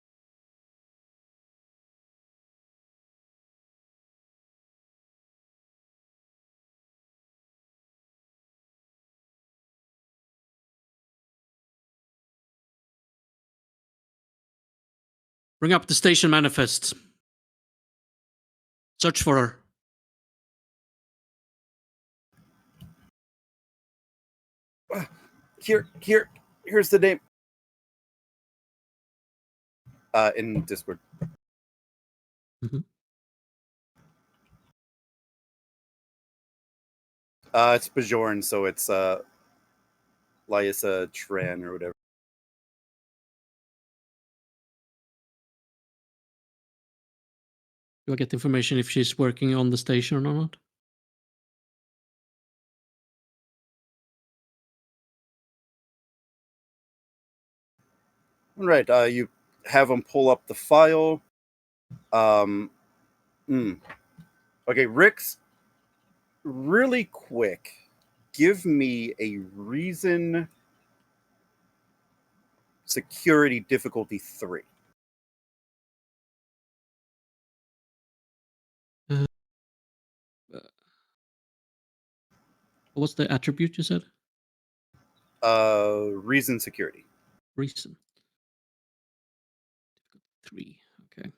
Bring up the station manifest. Search for her. Here's the name. In Discord. Mhm. It's Bajoran, so it's Lysara Tran or whatever. Do I get information if she's working on the station or not? All right, you have him pull up the file. Okay, Rick's really quick. Give me a reason security difficulty 3. What's the attribute you said? Reason security. Reason. 3. Okay.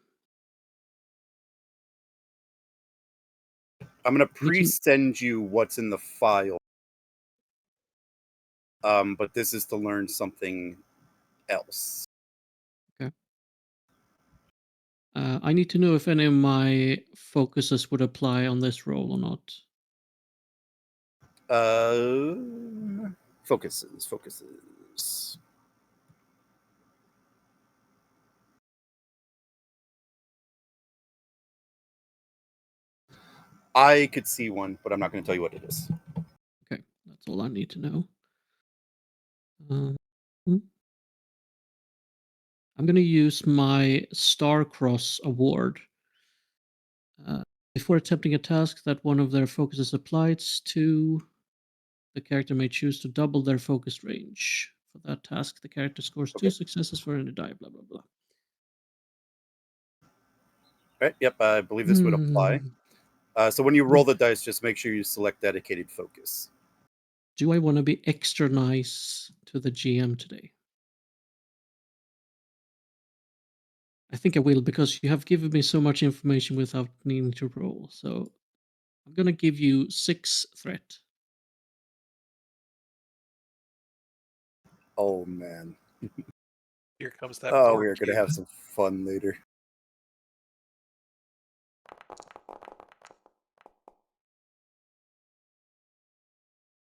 I'm gonna pre-send you what's in the file. But this is to learn something else. Okay. I need to know if any of my focuses would apply on this role or not. Focuses. I could see one, but I'm not going to tell you what it is. Okay, that's all I need to know. I'm going to use my Star Cross award. Before attempting a task that one of their focuses applies to, the character may choose to double their focus range. For that task, the character scores 2 successes for any die, blah, blah, blah. Right, yep, I believe this would apply. So when you roll the dice, just make sure you select dedicated focus. Do I want to be extra nice to the GM today? I think I will, because you have given me so much information without needing to roll. So I'm gonna give you 6 threat. Oh man. Here comes that. Oh, board we are gonna cube. have some fun later.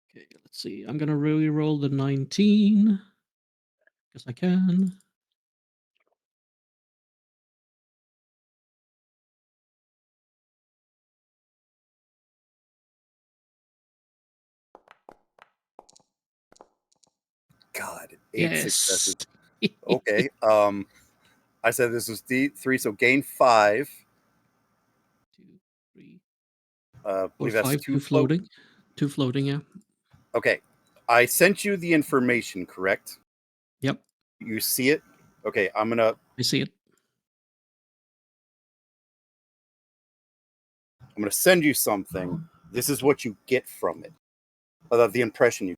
Okay, let's see. I'm gonna really roll the 19 because I can. God, 8 Yes. successes. Okay. I said this was D3, so gain 5. 2, 3, I 4, believe that's 5. 2 2 float. floating. 2 floating. Yeah. Okay. I sent you the information, correct? Yep. You see it? Okay, I'm gonna I see it. send you something. This is what you get from it. The impression you.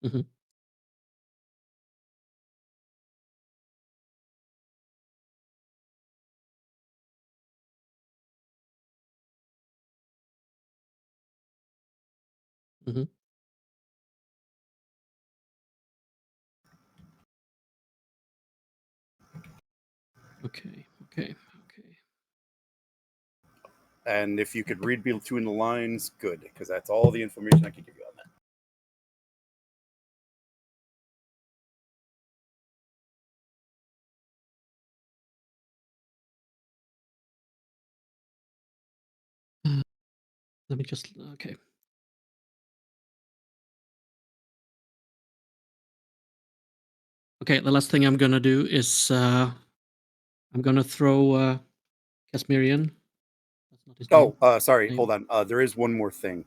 Hmm. Hmm. Okay. Okay. Okay. And if you could read between the lines, good, because that's all the information I can give you on that. Let me just. Okay. Okay. The last thing I'm gonna do is I'm gonna throw Casmirian. That's not his name. Sorry, Name. hold on. There is one more thing.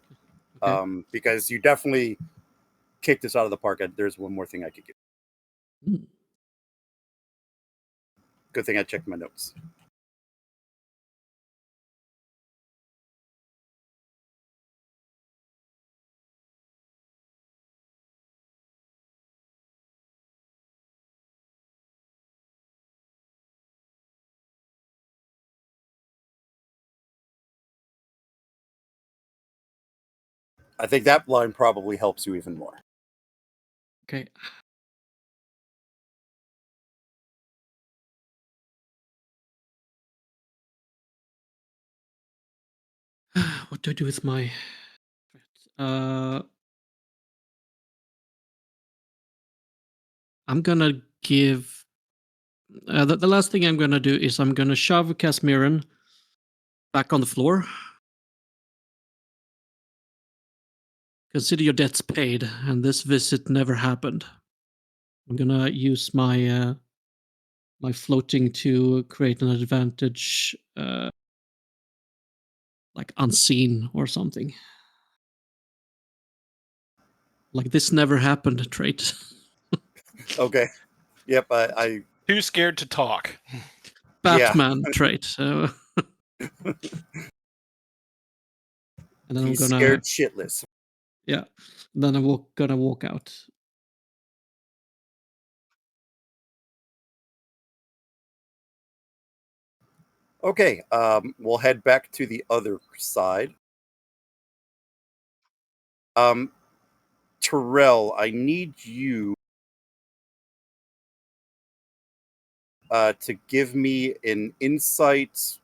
Okay. Because you definitely kicked us out of the park. There's one more thing I could give. Hmm. Good thing I checked my notes. I think that line probably helps you even more. Okay. What do I do with my? I'm gonna give. The last thing I'm gonna do is I'm gonna shove Casmiran back on the floor. Consider your debts paid, and this visit never happened. I'm gonna use my my floating to create an advantage, like unseen or something. Like this never happened trait. Okay. Yep. I Too scared to talk. Batman trait. So. And then He's I'm gonna scared shitless. yeah. Then I'm gonna walk out. Okay. We'll head back to the other side. Terrell, I need you to give me an insight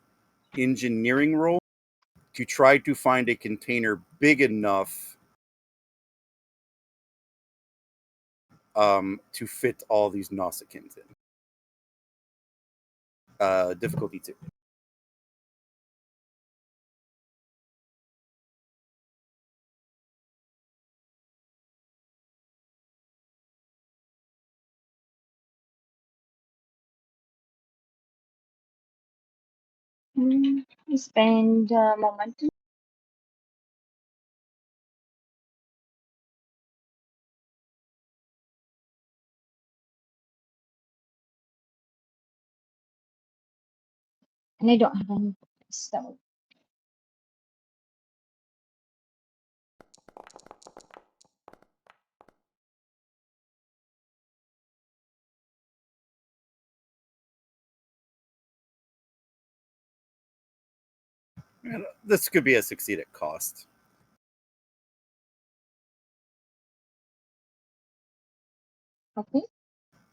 engineering roll to try to find a container big enough to fit all these Nausicaans in. Difficulty 2. You spend momentum. And I don't have any so This could be a succeed at cost. Okay.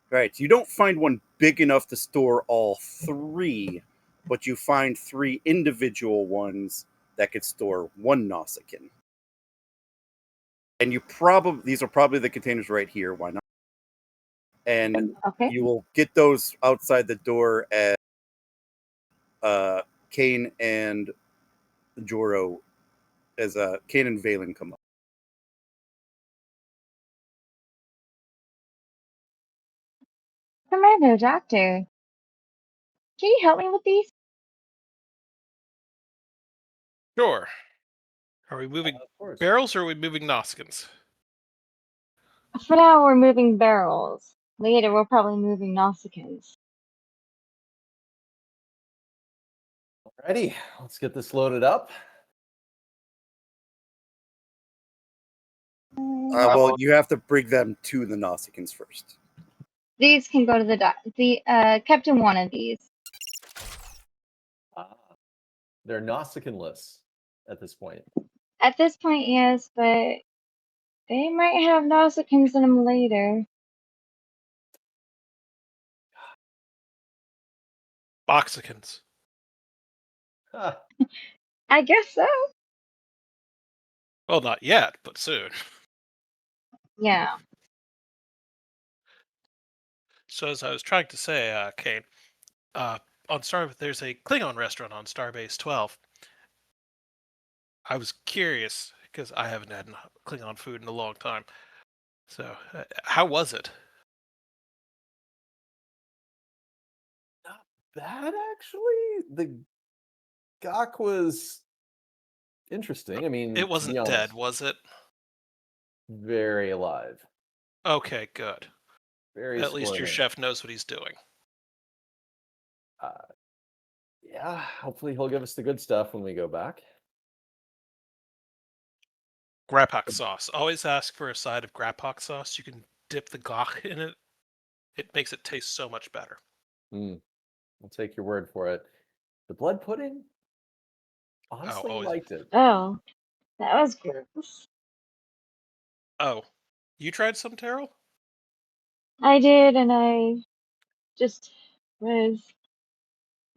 Right. You don't find one big enough to store all three, but you find three individual ones that could store one Nausicaan. And these are probably the containers right here. Why not? And Okay. you will get those outside the door as Kane and Joro, as Kane and Valen come up. Commander, Doctor, can you help me with these? Sure. Are we moving Of course. barrels or are we moving Noskins? For now, we're moving barrels. Later, we're probably moving Nausicaans. Alrighty, let's get this loaded up. Well, you have to bring them to the Nausicaans first. These can go to the Captain wanted these. They're Nausicaan-less at this point. At this point, yes, but they might have Nausicaans in them later. Boxicans. Huh. I guess so. Well, not yet, but soon. Yeah. So as I was trying to say, Kane, there's a Klingon restaurant on Starbase 12. I was curious because I haven't had Klingon food in a long time. So, how was it? Not bad, actually. The Gok was interesting. I mean, It wasn't to be dead, honest, was it? very alive. Okay, good. Very At least your squirming. chef knows what he's doing. Yeah, hopefully he'll give us the good stuff when we go back. Grapok sauce. Always ask for a side of Grapok sauce. You can dip the gok in it. It makes it taste so much better. I'll take your word for it. The blood pudding? Honestly, always. liked it. Oh, that was gross. Oh, you tried some, Terrell? I did, and I just was,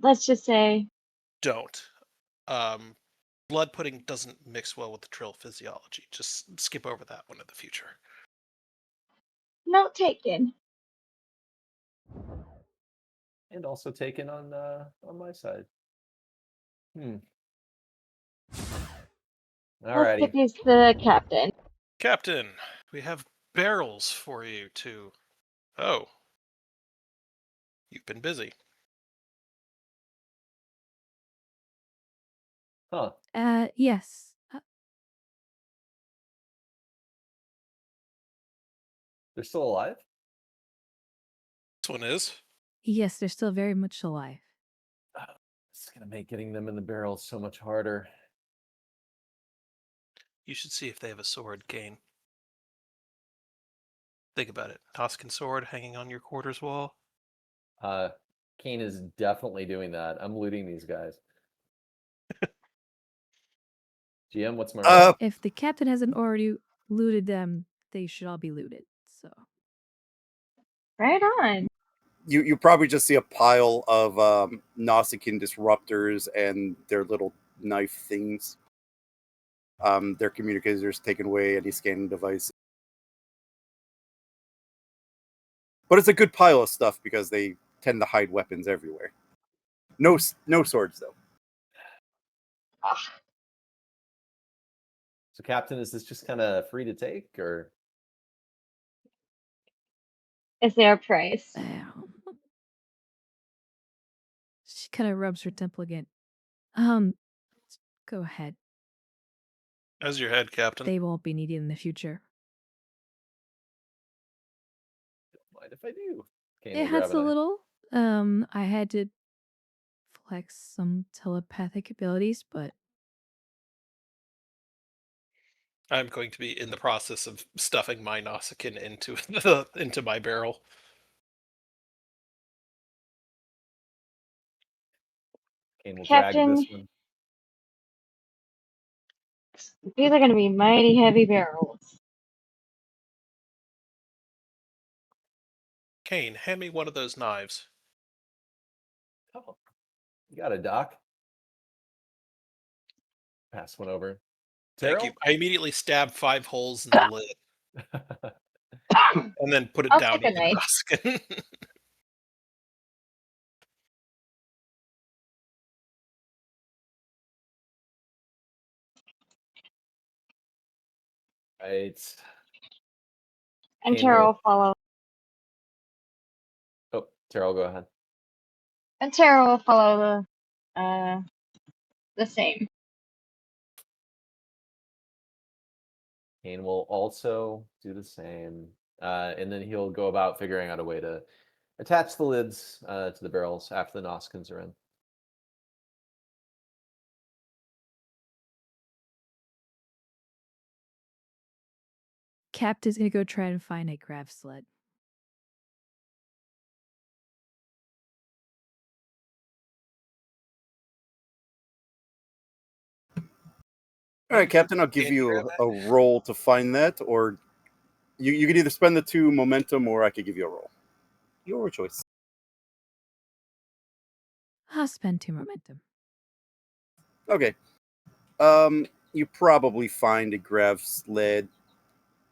let's just say, Don't. Blood pudding doesn't mix well with the Trill physiology. Just skip over that one in the future. note taken. And also taken on my side. Let's Alrighty. get these to the captain. Captain, we have barrels for you to... Oh. You've been busy. Huh. Yes. They're still alive? This one is. Yes, they're still very much alive. It's gonna make getting them in the barrels so much harder. You should see if they have a sword, Kane. Think about it. Toscan sword hanging on your quarters wall. Kane is definitely doing that. I'm looting these guys. GM, what's my roll? If the captain hasn't already looted them, they should all be looted. So Right on. You probably just see a pile of Nausicaan disruptors and their little knife things. Their communicators taken away, any scanning devices. But it's a good pile of stuff because they tend to hide weapons everywhere. No swords though. So, Captain, is this just kind of free to take, or? Is there a price? she kind of rubs her temple again. Go ahead. How's your head, Captain? They won't be needed in the future. Don't mind if I do. Kane It will grab has a a knife. little. I had to flex some telepathic abilities, but I'm going to be in the process of stuffing my Nausicaan into my barrel. Kane will drag this one. These are going to be mighty heavy barrels. Kane, hand me one of those knives. Oh, you got it, Doc. Pass one over. Thank you. Terrell? I immediately stab 5 holes in the lid and then put it I'll down take a in the knife. basket. Right. And Kane Tara will. will follow. Oh, Terrell, go ahead. And Tara will follow the same. Kane will also do the same. And then he'll go about figuring out a way to attach the lids to the barrels after the Noskins are in. Captain's gonna go try and find a grav sled. All right, Captain, I'll give Can you grab you that? a roll to find that, or you can either spend the 2 momentum, or I could give you a roll. Your choice. I'll spend 2 momentum. Okay. You probably find a grav sled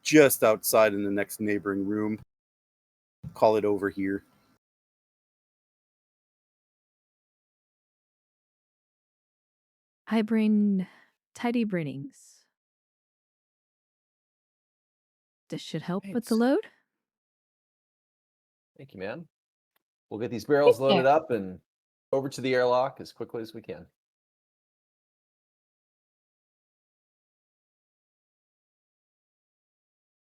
just outside in the next neighboring room. Call it over here. I bring tidy brinnings. This should help with the Right. load. Thank you, man. We'll get these barrels Thank you. loaded up and over to the airlock as quickly as we can.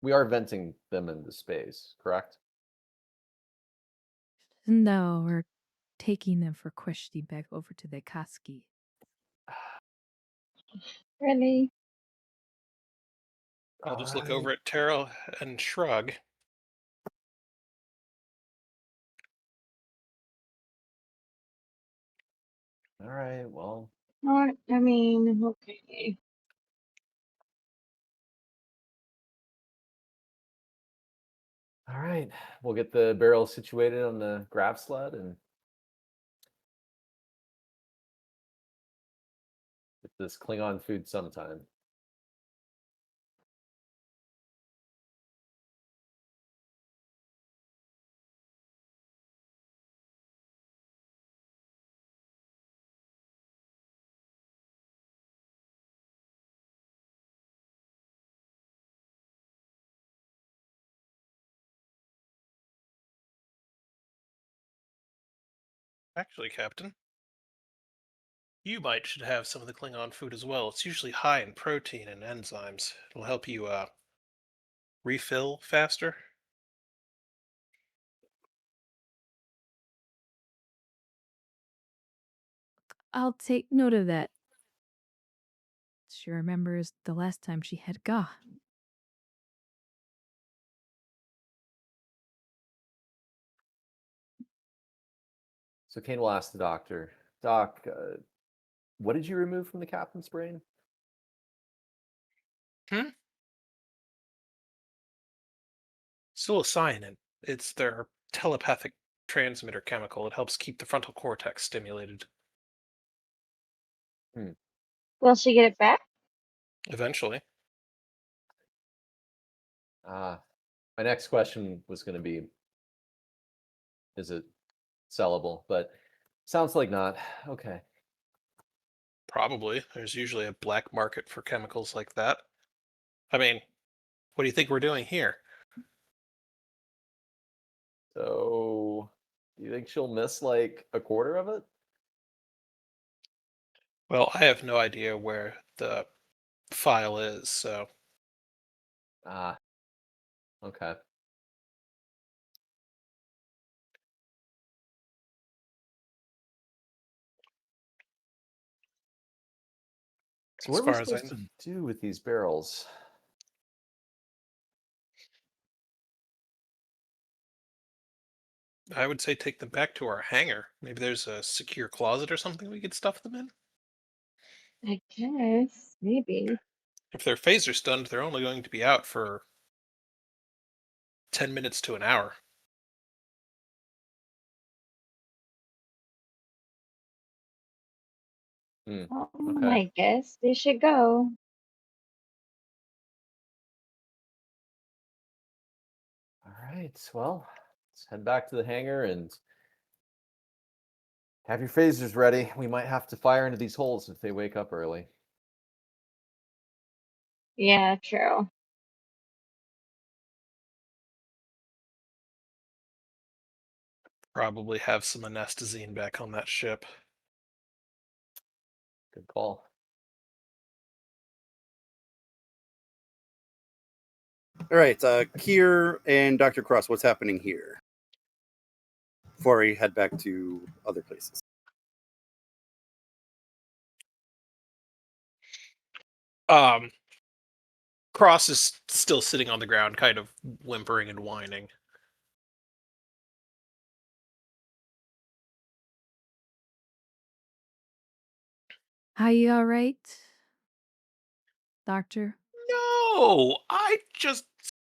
We are venting them into space, correct? No, we're taking them for questioning back over to the Akatsuki. Really? I'll just look Alright. over at Taro and shrug. All right, well, I mean, okay. all right. We'll get the barrels situated on the grav sled and get this Klingon food sometime. Actually, Captain, you might should have some of the Klingon food as well. It's usually high in protein and enzymes. It'll help you refill faster. I'll take note of that. She remembers the last time she had Ga. So Kane will ask the doctor, Doc, what did you remove from the captain's brain? Psilocybin. It's their telepathic transmitter chemical. It helps keep the frontal cortex stimulated. Will she get it back? Eventually. My next question was going to be, is it sellable? But sounds like not. Okay. Probably. There's usually a black market for chemicals like that. I mean, what do you think we're doing here? So, do you think she'll miss like a quarter of it? Well, I have no idea where the file is, so Ah, okay. So as what are we far as I supposed know, to do with these barrels? I would say take them back to our hangar. Maybe there's a secure closet or something we could stuff them in. I guess. Maybe. If they're phaser stunned, they're only going to be out for 10 minutes to an hour. Well, Okay. I guess they should go. All right. Well, let's head back to the hangar and have your phasers ready. We might have to fire into these holes if they wake up early. Yeah, true. Probably have some anestazine back on that ship. Good call. All right, Kier and Dr. Cross, what's happening here? Before we head back to other places. Cross is still sitting on the ground, kind of whimpering and whining. Are you all right, Doctor? No, I just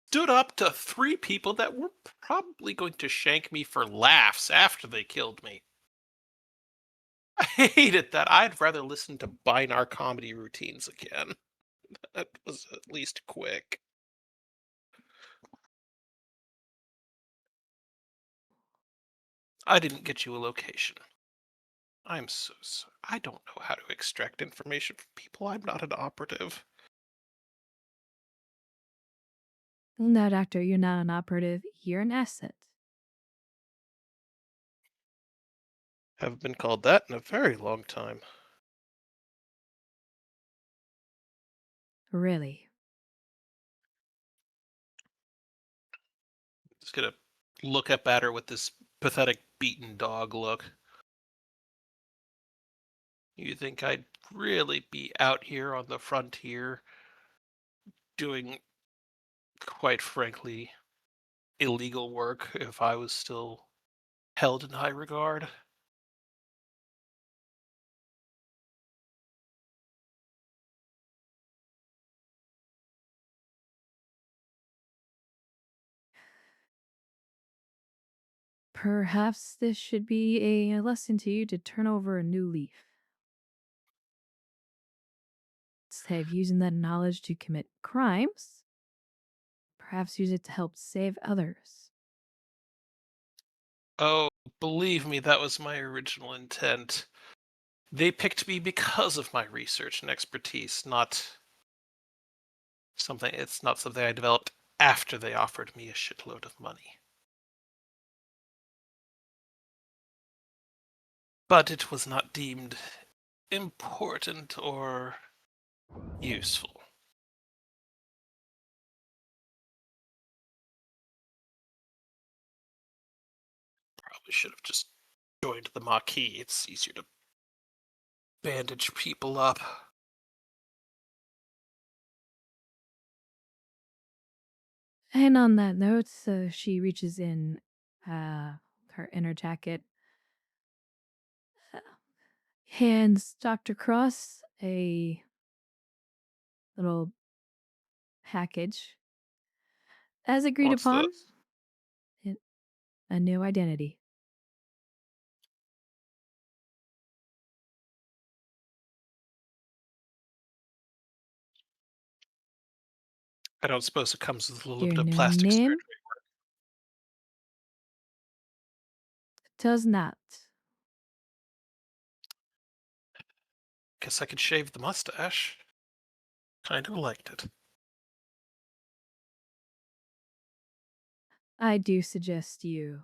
stood up to 3 people that were probably going to shank me for laughs after they killed me. I hated that. I'd rather listen to Binar comedy routines again. That was at least quick. I didn't get you a location. I'm so sorry. I don't know how to extract information from people. I'm not an operative. No, Doctor, you're not an operative. You're an asset. Haven't been called that in a very long time. Really. Just gonna look up at her with this pathetic beaten dog look. You think I'd really be out here on the frontier doing, quite frankly, illegal work if I was still held in high regard? Perhaps this should be a lesson to you to turn over a new leaf. Instead of using that knowledge to commit crimes, perhaps use it to help save others. Oh, believe me, that was my original intent. They picked me because of my research and expertise, not something. It's not something I developed after they offered me a shitload of money. But it was not deemed important or useful. Probably should have just joined the Maquis. It's easier to bandage people up. And on that note, she reaches in her inner jacket, hands Dr. Cross a little package. As agreed What's upon, this? a new identity. I don't suppose it comes with a little Your bit of new plastic name surgery. does not. Guess I could shave the mustache. Kind of liked it. I do suggest you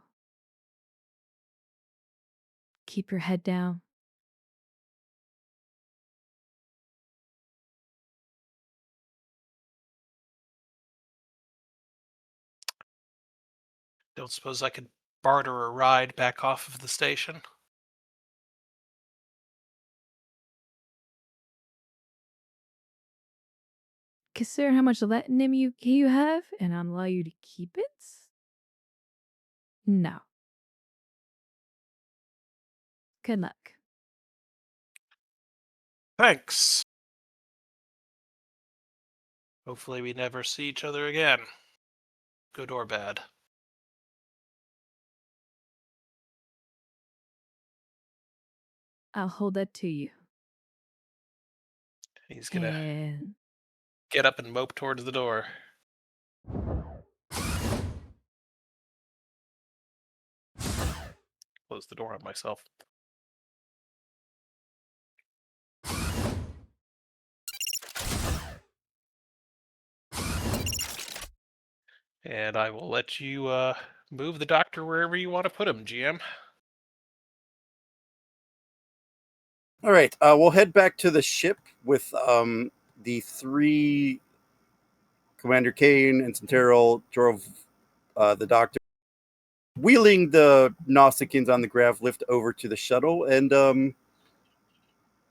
keep your head down. Don't suppose I could barter a ride back off of the station? Consider how much latinum you have, and I'll allow you to keep it. No. Good luck. Thanks. Hopefully we never see each other again. Good or bad. I'll hold that to you. He's gonna And get up and mope towards the door. Close the door on myself. And I will let you move the doctor wherever you want to put him, GM. All right, we'll head back to the ship with the three. Commander Kane and Centerol drove the doctor, wheeling the Gnosticans on the grav lift over to the shuttle, and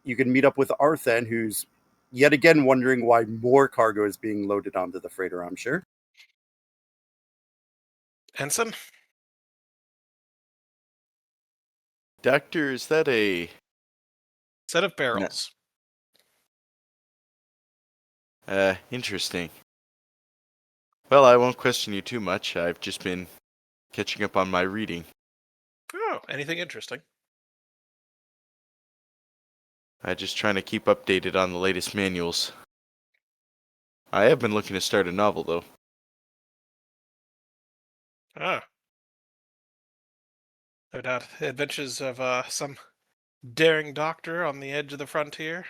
you can meet up with Arthan, who's yet again wondering why more cargo is being loaded onto the freighter, I'm sure. Ensign? Doctor, is that a Set of barrels. interesting? Well, I won't question you too much. I've just been catching up on my reading. Oh, anything interesting? I'm just trying to keep updated on the latest manuals. I have been looking to start a novel, though. Ah. No doubt. Adventures of some daring doctor on the edge of the frontier.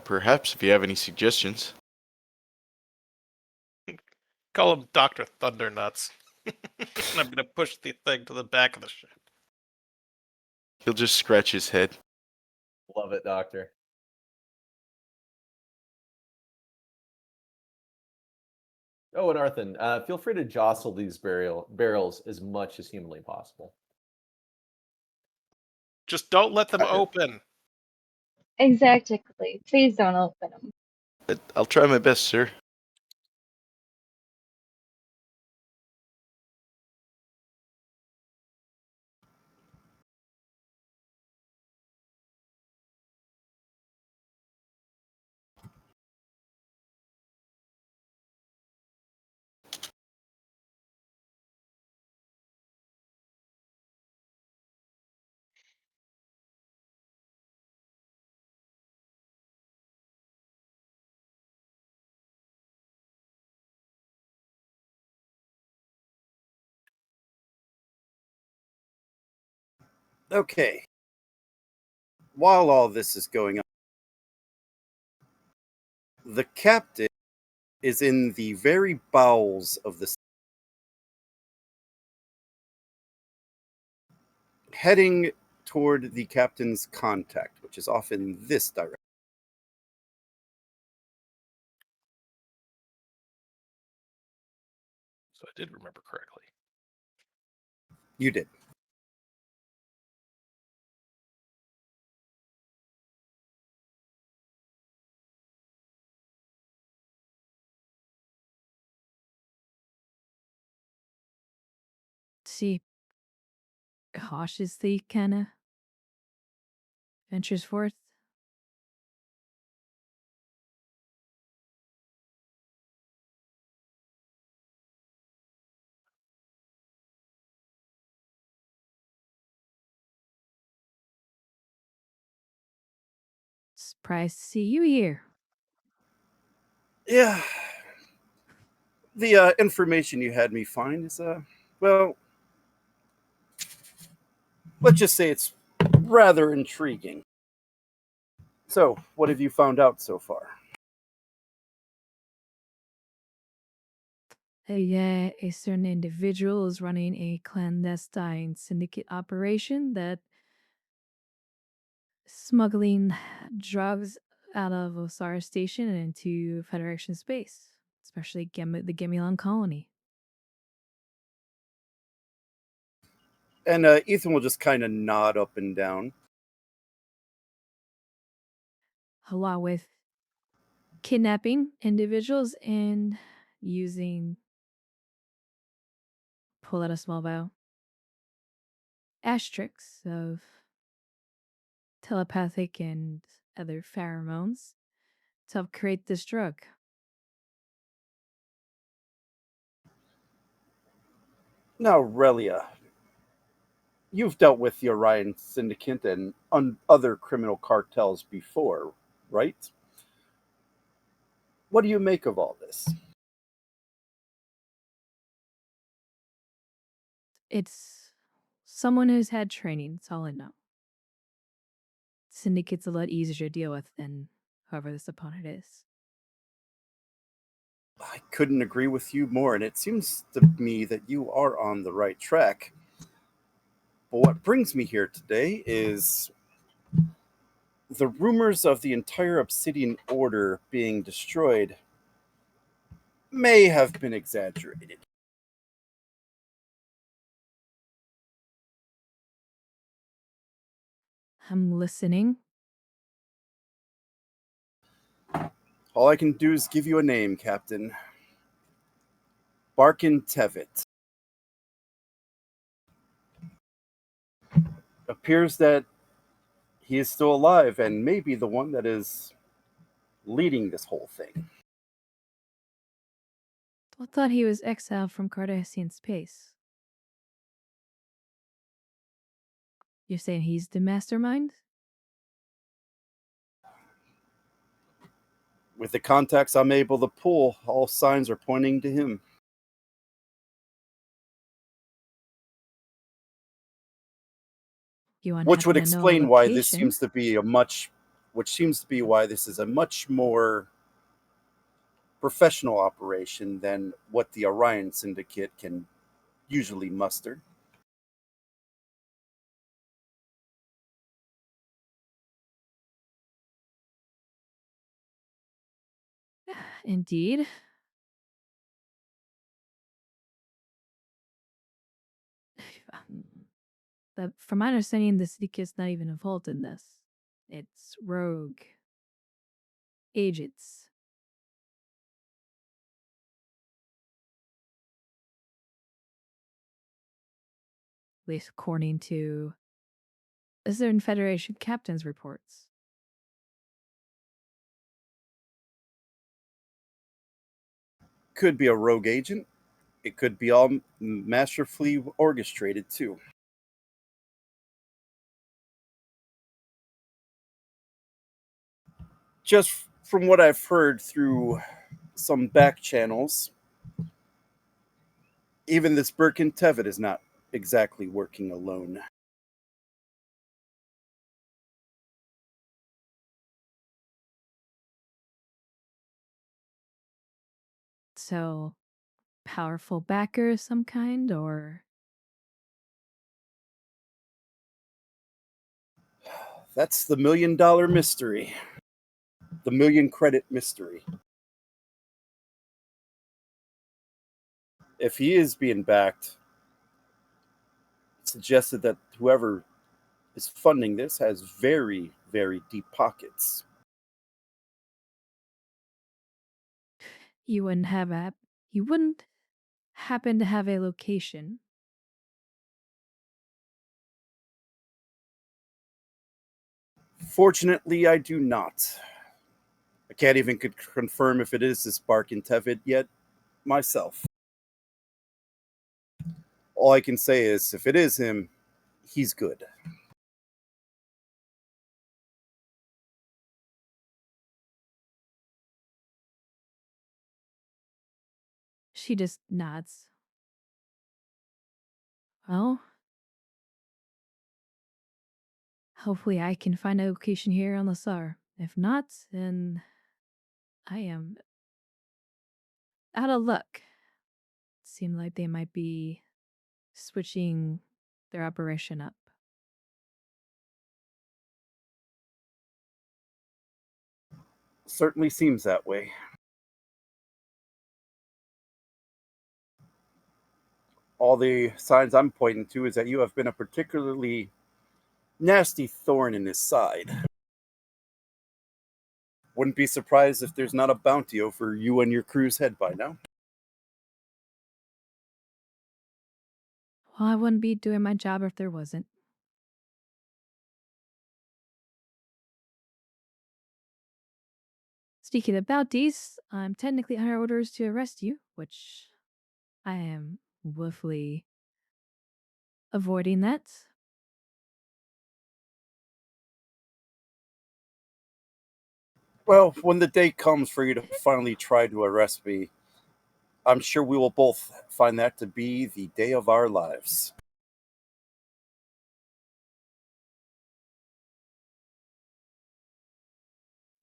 Perhaps if you have any suggestions. Call him Dr. Thundernuts. I'm gonna push the thing to the back of the ship. He'll just scratch his head. Love it, Doctor. Oh, and Arthan, feel free to jostle these barrels as much as humanly possible. Just don't let them Okay. open. Exactly. Please don't open them. I'll try my best, sir. Okay. While all this is going on, the captain is in the very bowels of the heading toward the captain's contact, which is off in this direction. So I did remember correctly. You did. see cautiously kind of ventures forth. Surprised to see you here. Yeah. The information you had me find is, well, let's just say it's rather intriguing. So, what have you found out so far? A certain individual is running a clandestine syndicate operation that smuggling drugs out of Lysara Station and into Federation space, especially the Gemilon colony. And Ethan will just kind of nod up and down. Along with kidnapping individuals and using, pull out a small vial, asterisks of telepathic and other pheromones to help create this drug. Now, Relia, you've dealt with the Orion Syndicate and other criminal cartels before, right? What do you make of all this? It's someone who's had training, that's all I know. Syndicate's a lot easier to deal with than whoever this opponent is. I couldn't agree with you more, and it seems to me that you are on the right track. But what brings me here today is the rumors of the entire Obsidian Order being destroyed may have been exaggerated. I'm listening. All I can do is give you a name, Captain. Barkin Tevitt. Appears that he is still alive and may be the one that is leading this whole thing. I thought he was exiled from Cardassian space. You're saying he's the mastermind? With the contacts I'm able to pull, all signs are pointing to him. You Which would happen to know a explain why this location? seems to be why this is a much more professional operation than what the Orion Syndicate can usually muster. Indeed. From my understanding, the Syndicate's not even involved in this. It's rogue agents. At least according to certain Federation captain's reports. Could be a rogue agent. It could be all masterfully orchestrated too. Just from what I've heard through some back channels, even this Birkin Tevitt is not exactly working alone. So, powerful backer of some kind, or That's the $1 million mystery. The million credit mystery. If he is being backed, it's suggested that whoever is funding this has very, very deep pockets. you wouldn't happen to have a location. Fortunately, I do not. I can't even confirm if it is this Barkin Tevitt yet myself. All I can say is, if it is him, he's good. She just nods. Well, hopefully I can find a location here on Lysara. If not, then I am out of luck. Seemed like they might be switching their operation up. Certainly seems that way. All the signs I'm pointing to is that you have been a particularly nasty thorn in his side. Wouldn't be surprised if there's not a bounty over you and your crew's head by now. Well, I wouldn't be doing my job if there wasn't. Speaking of bounties, I'm technically under orders to arrest you, which I am woefully avoiding that. Well, when the day comes for you to finally try to arrest me, I'm sure we will both find that to be the day of our lives.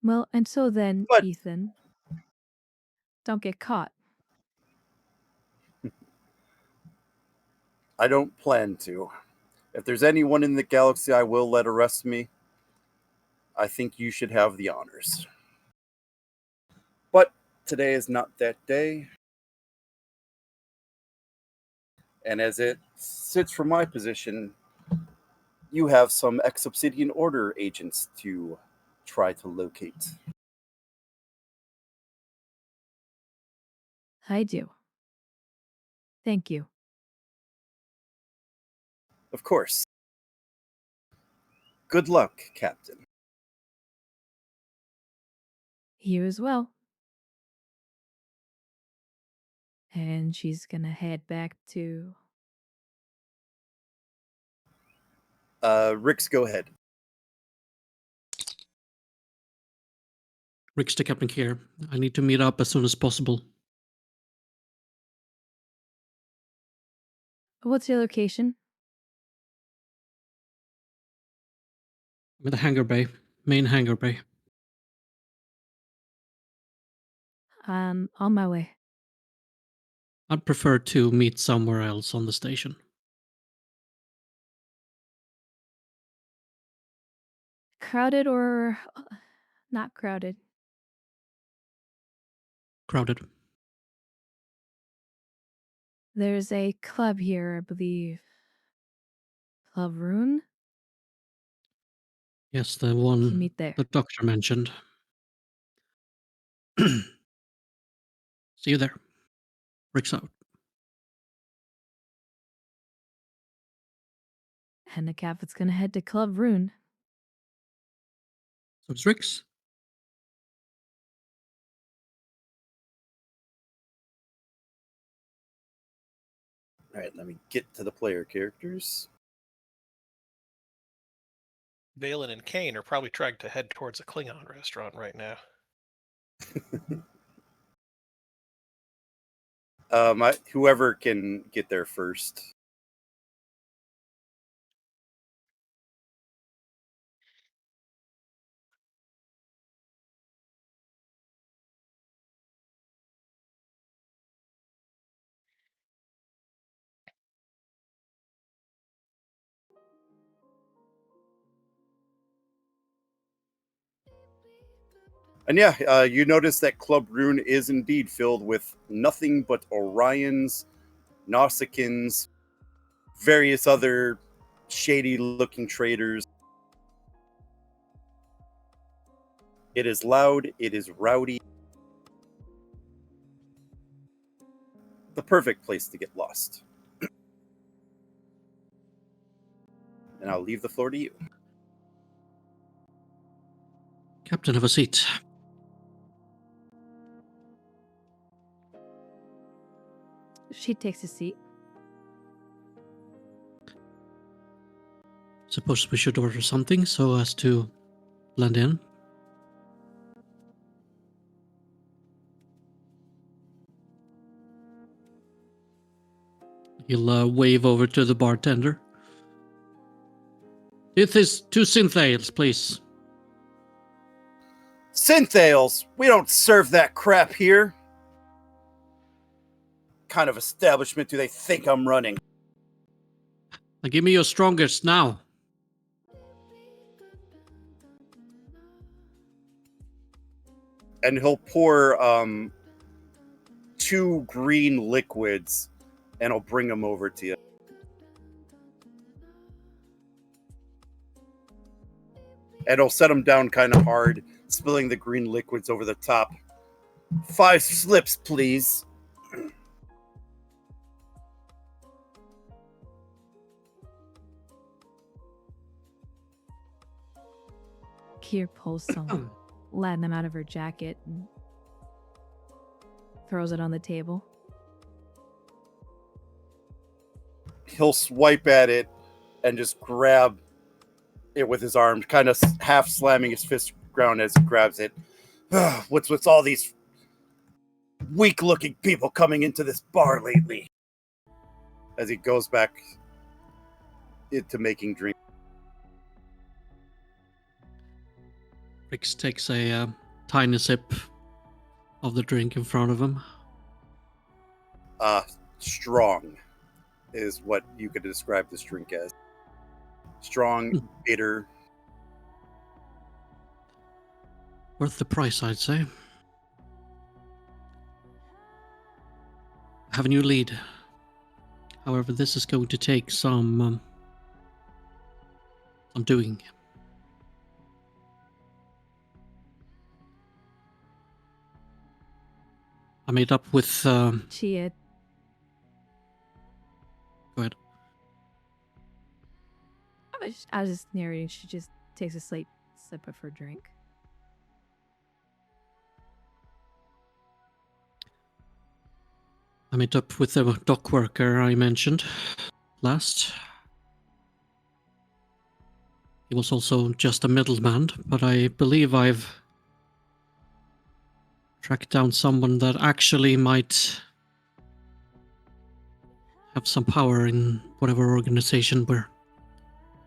Well, and so then, But Ethan, don't get caught. I don't plan to. If there's anyone in the galaxy I will let arrest me, I think you should have the honors. But today is not that day. And as it sits from my position, you have some ex Obsidian Order agents to try to locate. I do. Thank you. Of course. Good luck, Captain. You as well. And she's gonna head back to. Rix, go ahead. Rick's to Captain Care. I need to meet up as soon as possible. What's your location? I'm at the hangar bay, main hangar bay. I'm on my way. I'd prefer to meet somewhere else on the station. Crowded or not crowded? Crowded. There's a club here, I believe. Club Rune? Yes, the Can one meet there. the doctor mentioned. See you there. Rick's out. And the Captain's gonna head to Club Rune. So it's Rick's. All right, let me get to the player characters. Valen and Kane are probably trying to head towards a Klingon restaurant right now. Whoever can get there first. And yeah, you notice that Club Rune is indeed filled with nothing but Orions, Nausicaans, various other shady looking traders. It is loud, it is rowdy. The perfect place to get lost. And I'll leave the floor to you. Captain, have a seat. She takes a seat. Suppose we should order something so as to blend in. He'll wave over to the bartender. It is 2 synth ales, please. Synth ales! We don't serve that crap here! What kind of establishment do they think I'm running? Now give me your strongest now. And he'll pour 2 green liquids and I'll bring them over to you. And he'll set them down kind of hard, spilling the green liquids over the top. 5 slips, please. Kier pulls some latinum out of her jacket and throws it on the table. He'll swipe at it and just grab it with his arm, kind of half slamming his fist ground as he grabs it. What's with all these weak-looking people coming into this bar lately? As he goes back into making drinks. Rix takes a tiny sip of the drink in front of him. Strong is what you could describe this drink as. Strong, bitter. Worth the price, I'd say. I have a new lead. However, this is going to take some doing. I made up with... She Go ahead. I was just narrating. She just takes a slight sip of her drink. I met up with the dock worker I mentioned last. He was also just a middleman, but I believe I've tracked down someone that actually might have some power in whatever organization we're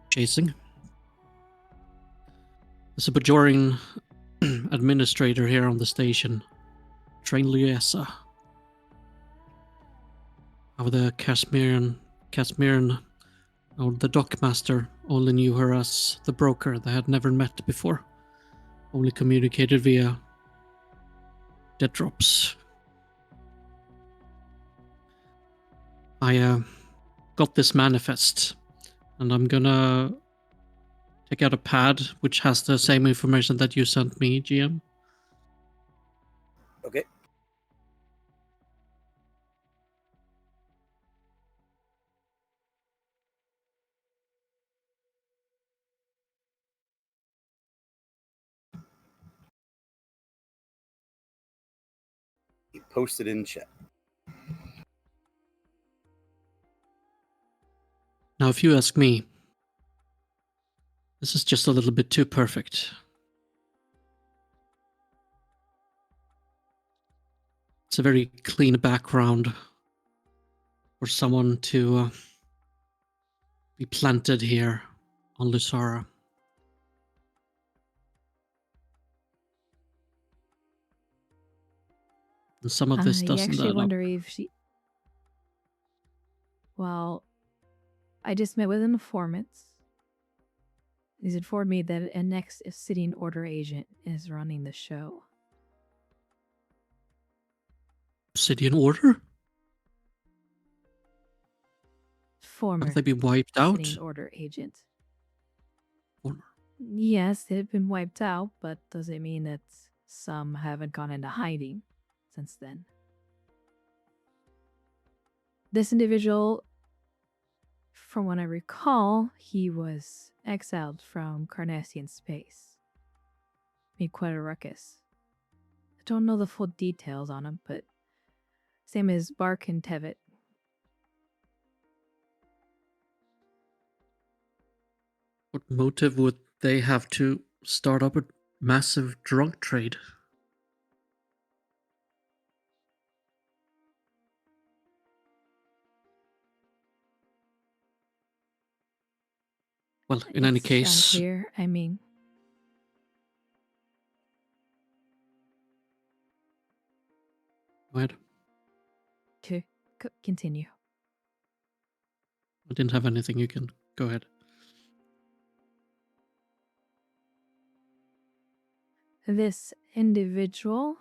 chasing. There's a Bajoran administrator here on the station, Train Lysara. How the Casmiran, or the dockmaster, only knew her as the broker. They had never met before, only communicated via dead drops. I got this manifest, and I'm gonna take out a pad which has the same information that you sent me, GM. Okay. He posted in chat. Now, if you ask me, this is just a little bit too perfect. It's a very clean background for someone to be planted here on Lysara. And some of this You doesn't actually add up. wonder if she... Well, I just met with an informant. He's informed me that a next sitting order agent is running the show. Obsidian Order? Former Have they been wiped out? sitting order agent. Former. Yes, they've been wiped out, but does it mean that some haven't gone into hiding since then? This individual, from what I recall, he was exiled from Carnassian space. Made quite a ruckus. I don't know the full details on him, but same as Bark and Tevet. What motive would they have to start up a massive drug trade? Well, in any It's case, unclear. I mean, go ahead. to continue. I didn't have anything. You can go ahead. This individual,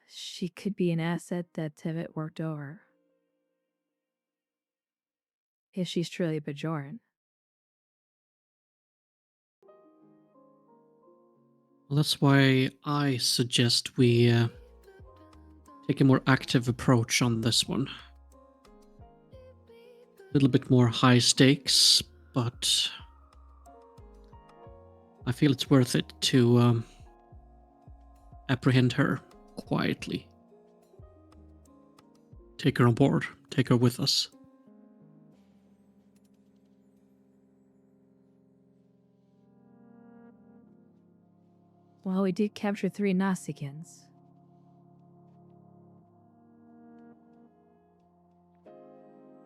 she could be an asset that Tevet worked over. If she's truly Bajoran. Well, that's why I suggest we take a more active approach on this one. A little bit more high stakes, but I feel it's worth it to apprehend her quietly. Take her on board. Take her with us. Well, we did capture 3 Nausicaans.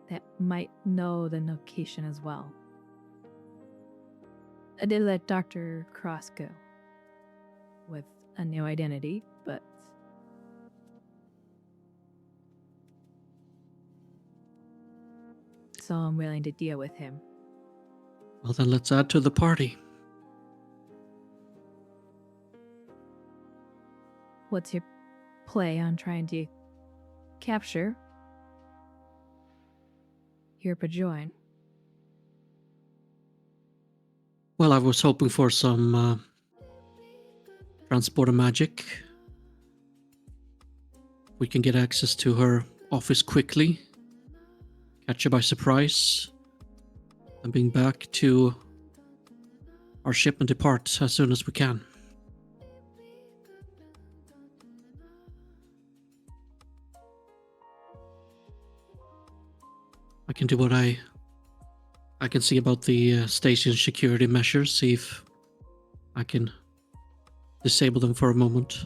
That might know the location as well. I did let Dr. Cross go with a new identity, but so I'm willing to deal with him. Well, then let's add to the party. What's your play on trying to capture your Bajoin? Well, I was hoping for some transporter magic. We can get access to her office quickly, catch her by surprise, and bring back to our ship and depart as soon as we can. I can do what I can see about the station security measures, see if I can disable them for a moment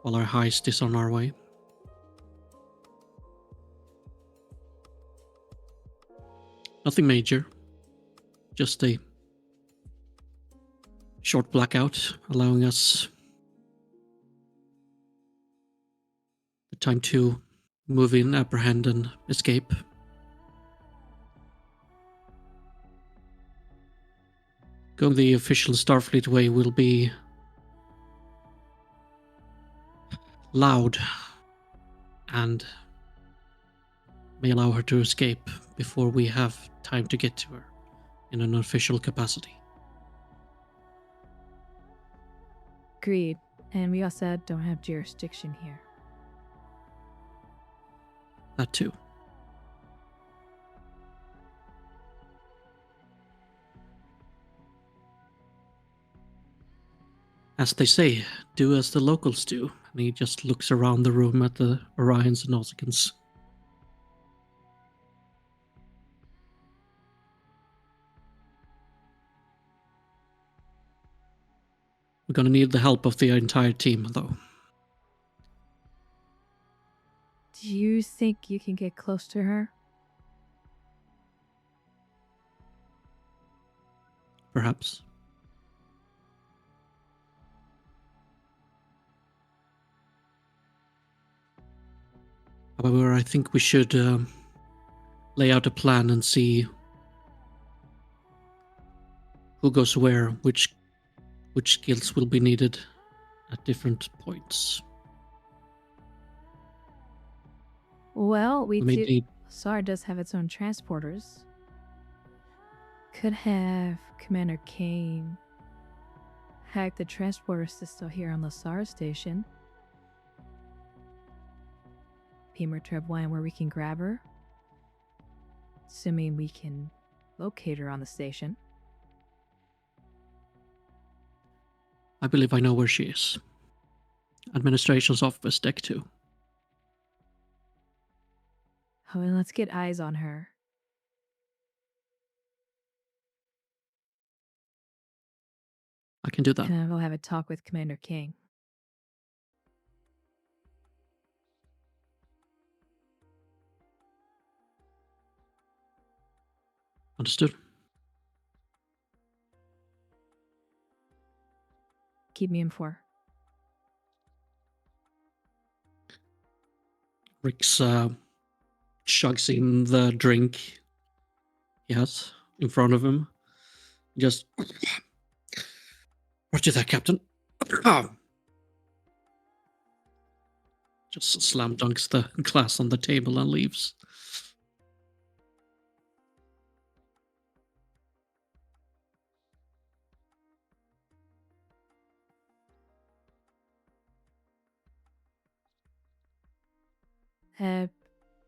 while our heist is on our way. Nothing major, just a short blackout, allowing us the time to move in, apprehend, and escape. Going the official Starfleet way will be loud and may allow her to escape before we have time to get to her in an official capacity. Agreed. And we also don't have jurisdiction here. That too. As they say, do as the locals do. And he just looks around the room at the Orions and Nausicaans. We're gonna need the help of the entire team, though. Do you think you can get close to her? Perhaps. However, I think we should lay out a plan and see who goes where, which skills will be needed at different points. Well, we may do. need SAR does have its own transporters. Could have Commander Kane hack the transporter system here on Lysara Station. Beam her to a point where we can grab her. Assuming we can locate her on the station. I believe I know where she is. Administration's office, deck 2. Oh, and let's get eyes on her. I can do that. And we'll have a talk with Commander King. Understood. Keep me informed. Rick's chugs in the drink he has in front of him. Just Roger that, Captain. Just slam dunks the glass on the table and leaves.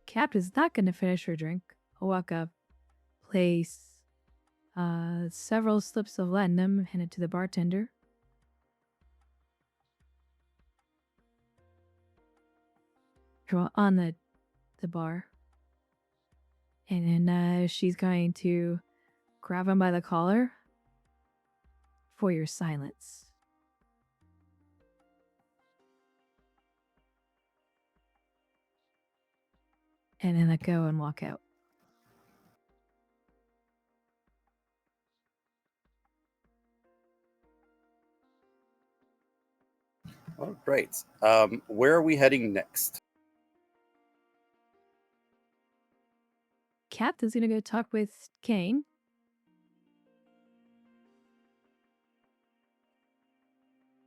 Captain's not going to finish her drink. I'll walk up, place Several slips of latinum handed to the bartender. On the bar. And then she's going to grab him by the collar for your silence. And then let go and walk out. All right. Where are we heading next? Captain's gonna go talk with Kane.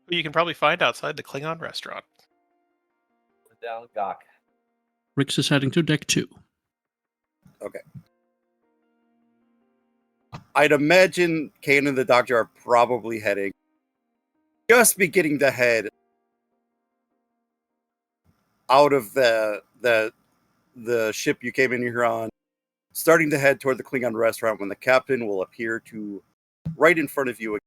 Who you can probably find outside the Klingon restaurant. Down Gok. Rix is heading to deck 2. Okay. I'd imagine Kane and the Doctor are probably heading, just beginning to head out of the ship you came in here on, starting to head toward the Klingon restaurant when the captain will appear to right in front of you.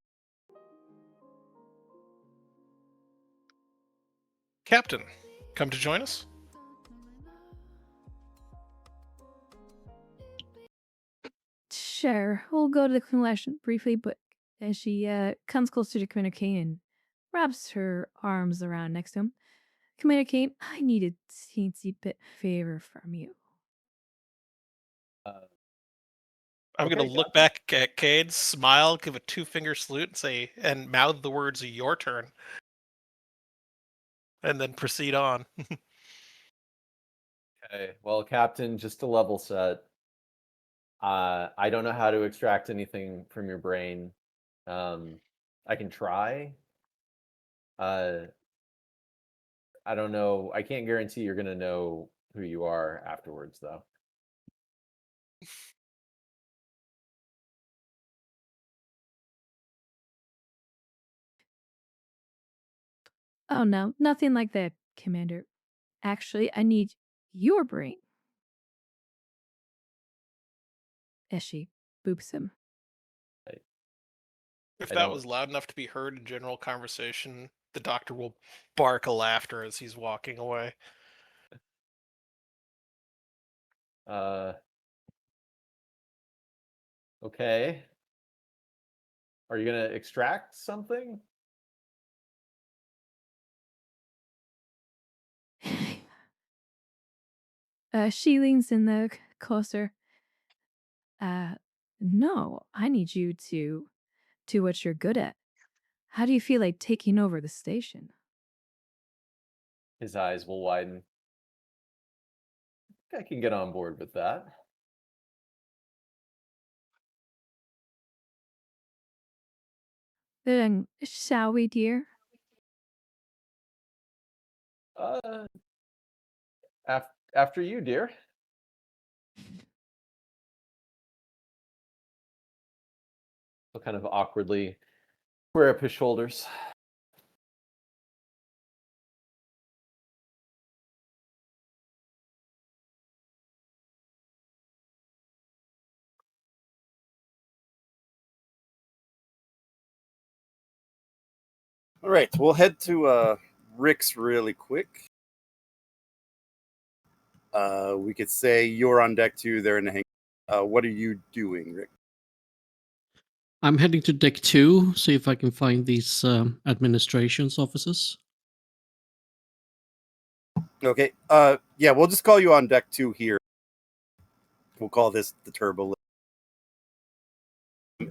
Captain, come to join us? Sure, we'll go to the Klingon briefly, but as she comes closer to Commander Kane and wraps her arms around next to him, Commander Kane, I need a teensy bit favor from you. I'm Okay, going to look back at Cade, smile, give a 2-finger salute, and say, and mouth the words, "Your turn," and then proceed on. Okay. Well, Captain, just to level set, I don't know how to extract anything from your brain. I can try. I don't know. I can't guarantee you're gonna know who you are afterwards, though. Oh no, nothing like that, Commander. Actually, I need your brain. As she boops him. If I that don't- was loud enough to be heard in general conversation, the Doctor will bark a laughter as he's walking away. Okay. Are you gonna extract something? She leans in the closer. No, I need you to do what you're good at. How do you feel like taking over the station? His eyes will widen. I can get on board with that. Then, shall we, dear? Uh, after you, dear. He'll kind of awkwardly square up his shoulders. All right, we'll head to Rick's really quick. We could say you're on deck 2, they're in the hangar. What are you doing, Rick? I'm heading to deck 2, see if I can find these administration's offices. Okay. Yeah, we'll just call you on deck 2 here. We'll call this the turbo.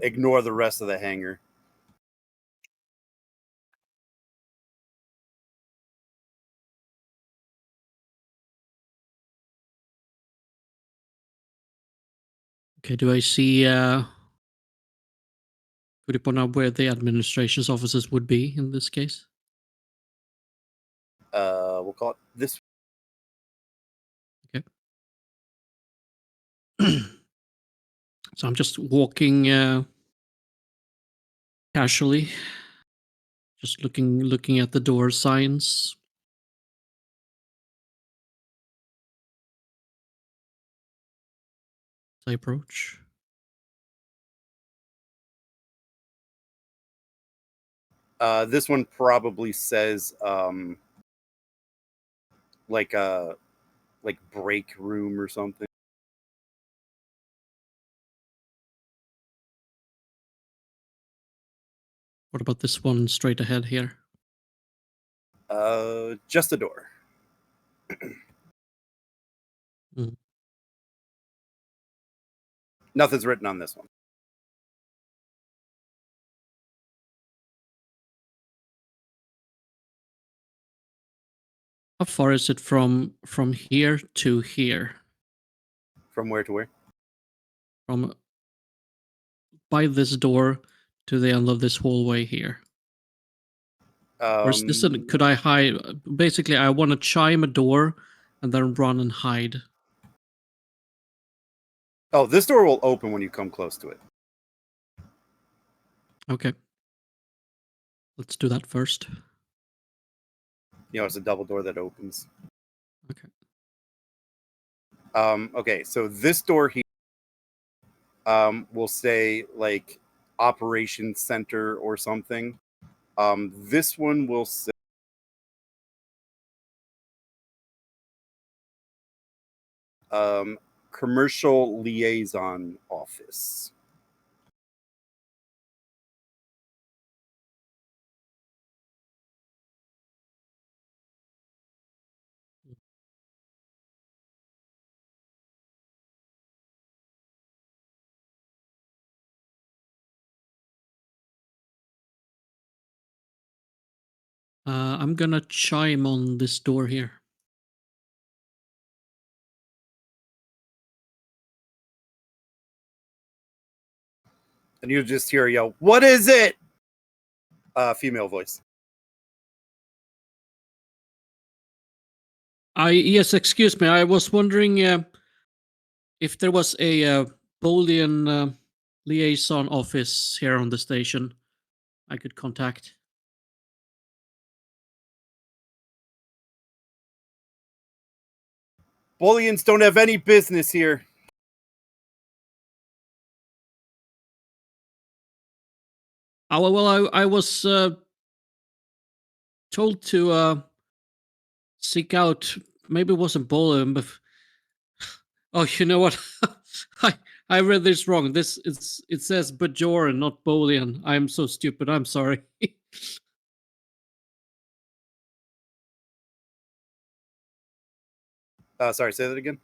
Ignore the rest of the hangar. Okay, do I see could you point out where the administration's offices would be in this case? We'll call it this. So I'm just walking casually, just looking at the door signs. As I approach. This one probably says like break room or something. What about this one straight ahead here? Just a door. Nothing's written on this one. How far is it from here to here? From where to where? From by this door to the end of this hallway here. Or is this could I hide? Basically, I want to chime a door and then run and hide. Oh, this door will open when you come close to it. Okay. Let's do that first. You know, it's a double door that opens. Okay. Okay, so this door here will say like operations center or something. This one will say commercial liaison office. I'm gonna chime on this door here. And you just hear a yell, "What is it?" Female voice. Yes, excuse me. I was wondering if there was a Bolian liaison office here on the station I could contact. Bolians don't have any business here. Oh, well, I was told to seek out. Maybe it wasn't Bolian, but oh, you know what? I read this wrong. It says Bajoran, not Bolian. I'm so stupid. I'm sorry. Sorry, say that again.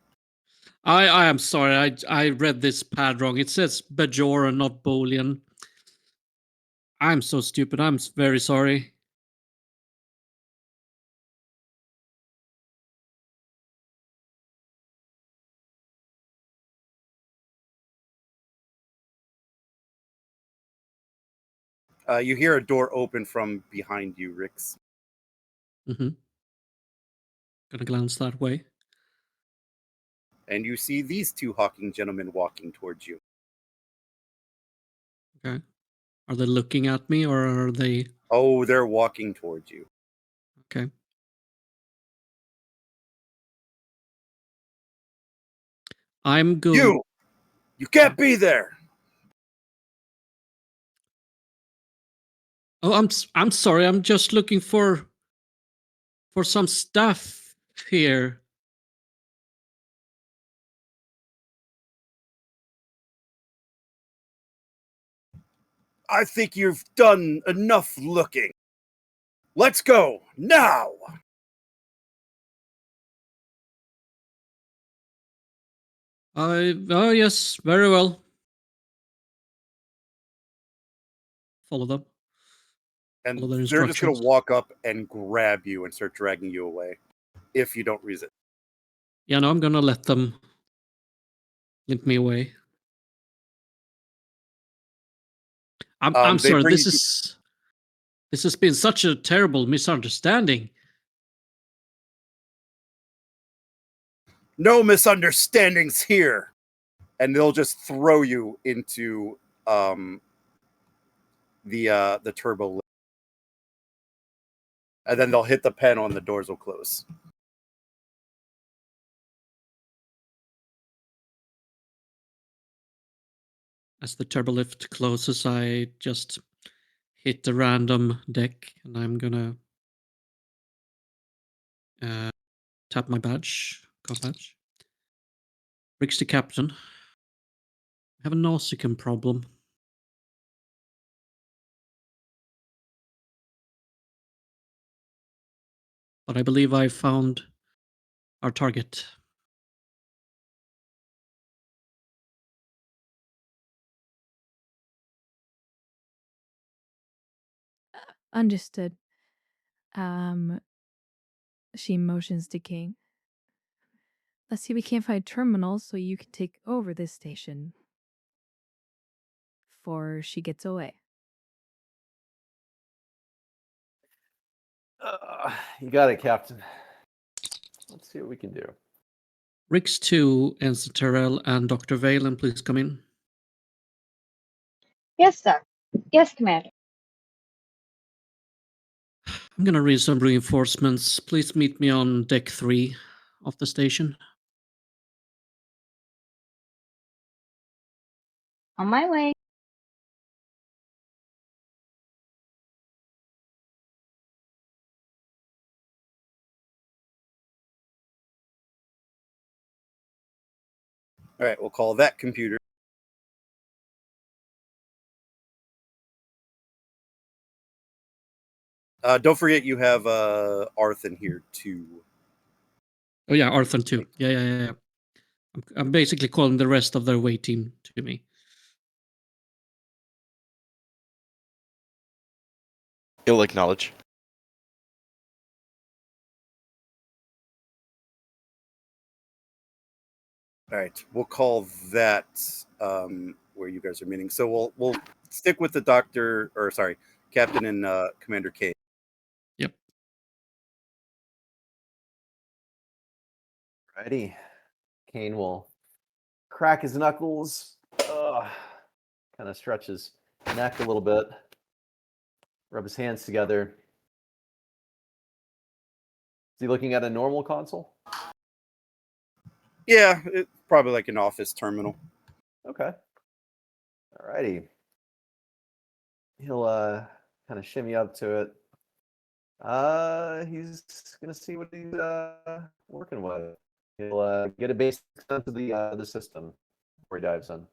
I am sorry. I read this pad wrong. It says Bajoran, not Bolian. I'm so stupid. I'm very sorry. You hear a door open from behind you, Rix. Mm-hmm. Gonna glance that way. And you see these two hawking gentlemen walking towards you. Okay. Are they looking at me or are they? Oh, they're walking towards you. Okay. I'm good. You can't be there. Oh, I'm sorry. I'm just looking for some stuff here. I think you've done enough looking. Let's go now. Oh yes, very well. Follow them. And Follow their they're just going instructions. to walk up and grab you and start dragging you away if you don't resist. Yeah, no, I'm gonna let them limp me away. I'm They sorry. bring This has been such a terrible misunderstanding. No misunderstandings here. And they'll just throw you into the turbo lift. And then they'll hit the panel and the doors will close. As the turbolift closes, I just hit the random deck, and I'm gonna tap my badge, comp badge. Rick's the captain. I have a Nausicaan problem. But I believe I found our target. Understood. She motions to King. Let's see, we can't find terminals, so you can take over this station before she gets away. You got it, Captain. Let's see what we can do. Rix 2, Ensign Terrell, and Dr. Valen, please come in. Yes, sir. Yes, Commander. I'm gonna read some reinforcements. Please meet me on deck 3 of the station. On my way. All right, we'll call that computer. Don't forget you have Arthur here too. Oh yeah, Arthur 2. Yeah. I'm basically calling the rest of their away team to me. He'll acknowledge. All right, we'll call that where you guys are meeting. So we'll stick with the doctor, or sorry, Captain and Commander K. Yep. Righty. Kane will crack his knuckles, kind of stretch his neck a little bit, rub his hands together. Is he looking at a normal console? Yeah, it's probably like an office terminal. Okay. Alrighty. He'll kind of shimmy up to it. He's gonna see what he's working with. He'll get a basic sense of the system before he dives in.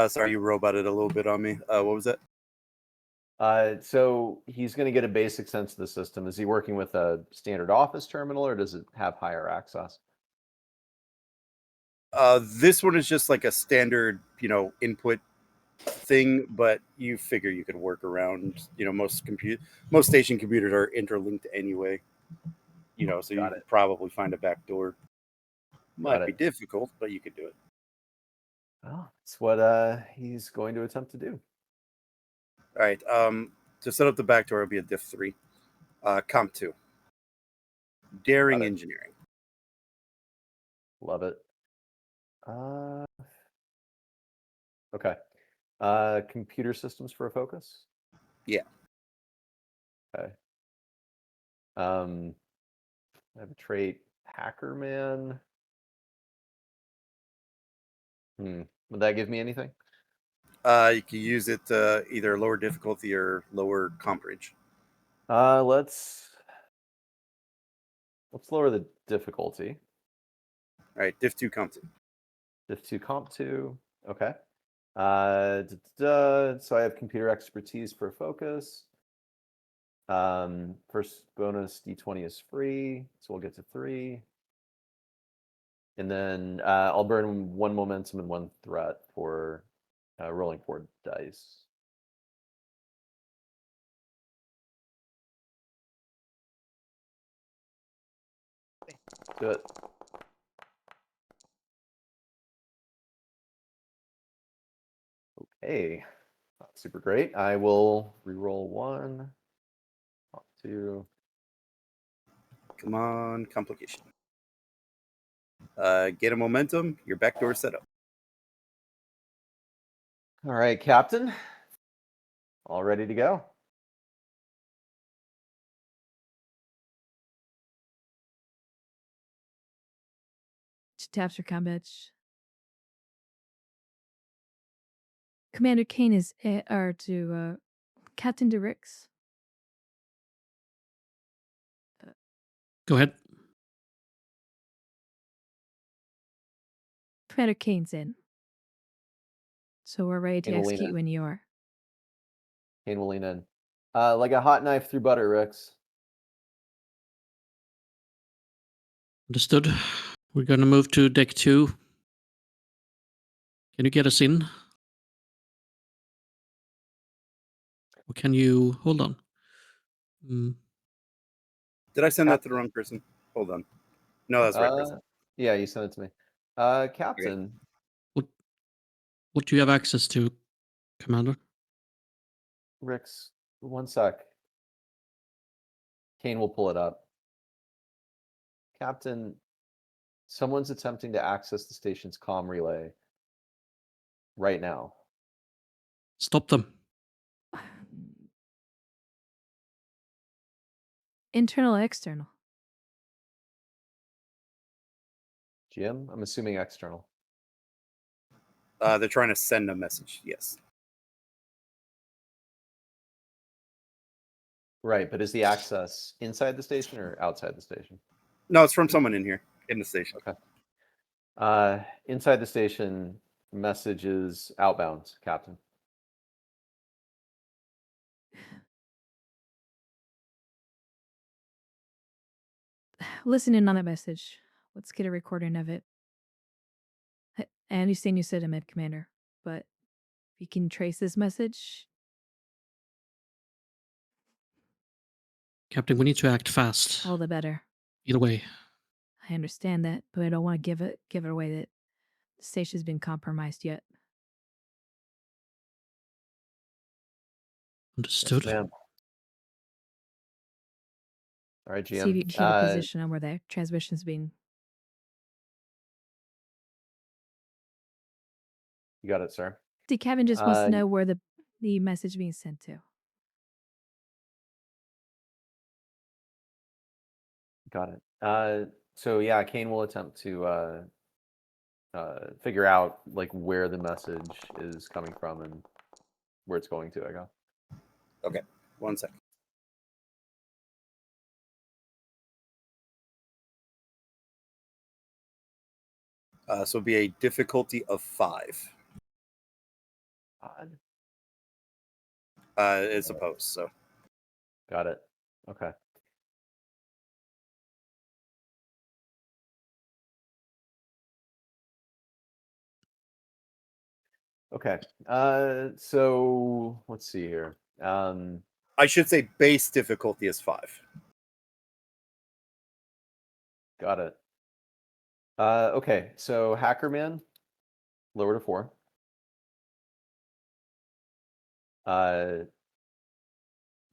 Sorry, you roboted a little bit on me. What was that? So he's going to get a basic sense of the system. Is he working with a standard office terminal, or does it have higher access? This one is just like a standard, input thing, but you figure you could work around. Most station computers are interlinked anyway. So you could probably find a back door. Might be difficult, but you could do it. Well, it's what he's going to attempt to do. All right. To set up the back door, it'll be a diff 3. Comp 2. Daring engineering. Love it. Okay. Computer systems for a focus? Yeah. Okay. I have a trait, Hacker Man. Would that give me anything? You can use it either lower difficulty or lower comp range. Let's lower the difficulty. All right, diff 2, comp 2. Diff 2, comp 2. Okay. So I have computer expertise for focus. First bonus D20 is free, so we'll get to 3. And then I'll burn 1 momentum and 1 threat for rolling 4 dice. Do it. Okay. Not super great. I will reroll 1, 2. Come on, complication. Get a momentum. Your backdoor set up. All right, Captain. All ready to go. She taps her combat. Commander Kane is to Captain DeRix. Go ahead. Commander Kane's in. So we're ready to Kane will lean execute in. when you are. Kane will lean in. Like a hot knife through butter, Rix. Understood. We're gonna move to deck 2. Can you get us in? Or can you hold on? Did I send that to the wrong person? Hold on. No, that's the right person. Yeah, you sent it to me. Captain. What do you have access to, Commander? Rix, one sec. Kane will pull it up. Captain, someone's attempting to access the station's comm relay right now. Stop them. Internal, external. Jim, I'm assuming external. They're trying to send a message. Yes. Right, but is the access inside the station or outside the station? No, it's from someone in here in the station. Okay. Inside the station, message is outbound, Captain. Listen in on that message. Let's get a recording of it. I understand you said a med commander, but if you can trace this message. Captain, we need to act fast. All the better. Either way. I understand that, but I don't want to give it away that the station's been compromised yet. Understood. Yes, ma'am. All right, GM. See if you can get a position on where the transmission's being. You got it, sir. See, Kevin just wants to know where the message being sent to. Got it. So yeah, Kane will attempt to figure out like where the message is coming from and where it's going to, I guess. Okay, 1 second. So it'd be a difficulty of 5. Odd. It's opposed, so. Got it. Okay. Okay. So let's see here. I should say base difficulty is 5. Got it. Okay. So Hackerman, lower to 4.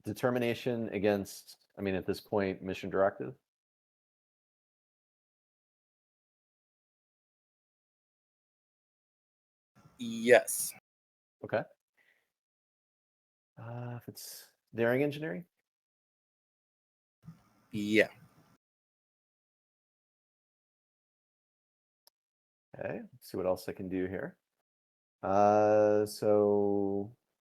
Determination against, I mean, at this point, mission directive. Yes. Okay. If it's daring engineering. Yeah. Okay, let's see what else I can do here. So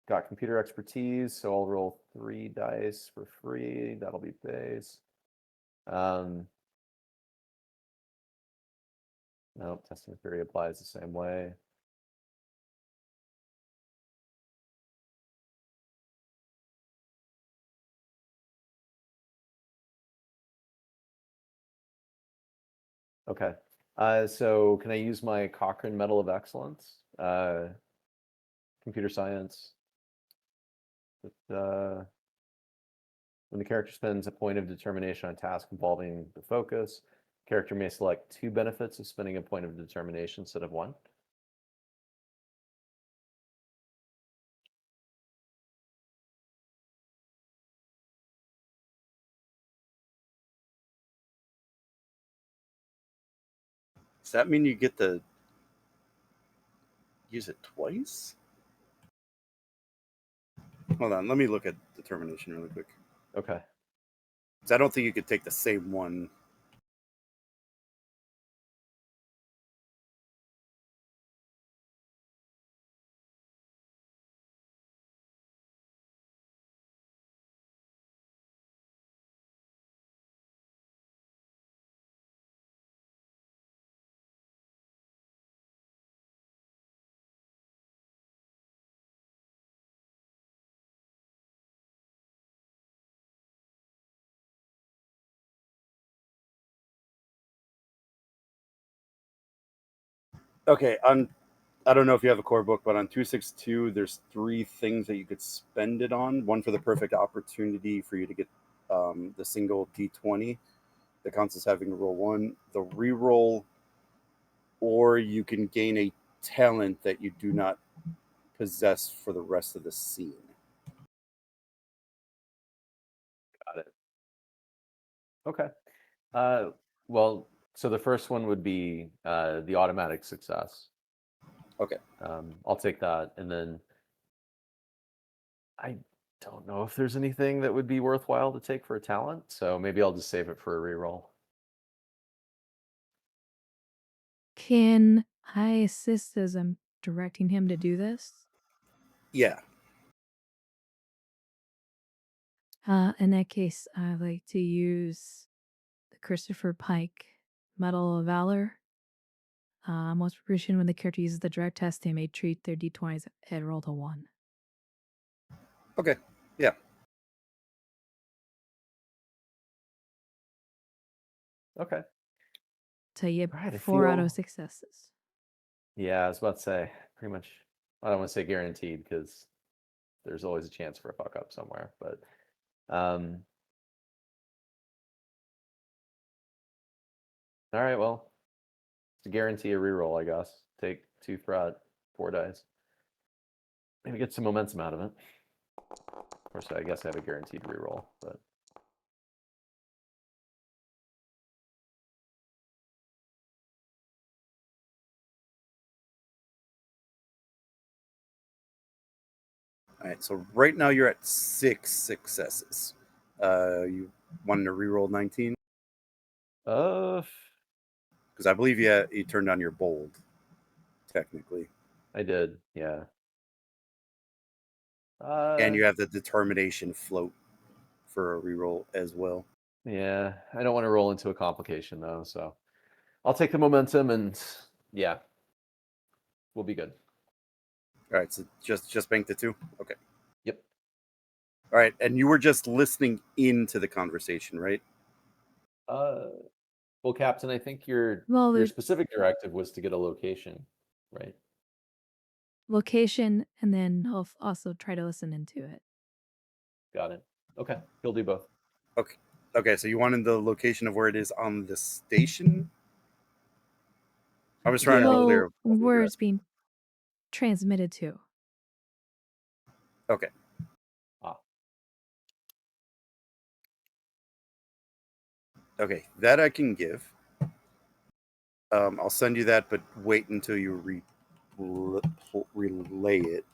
got computer expertise, so I'll roll 3 dice for free. That'll be base. Nope, testing theory applies the same way. Okay. So can I use my Cochrane Medal of Excellence? Computer science. When the character spends a point of determination on a task involving the focus, character may select 2 benefits of spending a point of determination instead of 1. Does that mean you get to use it twice? Hold on, let me look at determination really quick. Okay. Because I don't think you could take the same one. Okay, I don't know if you have a core book, but on 262, there's 3 things that you could spend it on. One for the perfect opportunity for you to get the single D20 that counts as having to roll 1, the reroll, or you can gain a talent that you do not possess for the rest of the scene. Got it. Okay. Well, so the first one would be the automatic success. Okay. I'll take that, and then I don't know if there's anything that would be worthwhile to take for a talent, so maybe I'll just save it for a reroll. Can I assist as I'm directing him to do this? Yeah. In that case, I'd like to use the Christopher Pike Medal of Valor. Most proficient when the character uses the direct test, they may treat their d20s at roll to 1. Okay. Yeah. Okay. So you All right, have I 4 auto feel. successes. Yeah, I was about to say pretty much. I don't want to say guaranteed because there's always a chance for a fuck up somewhere, but all right, well, to guarantee a reroll, I guess. Take 2 threat, 4 dice. Maybe get some momentum out of it. Of course, I guess I have a guaranteed reroll, but All right. So right now you're at 6 successes. You wanted to reroll 19 because I believe you turned on your bold. Technically, I did, yeah. and you have the determination float for a reroll as well. Yeah, I don't want to roll into a complication though, so I'll take the momentum and yeah, we'll be good. All right. So just bank the 2. Okay. Yep. All right. And you were just listening into the conversation, right? Well, Captain, I think your Well, specific directive was to get a location, right? location, and then I'll also try to listen into it. Got it. Okay, he'll do both. Okay. Okay. So you wanted the location of where it is on the station? I was trying to be Well, clear. where it's being transmitted to. Okay. Okay. That I can give. I'll send you that, but wait until you relay it.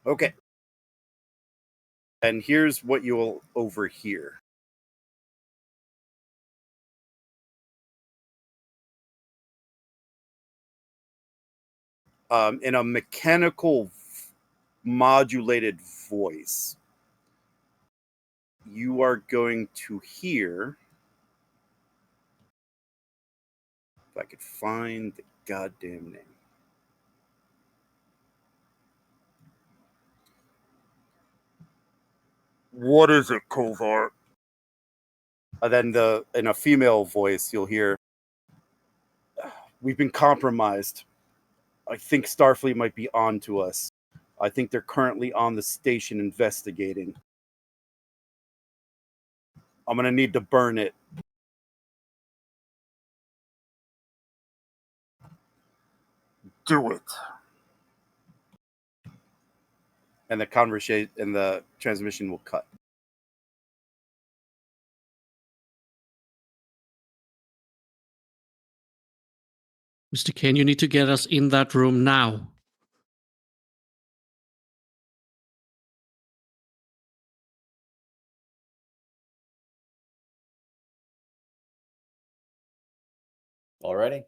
Okay. And here's what you'll overhear. In a mechanical modulated voice, you are going to hear, if I could find the goddamn name. What is it, Kovar? And then in a female voice, you'll hear, "We've been compromised. I think Starfleet might be on to us. I think they're currently on the station investigating. I'm going to need to burn it." Do it. And the conversation and the transmission will cut. Mr. Kane, you need to get us in that room now. Alrighty.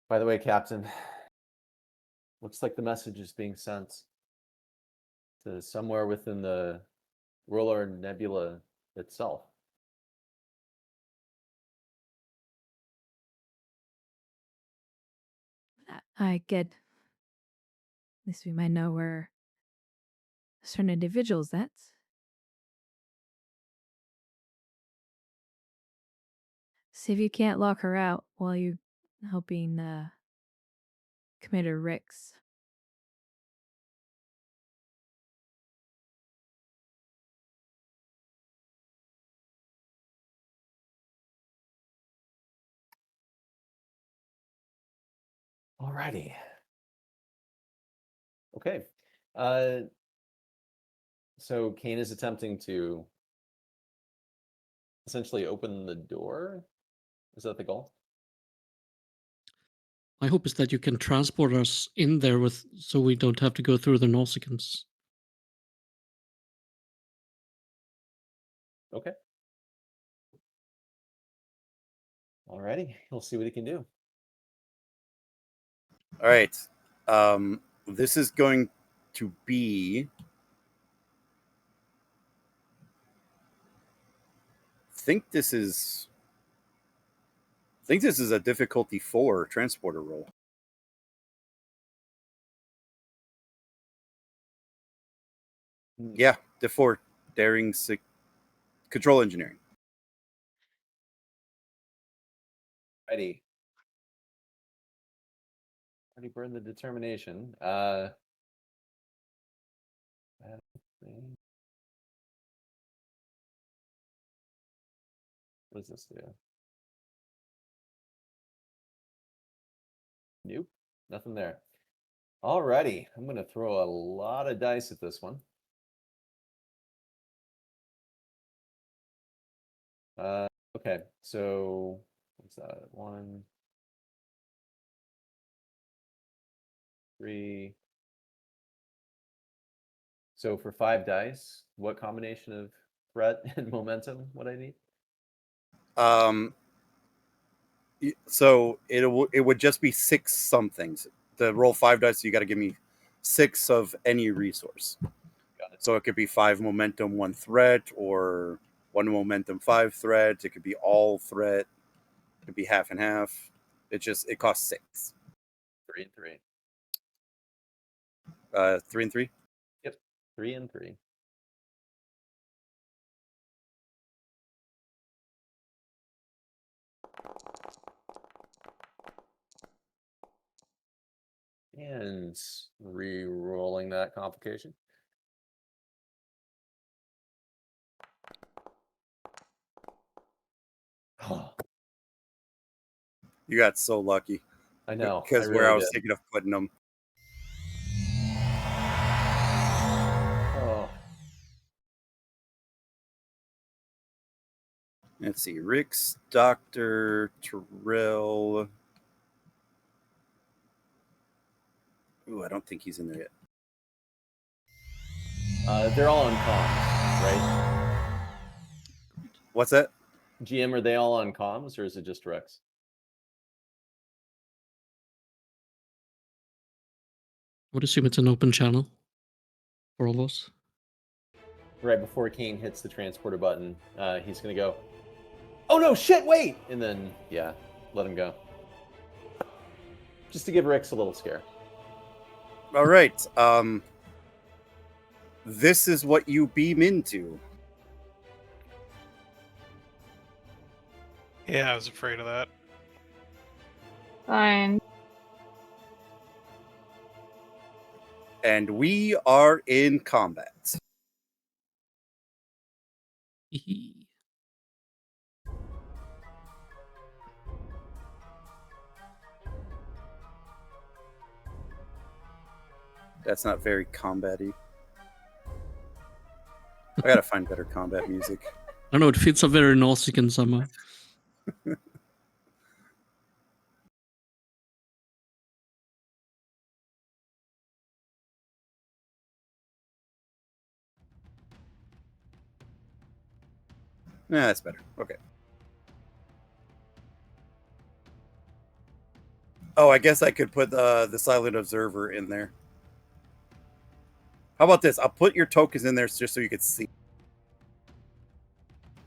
By the way, Captain, looks like the message is being sent to somewhere within the Roller Nebula itself. I get. At least we might know where a certain individual's at. See if you can't lock her out while you're helping Commander Rix. Alrighty. Okay. So Kane is attempting to essentially open the door. Is that the goal? My hope is that you can transport us in there with, so we don't have to go through the Nausicaans. Okay. Alrighty. We'll see what he can do. All right. This is going to be. I think this is a difficulty 4 transporter roll. Yeah, the 4 daring control engineering. Alrighty. Already burned the determination. What does this do? Nope, nothing there. Alrighty, I'm gonna throw a lot of dice at this one. Okay, so what's that? 1, 3. So for 5 dice, what combination of threat and momentum would I need? So it would just be 6 somethings. To roll 5 dice, you got to give me 6 of any resource. Got it. So it could be 5 momentum, 1 threat, or 1 momentum, 5 threat. It could be all threat. It could be half and half. It costs 6. 3 and 3. 3 and 3. Yep, 3 and 3. And re-rolling that complication. You got so lucky. I know. Because where I was thinking of putting them. Oh. Let's see. Rick's Dr. Terrell. Ooh, I don't think he's in there yet. They're all on comms, right? What's that? GM, are they all on comms or is it just Rex? I would assume it's an open channel for all of us. Right before Kane hits the transporter button, he's going to go, "Oh no, shit, wait!" And then, yeah, let him go. Just to give Rex a little scare. All right. This is what you beam into. Yeah, I was afraid of that. Fine. And we are in combat. That's not very combat-y. I gotta find better combat music. I don't know, it feels a very Nausicaan somehow. Nah, that's better. Okay. Oh, I guess I could put the Silent Observer in there. How about this? I'll put your tokens in there just so you can see.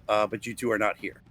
But you two are not here.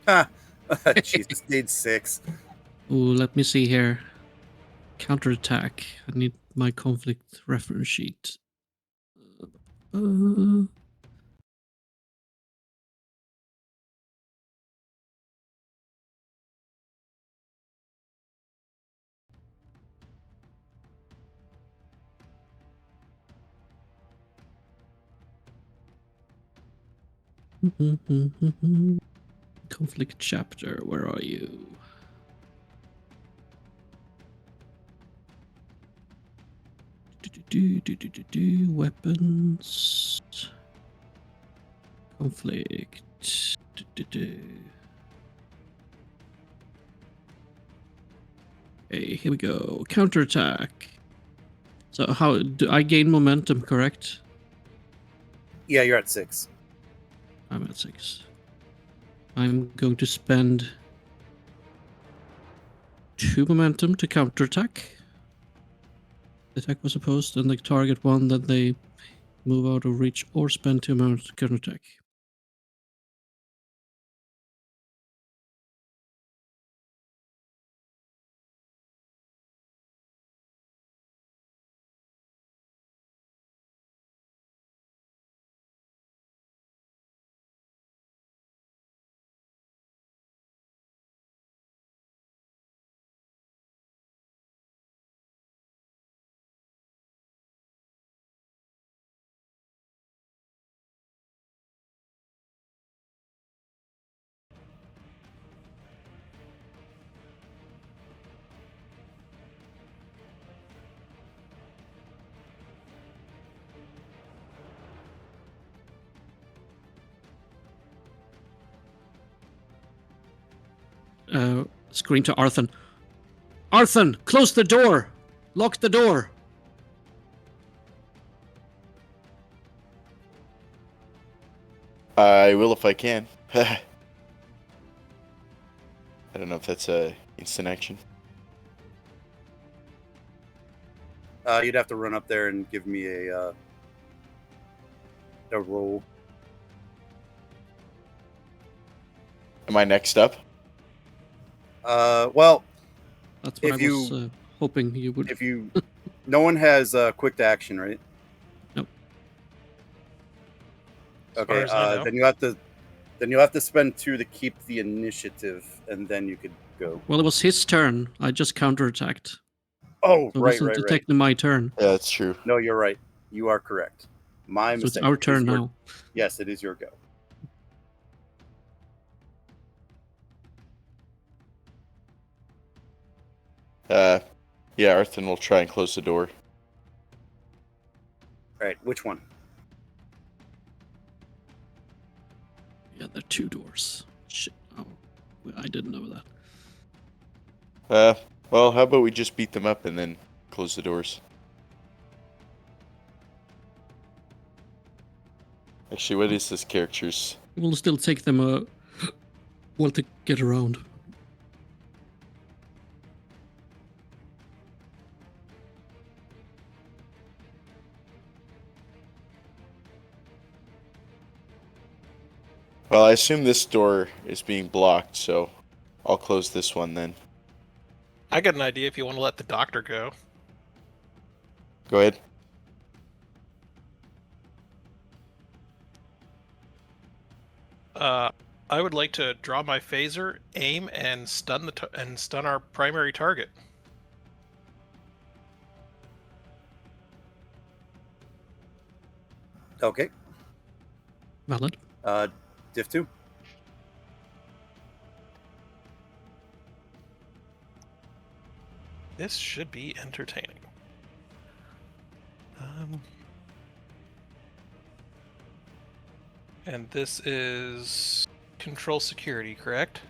Ah, Jesus, need 6. Ooh, let me see here. Counterattack. I need my conflict reference sheet. Uh, conflict chapter, where are you? Weapons. Conflict. Okay, here we go. Counterattack. So how do I gain momentum, correct? Yeah, you're at 6. I'm at 6. I'm going to spend 2 momentum to counterattack. The attack was opposed, and the target one that they move out of reach or spend 2 momentum to counterattack. Scream to Arthur. Arthur, close the door! Lock the door! I will if I can. I don't know if that's a instant action. You'd have to run up there and give me a roll. Am I next up? Well, That's what If I was you- hoping you would. if you, no one has quick to action, right? Nope. As far Okay. as I know. Then you'll have to spend 2 to keep the initiative, and then you could go. Well, it was his turn. I just counterattacked. Oh, So it right. wasn't technically my turn. Yeah, that's true. No, you're right. You are correct. My So it's mistake. our It is turn your- now. Yes, it is your go. Yeah, Arthur will try and close the door. All right, which one? Yeah, there are 2 doors. Shit. Oh, I didn't know that. Well, how about we just beat them up and then close the doors? Actually, what is this character's? It will still take them a while to get around. Well, I assume this door is being blocked, so I'll close this one then. I got an idea if you want to let the doctor go. Go ahead. I would like to draw my phaser, aim, and stun stun our primary target. Okay. Valid. Div 2. This should be entertaining. And this is control security, correct?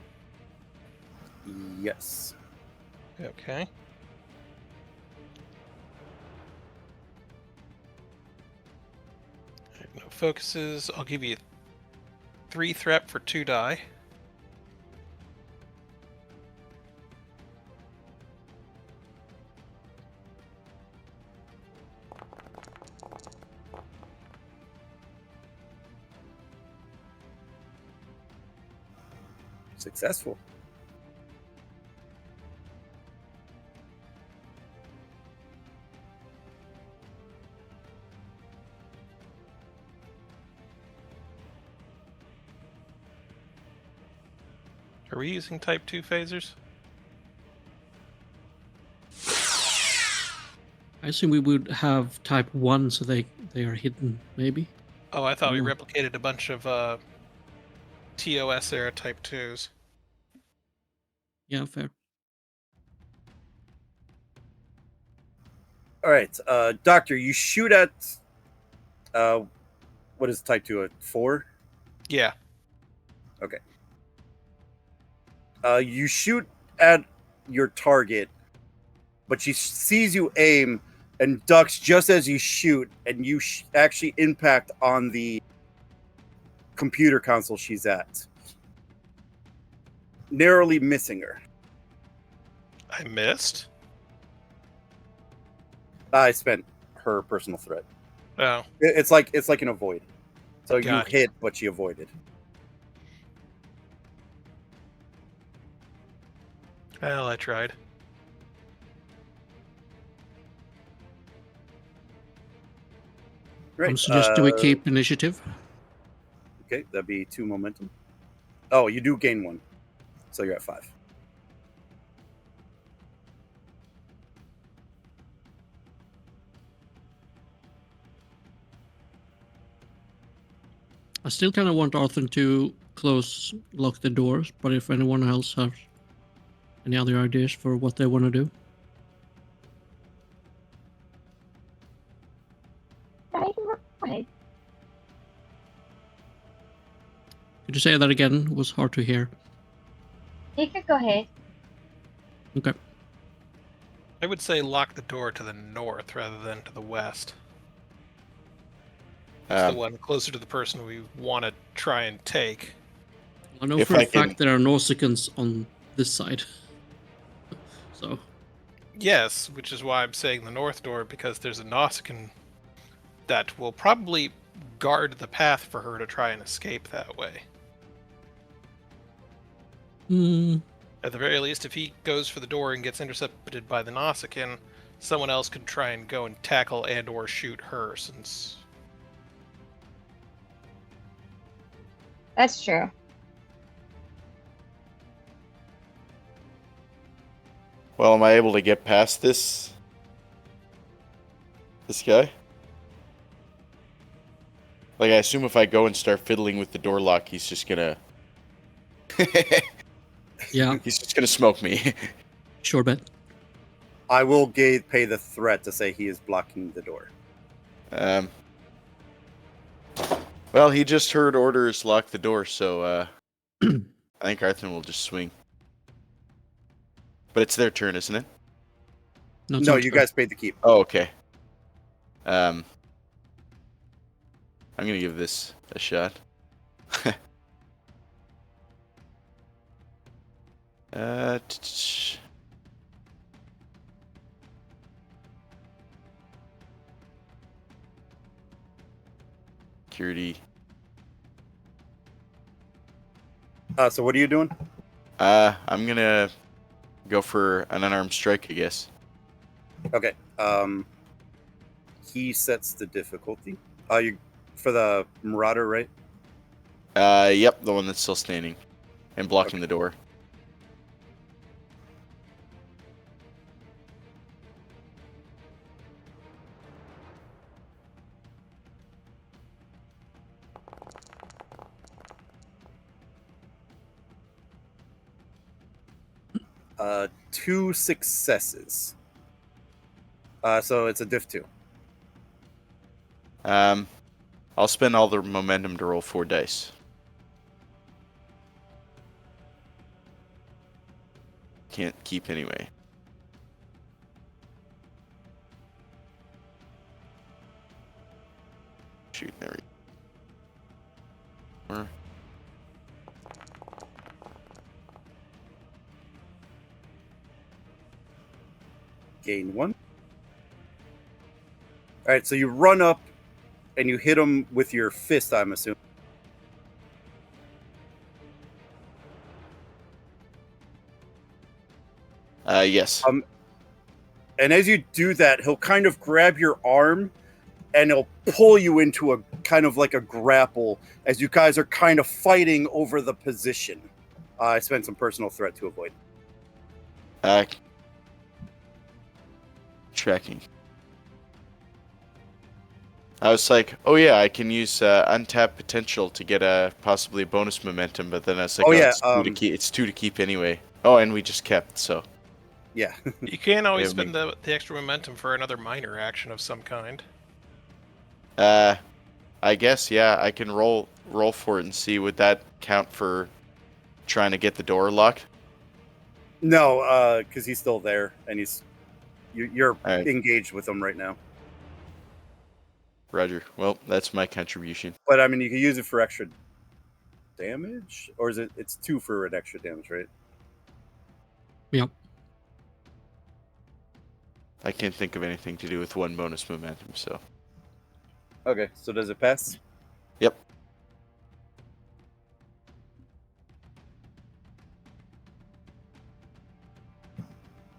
Yes. Okay. No focuses. I'll give you 3 threat for 2 die. Successful. Are we using Type 2 phasers? I assume we would have type 1, so they are hidden, maybe. Oh, I thought we Ooh. replicated a bunch of TOS era Type 2s. Yeah, fair. All right, Doctor, you shoot at what is type 2? A 4? Yeah. Okay. You shoot at your target, but she sees you aim and ducks just as you shoot, and you actually impact on the computer console she's at, narrowly missing her. I missed? I spent her personal threat. Oh. It's like an avoid. So Gotcha. you hit, but she avoided. Well, I tried. Right. Suggest we keep initiative. Okay, that'd be 2 momentum. Oh, you do gain 1. So you're at 5. I still kind of want Arthur to lock the doors, but if anyone else has any other ideas for what they want to do. Right. Could you say that again? It was hard to hear. You could go ahead. Okay. I would say lock the door to the north rather than to the west. It's the one closer to the person we want to try and take. I know If for a I can- fact there are Nausicans on this side. So, Yes, which is why I'm saying the north door, because there's a Nausicaan that will probably guard the path for her to try and escape that way. At the very least, if he goes for the door and gets intercepted by the Nausicaan, someone else could try and go and tackle and or shoot her, since... That's true. Well, am I able to get past this guy? Like, I assume if I go and start fiddling with the door lock, he's just gonna... yeah, He's just gonna smoke me. sure bet. I will pay the threat to say he is blocking the door. Well, he just heard orders lock the door, so I think Arthur will just swing. But it's their turn, isn't it? No, you guys paid the keep. Oh, okay. I'm gonna give this a shot. Security. So what are you doing? I'm gonna go for an unarmed strike, I guess. Okay. He sets the difficulty. You for the Marauder, right? Yep, the one that's still standing and blocking the door. Two successes. So it's a diff 2. I'll spend all the momentum to roll 4 dice. Can't keep anyway. Shoot, there we go. Gain 1. All right, so you run up and you hit him with your fist, I'm assuming. Yes. And as you do that, he'll kind of grab your arm and he'll pull you into a kind of like a grapple as you guys are kind of fighting over the position. I spent some personal threat to avoid. Tracking. I was like, oh yeah, I can use untapped potential to get a possibly bonus momentum, but then I was like, it's two to keep anyway. Oh, and we just kept, so. Yeah. You can't always spend the extra momentum for another minor action of some kind. I guess, yeah, I can roll for it and see, would that count for trying to get the door locked? No, because he's still there, and you're right. engaged with him right now. Roger. Well, that's my contribution. But I mean, you can use it for extra damage, or is it's 2 for an extra damage, right? Yep. I can't think of anything to do with 1 bonus momentum, so. Okay, so does it pass? Yep.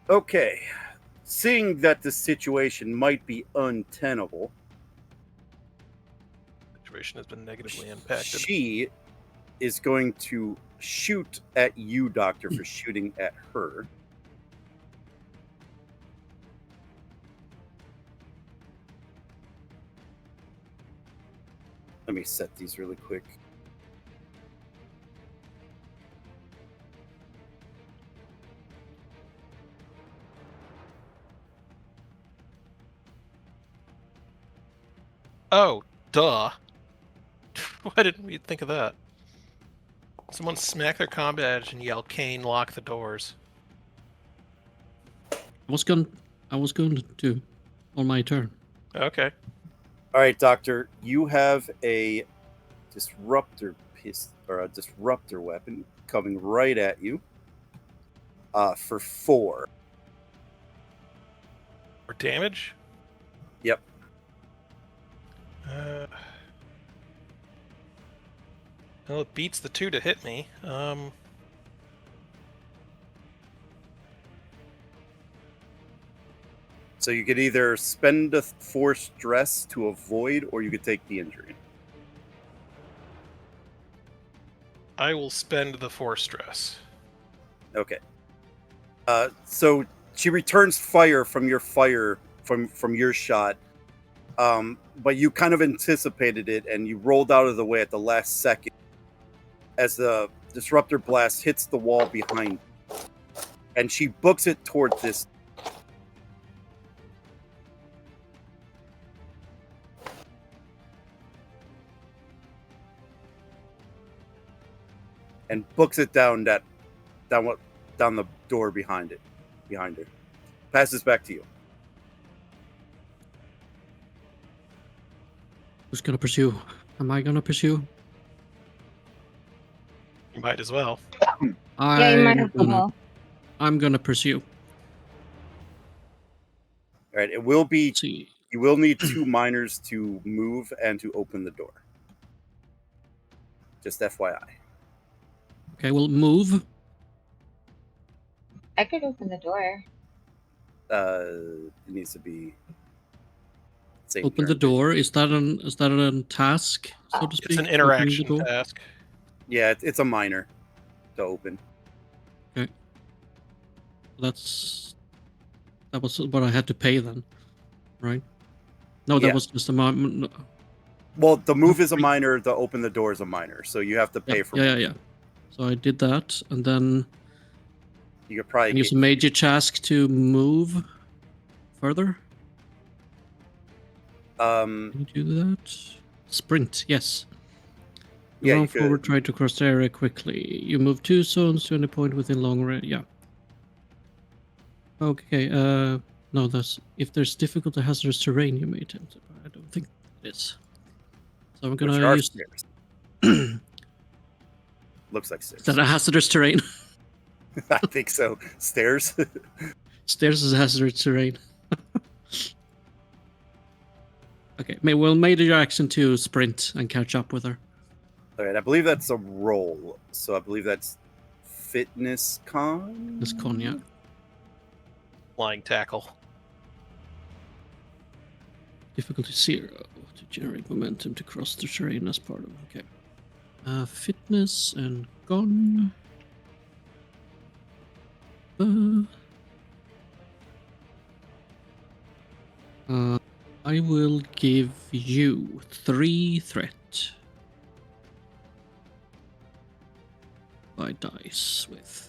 Okay. Seeing that the situation might be untenable, Situation has been negatively impacted. she is going to shoot at you, Doctor, for shooting at her. Let me set these really quick. Oh, duh. Why didn't we think of that? Someone smack their combat edge and yell, "Kane, lock the doors." I was going to on my turn. Okay. All right, Doctor, you have a disruptor or a disruptor weapon coming right at you. For 4. For damage? Yep. Well, it beats the 2 to hit me. So you could either spend a force stress to avoid, or you could take the injury. I will spend the force stress. Okay. So she returns fire from your shot, but you kind of anticipated it, and you rolled out of the way at the last second as the disruptor blast hits the wall behind, and she books it towards this. And books it down the door behind her. Passes back to you. Who's gonna pursue? Am I gonna pursue? You might as well. Yeah, you might as well. I'm gonna pursue. All right, it will be. Let's see. You will need 2 minors to move and to open the door. Just FYI. Okay, we'll move. I could open the door. It needs to be. Same Open turn. the door. Is that a task, so to speak? It's an Opening the interaction door? task. Yeah, it's a minor to open. Okay. That was what I had to pay then, right? No, that Yeah. was just a moment. Well, the move is a minor. The open the door is a minor. So you have to pay for. Yeah. So I did that, and then You could probably use a major task to move further. Can you do that? Sprint, yes. Yeah, Run you could. forward, try to cross the area quickly. You move 2 zones to any point within long range. Yeah. Okay. No, that's if there's difficult or hazardous terrain, you may attempt it. But I don't think it is. So I'm Which gonna are use. stairs. Looks like stairs. Is that a hazardous terrain? I think so. Stairs. Stairs is hazardous terrain. Okay, we'll major action to sprint and catch up with her. All right, I believe that's a roll. So I believe that's fitness con. This con, yeah. flying tackle. Difficulty 0 to generate momentum to cross the terrain as part of. Okay. Fitness and gone. I will give you 3 threat by dice with.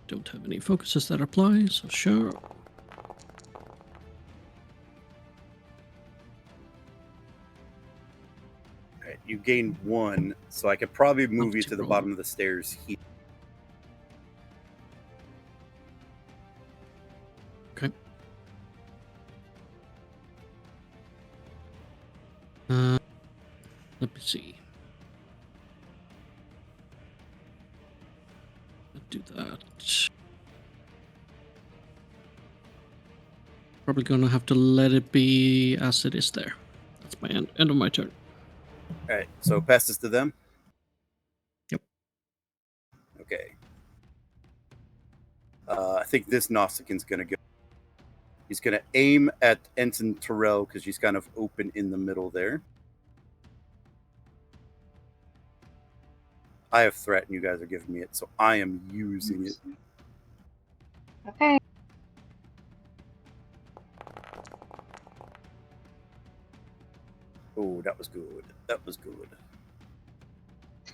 Don't have any focuses that apply, so sure. Alright, you gained 1, so I could probably move you to the roll. bottom of the stairs here. Okay. Let me see. Let's do that. Probably gonna have to let it be as it is there. That's my end of my turn. Alright, so pass this to them? Yep. Okay. I think this Nautican's gonna go. He's gonna aim at Ensign Terrell because she's kind of open in the middle there. I have threat and you guys are giving me it, so I am using it. Okay. Oh, that was good. That was good.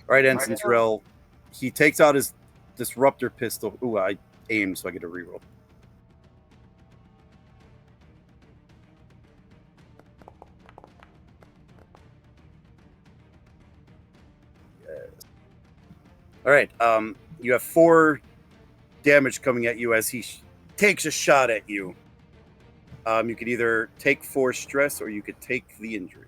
All right, Ensign Terrell. He takes out his disruptor pistol. Ooh, I aimed, so I get a reroll. Yes. All right. You have 4 damage coming at you as he takes a shot at you. You could either take 4 stress or you could take the injury.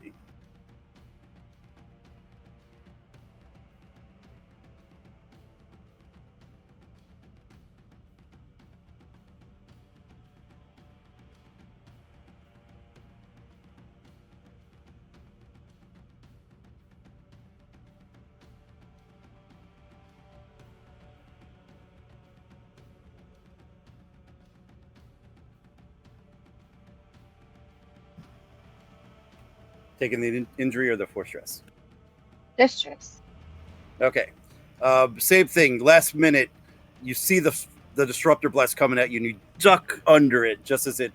Taking the injury or the 4 stress? Distress. Okay. Same thing. Last minute, you see the disruptor blast coming at you, and you duck under it just as it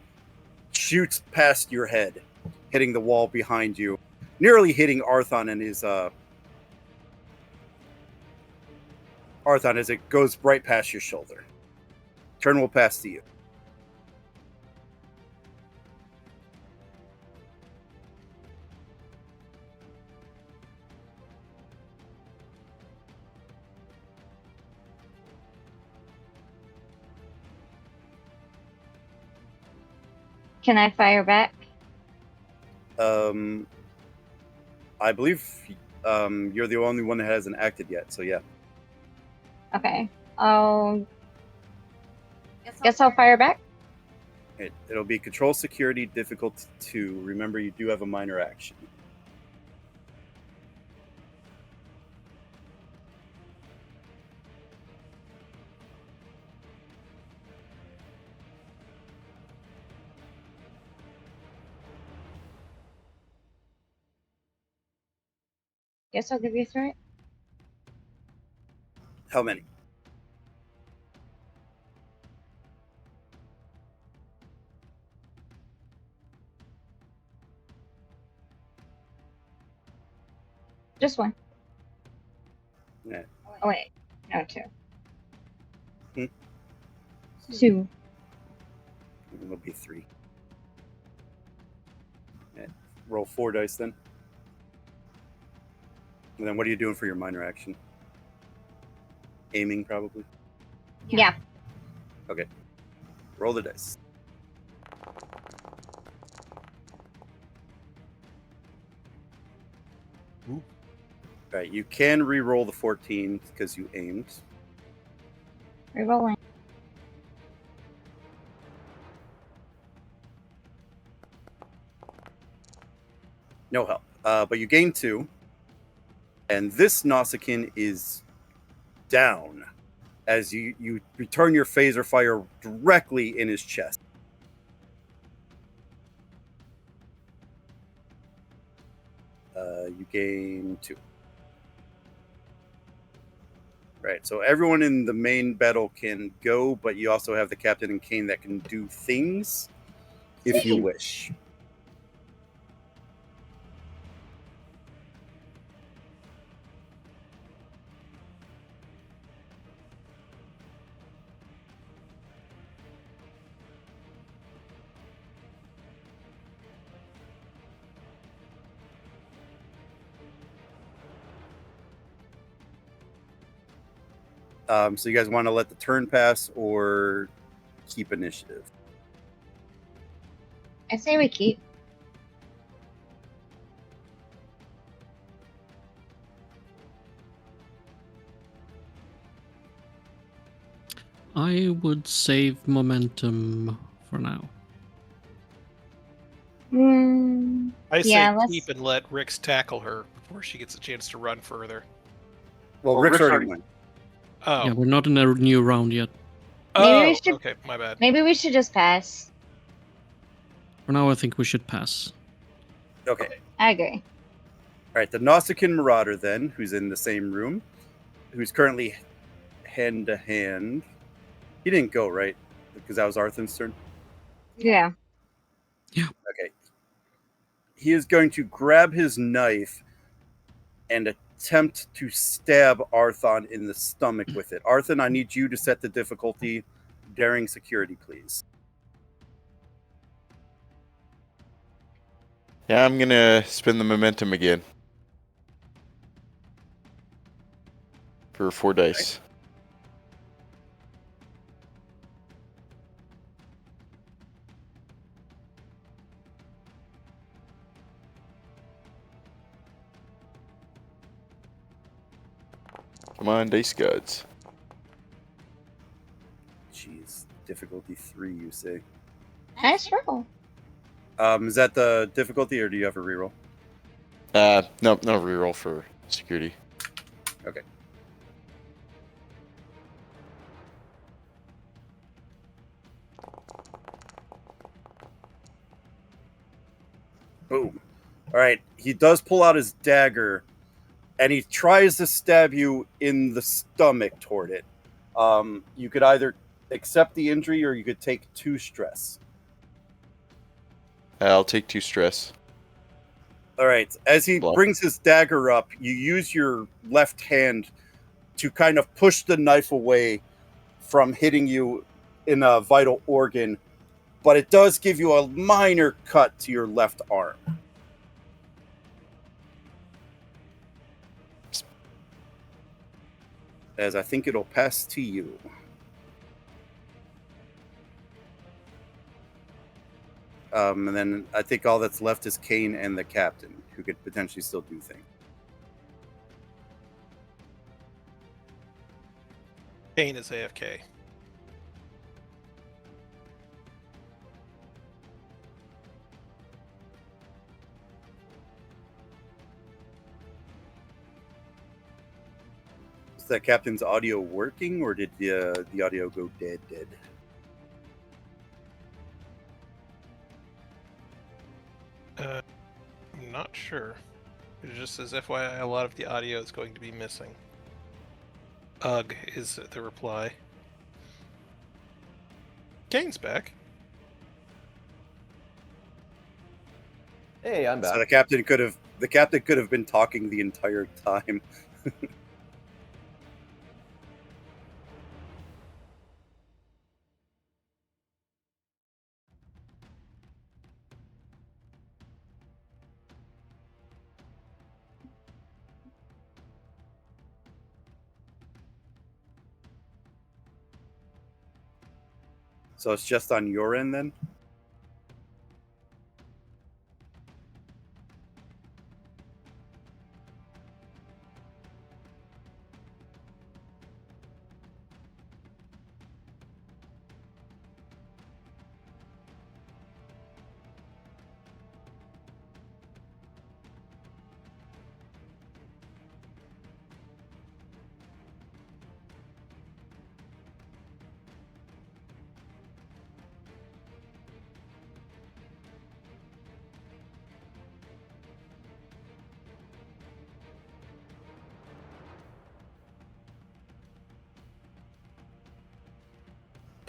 shoots past your head, hitting the wall behind you, nearly hitting Arthon and his Arthon as it goes right past your shoulder. Turn will pass to you. Can I fire back? I believe you're the only one that hasn't acted yet, so yeah. Okay. Guess I'll fire back. It'll be control security difficult 2. Remember, you do have a minor action. Guess I'll give you a threat. How many? Just 1. Yeah. Oh wait, no, 2. Hmm? 2. It'll be 3. Yeah. Roll 4 dice then. And then what are you doing for your minor action? Aiming, probably? Yeah. Okay. Roll the dice. Ooh. Right, you can re-roll the 14 because you aimed. Rerolling. No help. But you gain 2. And this Nautican is down as you return your phaser fire directly in his chest. You gain 2. Right, so everyone in the main battle can go, but you also have the captain and Kane that can do things if you wish. So you guys want to let the turn pass or keep initiative? I say we keep. I would save momentum for now. I say Yeah, keep and let Rix tackle her before she gets a chance to run further. Well, Rick's already went. Oh. Yeah, we're not in a new round yet. Maybe we Oh, should- okay, my bad. Maybe we should just pass. For now, I think we should pass. Okay. I agree. All right, the Nausicaan Marauder then, who's in the same room, who's currently hand to hand. He didn't go, right? Because that was Arthur's turn. Yeah. Okay. He is going to grab his knife and attempt to stab Arthon in the stomach with it. Arthon, I need you to set the difficulty daring security, please. Yeah, I'm gonna spin the momentum again. For 4 dice. Come on, dice gods. Jeez, difficulty 3, you say? Nice roll. Is that the difficulty, or do you have a reroll? No reroll for security. Okay. Boom. All right. He does pull out his dagger, and he tries to stab you in the stomach toward it. You could either accept the injury, or you could take 2 stress. I'll take 2 stress. All right. As he Bluff. brings his dagger up, you use your left hand to kind of push the knife away from hitting you in a vital organ, but it does give you a minor cut to your left arm. As I think it'll pass to you. And then I think all that's left is Kane and the captain, who could potentially still do things. Kane is AFK. Is that captain's audio working, or did the audio go dead? I'm not sure. It just says FYI, a lot of the audio is going to be missing. Ugh is the reply. Kane's back. Hey, I'm back. So the captain could have been talking the entire time. So it's just on your end then?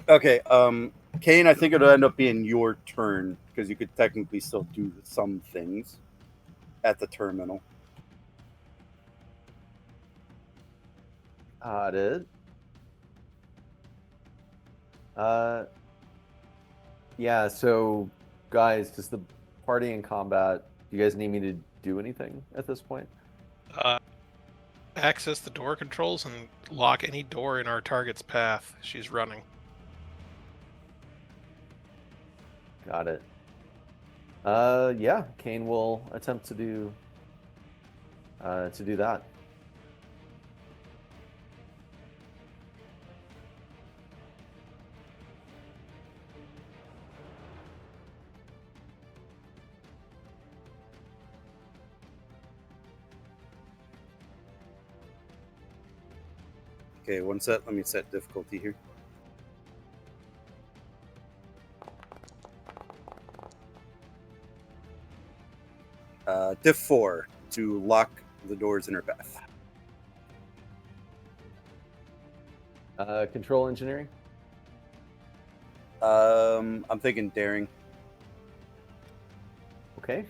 Okay, Kane, I think it'll end up being your turn because you could technically still do some things at the terminal. Got it. Yeah, so guys, does the party in combat, do you guys need me to do anything at this point? Access the door controls and lock any door in our target's path. She's running. Got it. Yeah, Kane will attempt to do that. Okay, one set. Let me set difficulty here. Diff 4 to lock the doors in her path. Control engineering? I'm thinking daring. Okay.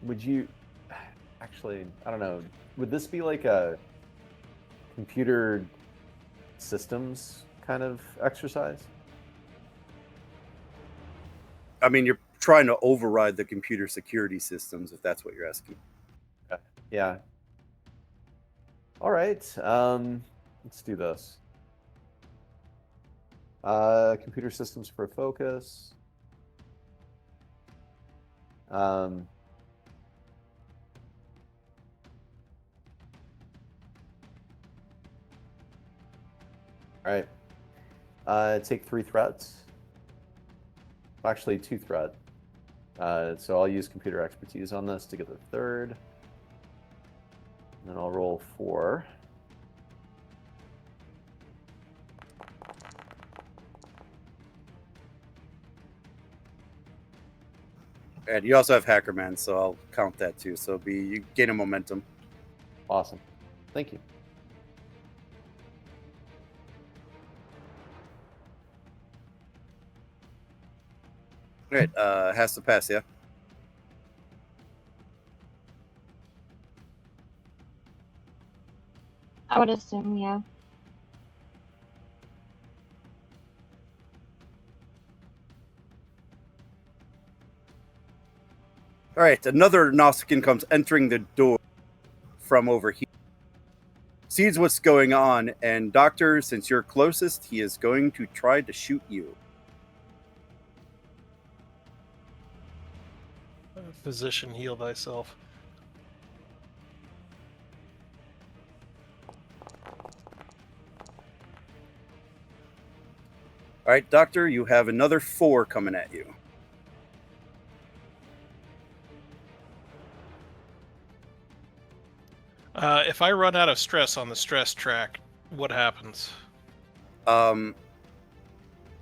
Would you actually, I don't know, would this be like a computer systems kind of exercise? I mean, you're trying to override the computer security systems, if that's what you're asking. Yeah. All right. Let's do this. Computer systems for focus. All right. Take 3 threats. Actually, 2 threat. So I'll use computer expertise on this to get the 3rd. And then I'll roll 4. And you also have Hackerman, so I'll count that too. So you gain a momentum. Awesome. Thank you. All right, has to pass, yeah? I would assume, yeah. All right, another Nausicaan comes entering the door from over here. Sees what's going on, and Doctor, since you're closest, he is going to try to shoot you. Physician, heal thyself. All right, Doctor, you have another 4 coming at you. If I run out of stress on the stress track, what happens?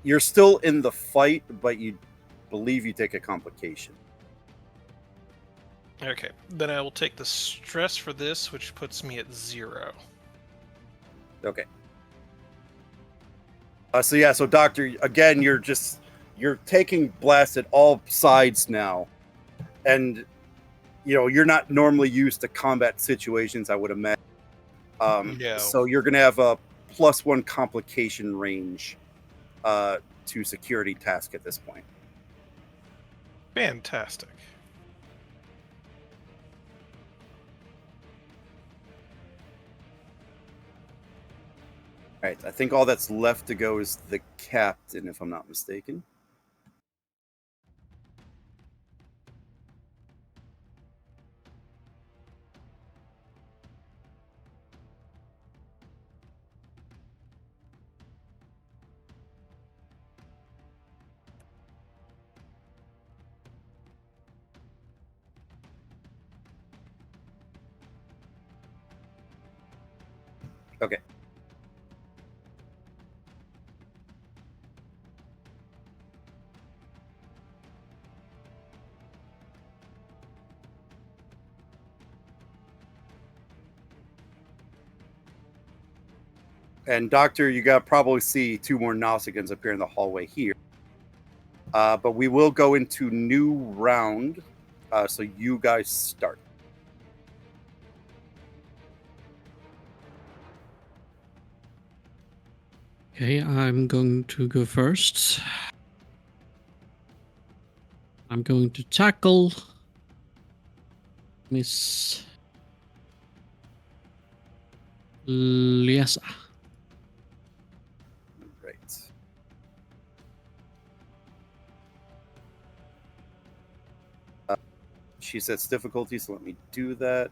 You're still in the fight, but you believe you take a complication. Okay, then I will take the stress for this, which puts me at 0. Okay. So Doctor, again, you're taking blasts at all sides now, and you're not normally used to combat situations, I would imagine. No. So you're gonna have a +1 complication range to security task at this point. Fantastic. All right, I think all that's left to go is the captain, if I'm not mistaken. Okay. And Doctor, you got probably see 2 more Nausicaans appear in the hallway here. But we will go into new round. So you guys start. Okay, I'm going to go first. I'm going to tackle Miss Lysara. Right. She sets difficulty, so let me do that.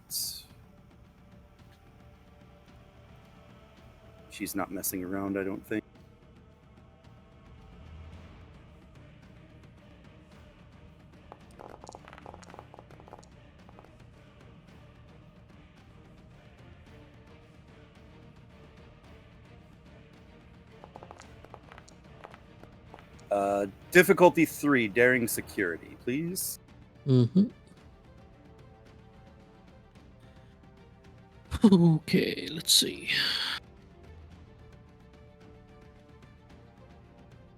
She's not messing around, I don't think. Difficulty 3, daring security, please. Mm-hmm. Okay, let's see.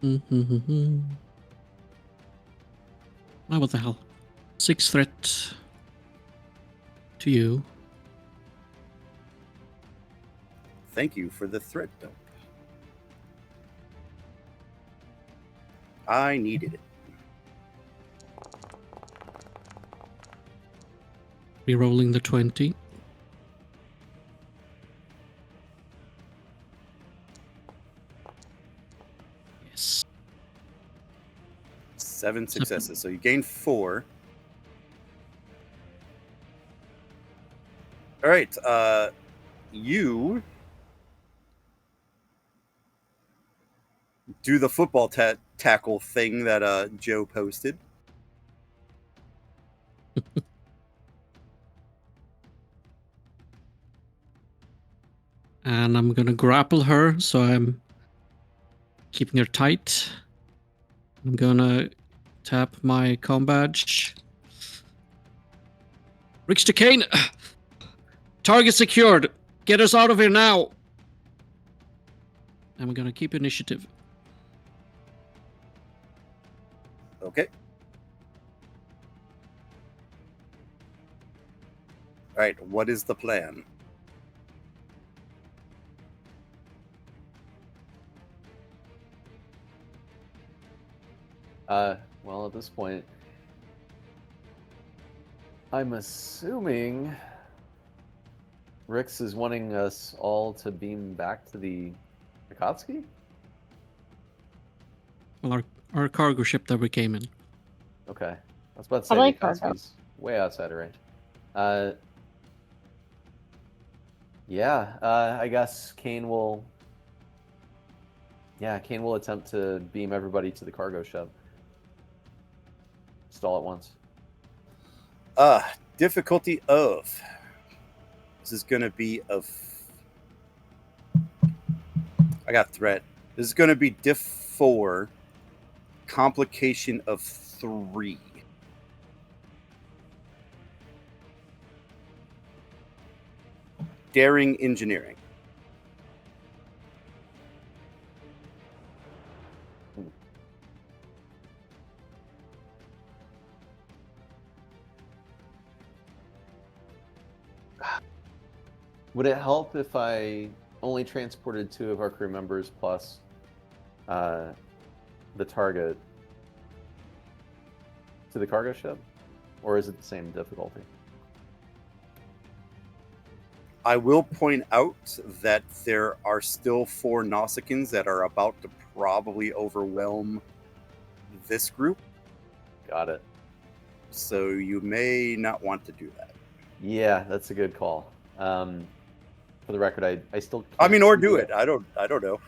Mm-hmm. Oh, what the hell? 6 threat to you. Thank you for the threat dump. I needed it. Rerolling the 20. Yes. 7 successes. So you gain 4. All right. You do the football tackle thing that Joe posted. And I'm gonna grapple her, so I'm keeping her tight. I'm gonna tap my com badge. Richter Kane! Target secured! Get us out of here now! And we're gonna keep initiative. Okay. All right. What is the plan? Well, at this point, I'm assuming Rix is wanting us all to beam back to the Akatsuki? Well, our cargo ship that we came in. Okay. I was about to say Probably the cargo. Akatsuki's way outside of range. I guess Kane will... Yeah, Kane will attempt to beam everybody to the cargo ship. Just all at once. Difficulty of. This is going to be of. I got threat. This is going to be diff 4, complication of 3. Daring engineering. Would it help if I only transported 2 of our crew members plus the target to the cargo ship? Or is it the same difficulty? I will point out that there are still 4 Nausicaans that are about to probably overwhelm this group. Got it. So you may not want to do that. Yeah, that's a good call. For the record, I still can't I mean, or see do the- it. I don't know.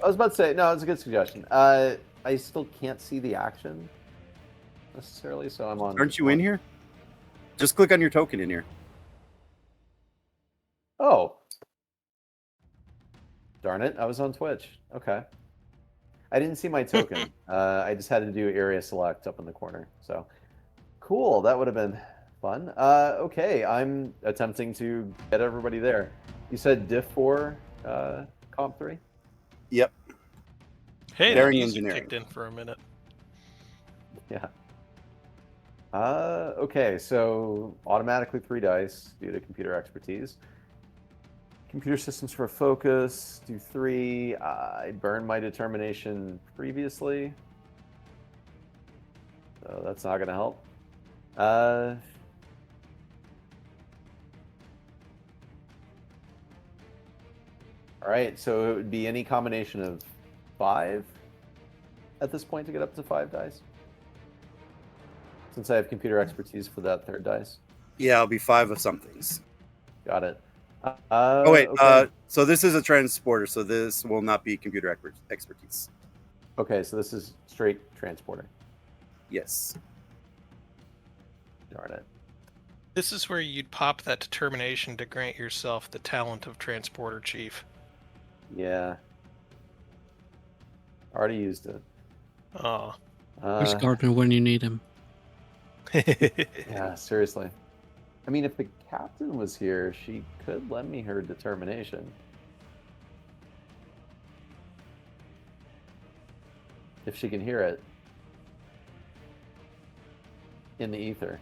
I was about to say, no, it's a good suggestion. I still can't see the action necessarily, so I'm on. Aren't you in here? Just click on your token in here. Oh. Darn it, I was on Twitch. Okay. I didn't see my token. I just had to do area select up in the corner. So cool, that would have been fun. Okay, I'm attempting to get everybody there. You said diff 4 Comp 3? Yep. Hey, Daring the music engineering. kicked in for a minute. Yeah. Okay, so automatically 3 dice due to computer expertise. Computer systems for focus, do 3. I burned my determination previously, so that's not going to help. All right, so it would be any combination of 5 at this point to get up to 5 dice. Since I have computer expertise for that 3rd dice. Yeah, it'll be 5 of somethings. Got it. Oh wait, okay. So this is a transporter, so this will not be computer expertise. Okay, so this is straight transporter. Yes. Darn it. This is where you'd pop that determination to grant yourself the talent of Transporter Chief. Yeah. Already used it. Oh. Where's Gardner when you need him? Yeah, seriously. I mean, if the captain was here, she could lend me her determination. If she can hear it. In the ether.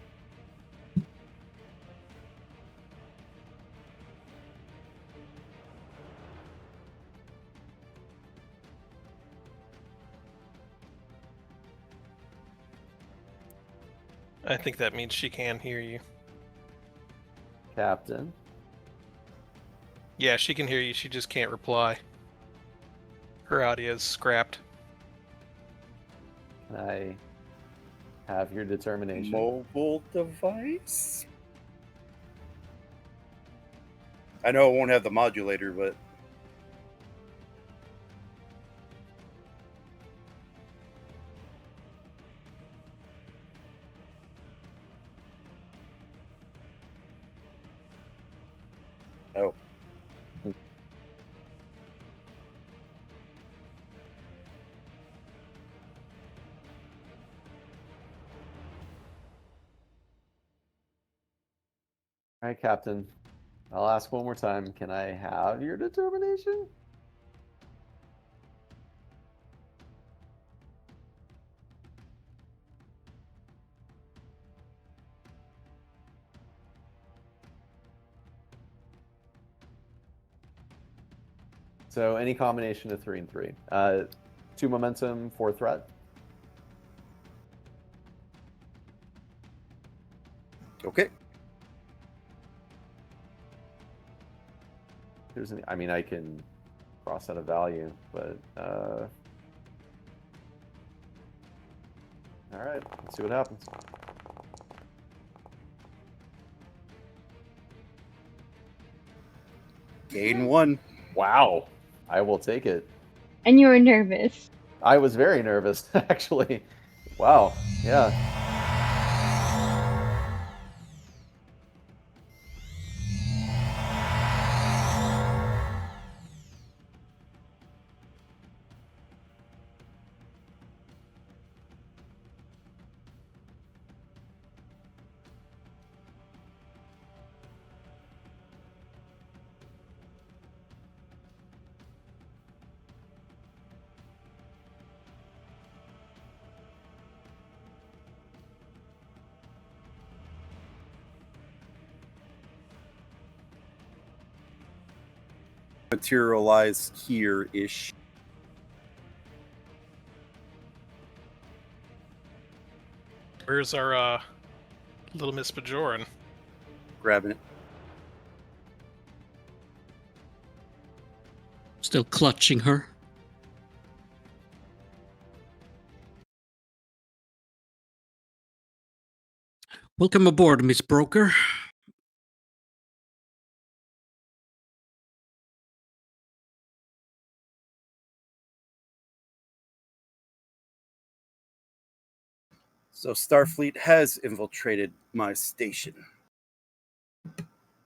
I think that means she can hear you. Captain. Yeah, she can hear you. She just can't reply. Her audio's scrapped. Can I have your determination? Mobile device? I know it won't have the modulator, but oh. All right, Captain. I'll ask one more time. Can I have your determination? So any combination of 3 and 3. 2 momentum, 4 threat. Okay. Here's I mean, I can cross out a value, but all right, let's see what happens. Gain 1. Wow, I will take it. And you were nervous. I was very nervous, actually. Wow, yeah. Materialize here-ish. Where's our little Miss Bajoran? Grabbing it. Still clutching her. Welcome aboard, Miss Broker. So Starfleet has infiltrated my station.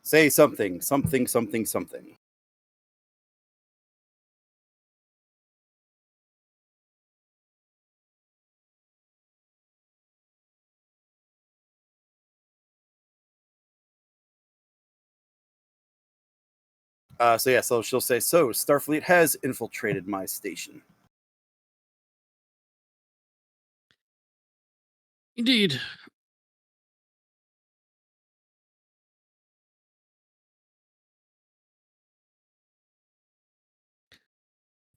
Say something, something, something, something. So she'll say, so Starfleet has infiltrated my station. Indeed.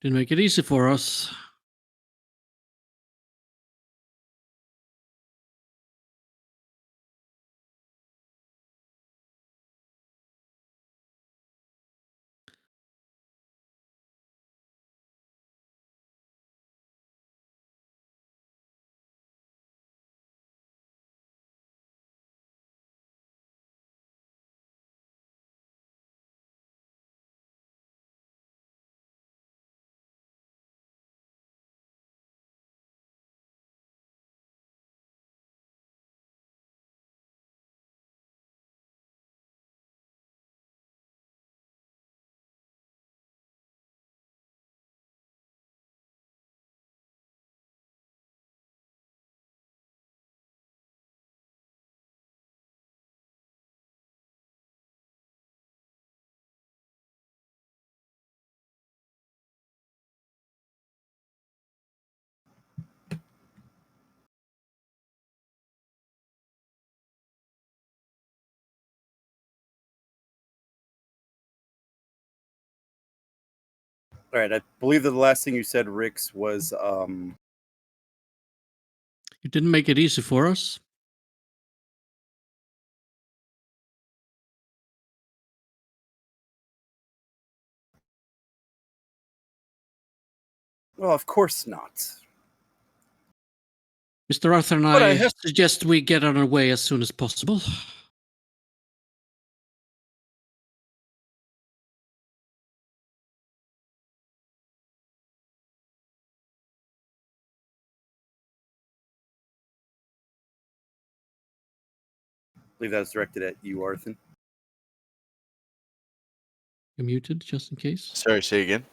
Didn't make it easy for us. All right, I believe that the last thing you said, Rix, was You didn't make it easy for us. well, of course not. Mr. Arthur and But I I have- suggest we get on our way as soon as possible. I believe that was directed at you, Arthur. You're muted, just in case. Sorry, say again.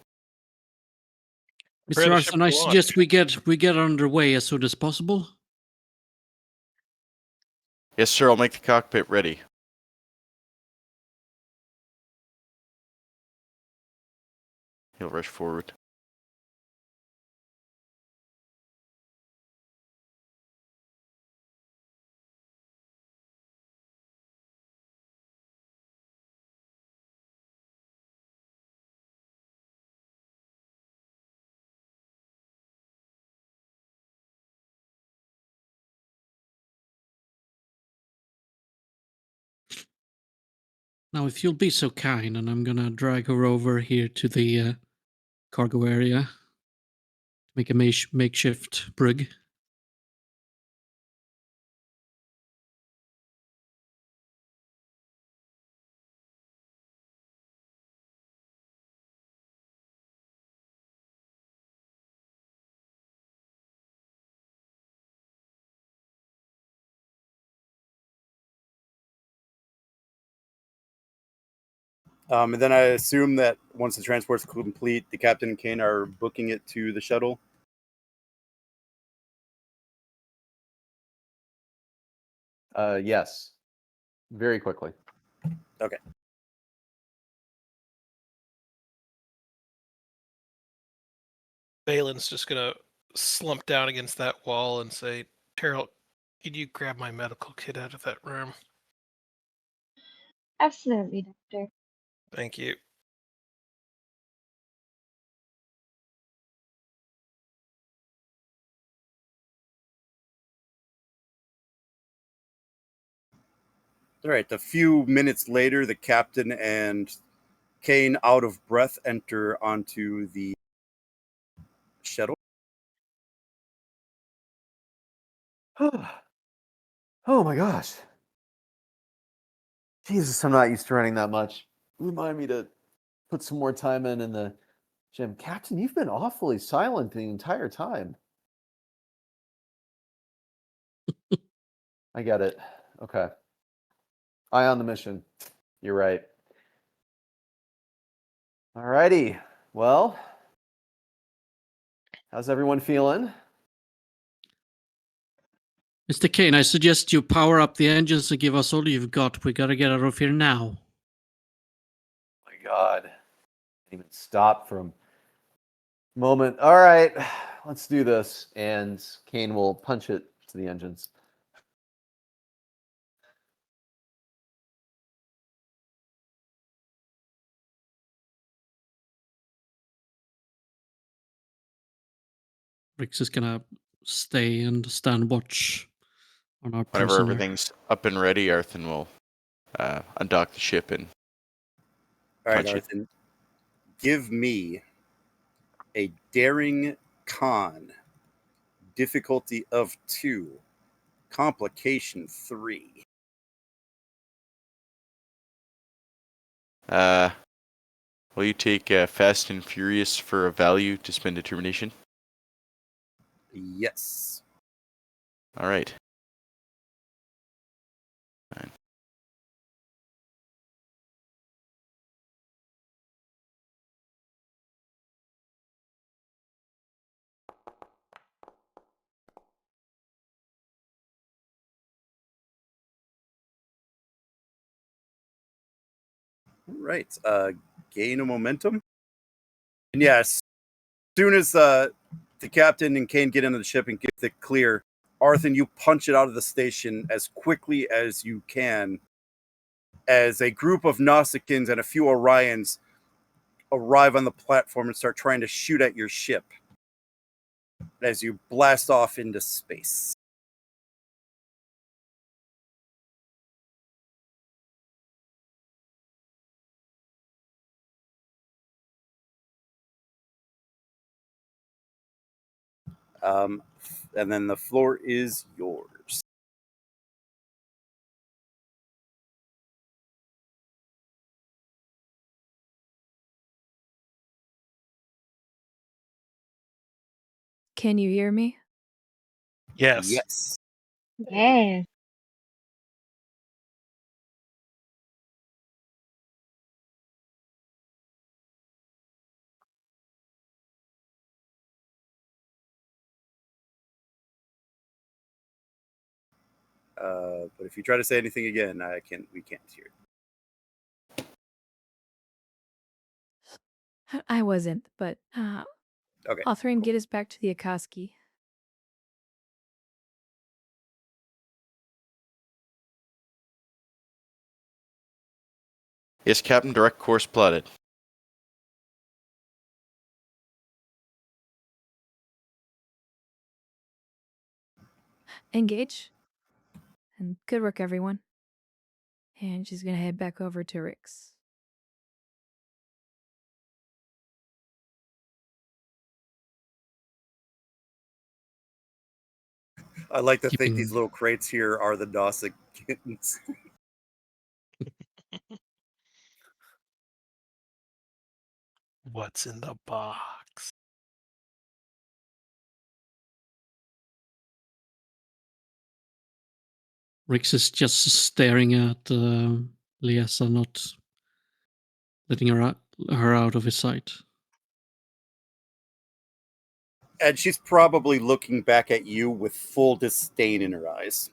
Mr. Prepare the Arthur ship and I to launch. suggest we get underway as soon as possible. Yes, sir. I'll make the cockpit ready. He'll rush forward. Now, if you'll be so kind, and I'm gonna drag her over here to the cargo area, make a makeshift brig. And then I assume that once the transport's complete, the captain and Kane are booking it to the shuttle. Yes. Very quickly. Okay. Balin's just gonna slump down against that wall and say, Terrell, could you grab my medical kit out of that room? Absolutely, Doctor. Thank you. All right. A few minutes later, the captain and Kane, out of breath, enter onto the shuttle. Oh my gosh. Jesus, I'm not used to running that much. Remind me to put some more time in the gym. Captain, you've been awfully silent the entire time. I get it. Okay. Eye on the mission. You're right. Alrighty. Well, how's everyone feeling? Mr. Kane, I suggest you power up the engines and give us all you've got. We gotta get out of here now. My God. even stop from moment. All right, let's do this. And Kane will punch it to the engines. Rix is gonna stay and stand watch on our Whenever person there. everything's up and ready, Arthur will undock the ship and All right, punch it. Arthur, give me a daring con, difficulty of 2, complication 3. Will you take Fast and Furious for a value to spend determination? Yes. All right. Fine. All right. Gain a momentum. And yes, as soon as the captain and Kane get into the ship and get the clear, Arthur, you punch it out of the station as quickly as you can as a group of Nausicaans and a few Orions arrive on the platform and start trying to shoot at your ship as you blast off into space. And then the floor is yours. Can you hear me? Yes. Yes. Yes. But if you try to say anything again, we can't hear it. I wasn't, but Okay. I'll get us back to the Akatsuki. Yes, Captain. Direct course plotted. Engage. And good work, everyone. And she's gonna head back over to Rick's. I like to think Keeping- these little crates here are the Dawson kittens. What's in the box? Rix is just staring at Lysara, not letting her out of his sight. And she's probably looking back at you with full disdain in her eyes.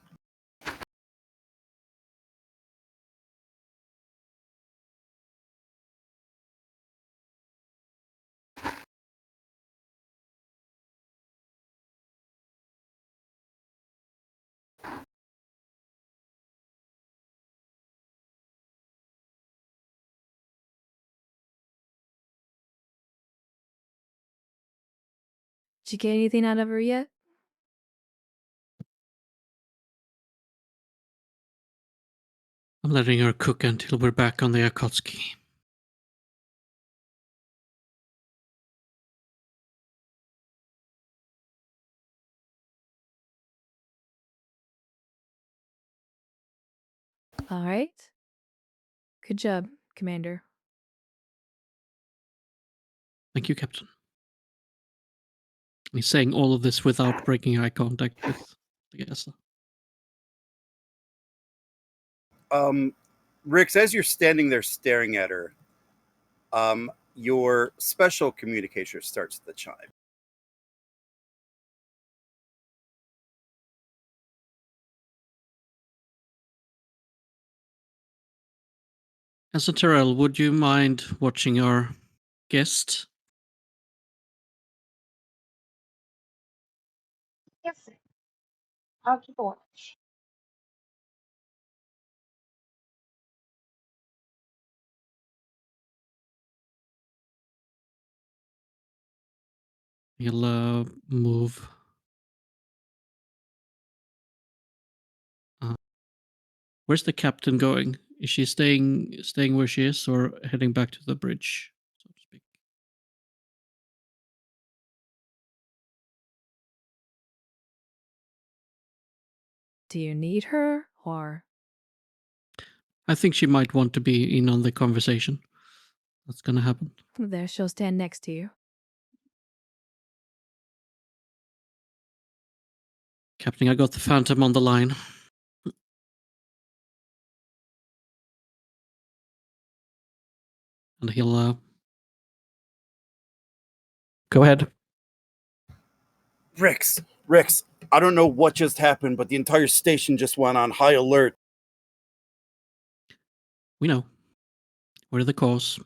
Did you get anything out of her yet? I'm letting her cook until we're back on the Akatsuki. All right. Good job, Commander. Thank you, Captain. He's saying all of this without breaking eye contact with Lysara. Rix, as you're standing there staring at her, your special communicator starts the chime. As a Terrell, would you mind watching our guest. Yes, sir. I'll keep a watch. He'll move. Where's the captain going? Is she staying where she is, or heading back to the bridge, so to speak? Do you need her, or I think she might want to be in on the conversation. That's gonna happen. there she'll stand next to you? Captain, I got the Phantom on the line. And he'll go ahead. Rex, I don't know what just happened, but the entire station just went on high alert. We know. What are the cause?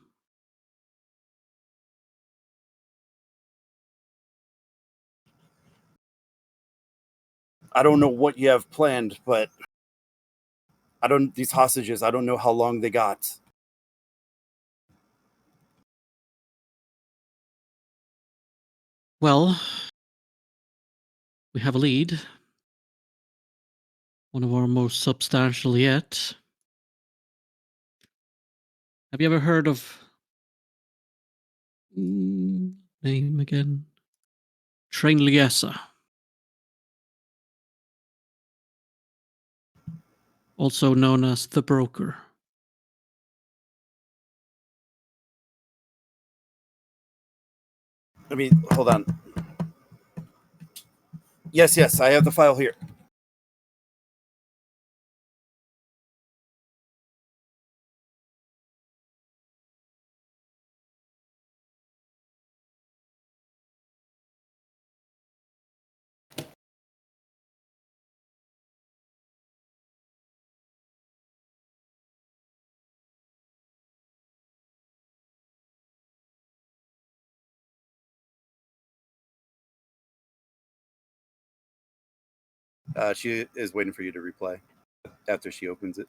I don't know what you have planned, but these hostages, I don't know how long they got. Well, we have a lead. One of our most substantial yet. Have you ever heard of name again? Train Lysara. Also known as the Broker. I mean, hold on. Yes, I have the file here. She is waiting for you to reply after she opens it.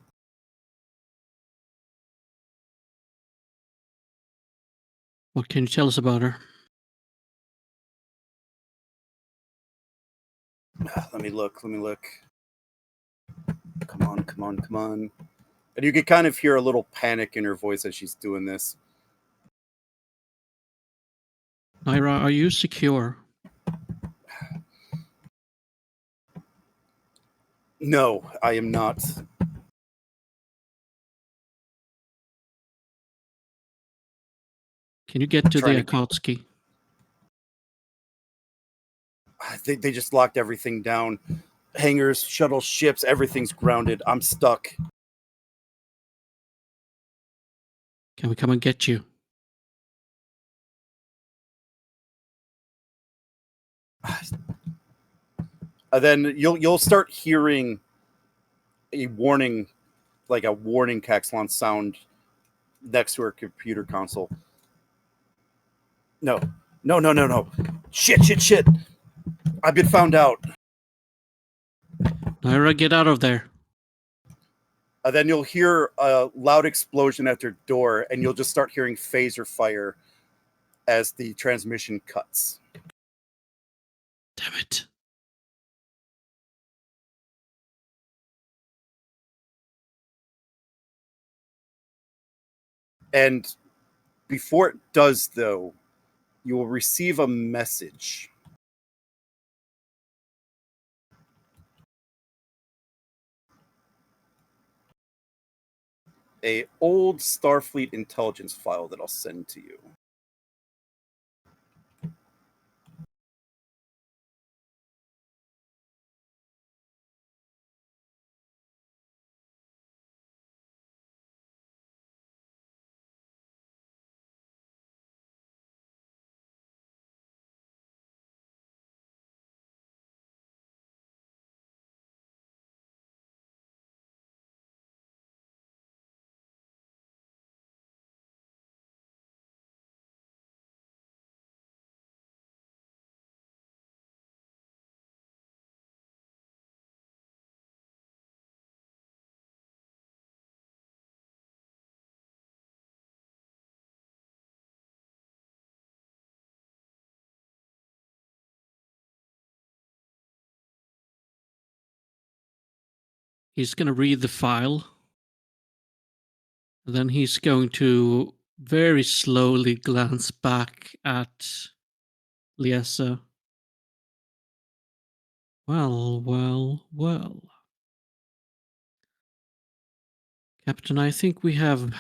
What can you tell us about her? Let me look. Come on. And you can kind of hear a little panic in her voice as she's doing this. Naira, are you secure? No, I am not. Can you get to the Trying to- Akatsuki? They just locked everything down. Hangars, shuttle ships, everything's grounded. I'm stuck. Can we come and get you? Then you'll start hearing a warning, like a warning Caxlon sound next to her computer console. No. Shit. I've been found out. Naira, get out of there. Then you'll hear a loud explosion at her door, and you'll just start hearing phaser fire as the transmission cuts. Damn it. And before it does, though, you will receive a message. A old Starfleet intelligence file that I'll send to you. He's going to read the file. Then he's going to very slowly glance back at Lysara. Well. Captain, I think we have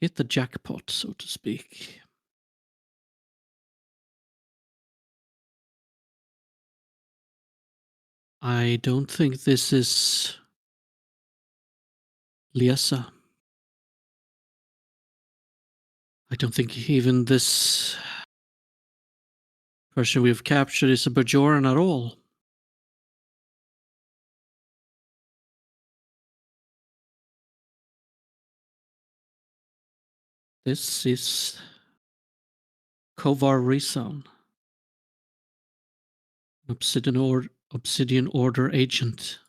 hit the jackpot, so to speak. I don't think this is Lysara. I don't think even this person we've captured is a Bajoran at all. This is Kovar Rizan, Obsidian Order agent.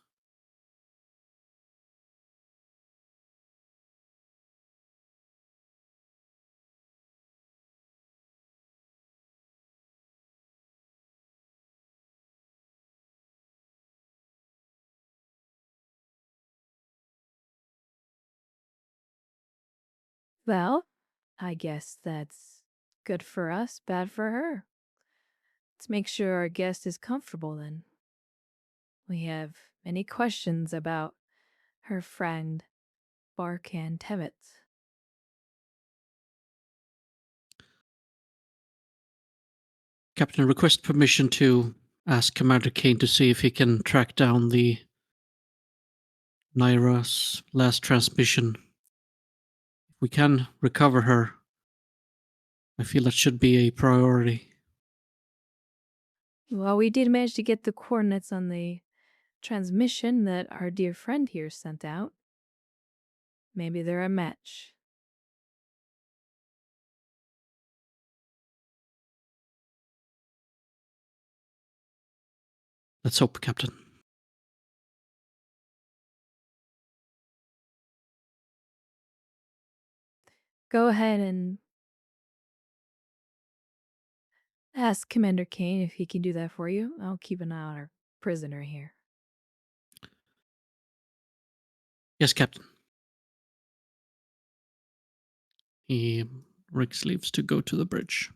Well, I guess that's good for us, bad for her. Let's make sure our guest is comfortable then. We have many questions about her friend, Barkan Tevitz. Captain, request permission to ask Commander Kane to see if he can track down the Naira's last transmission. If we can recover her, I feel that should be a priority. Well, we did manage to get the coordinates on the transmission that our dear friend here sent out. Maybe they're a match. Let's hope, Captain. Go ahead and ask Commander Kane if he can do that for you. I'll keep an eye on our prisoner here. Yes, Captain. He rigs sleeves to go to the bridge.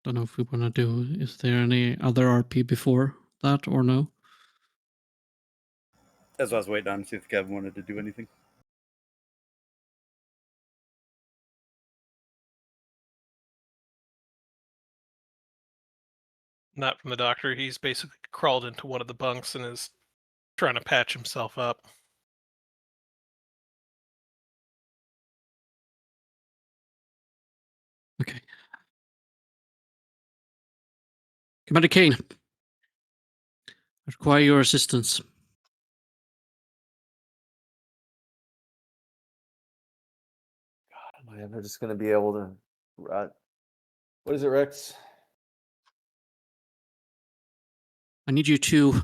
Don't know if we want to do. Is there any other RP before that or no? That's what I was waiting on to see if Kevin wanted to do anything. Not from the doctor. He's basically crawled into one of the bunks and is trying to patch himself up. Okay. Commander Kane, I require your assistance. God, am I ever just going to be able to... What is it, Rex? I need you to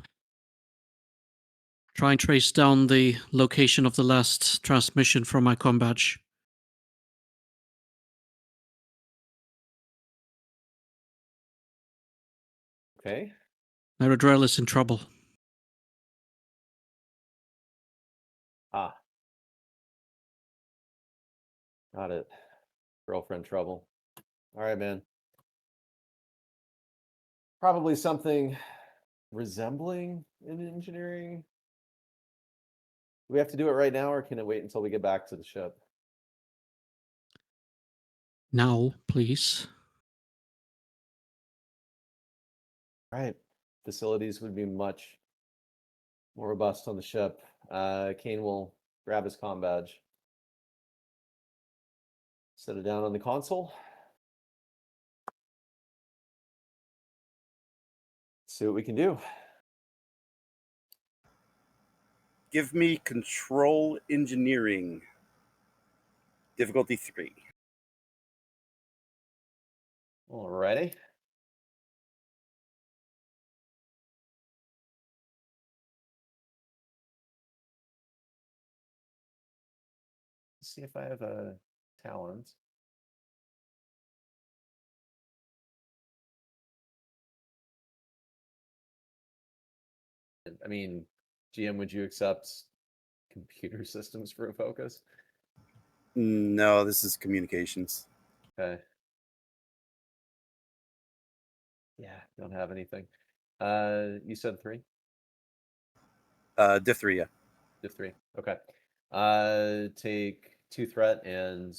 try and trace down the location of the last transmission from my comm badge. Okay. Meridrell is in trouble. Ah. Got it. Girlfriend trouble. All right, man. Probably something resembling in engineering. Do we have to do it right now, or can it wait until we get back to the ship? Now, please. All right. Facilities would be much more robust on the ship. Kane will grab his comm badge. Set it down on the console. See what we can do. Give me control engineering. Difficulty 3. Alrighty. Let's see if I have a talent. I mean, GM, would you accept computer systems for a focus? No, this is communications. Okay. Yeah, don't have anything. You said 3? Diff 3, yeah. Diff 3. Okay. Take 2 threat and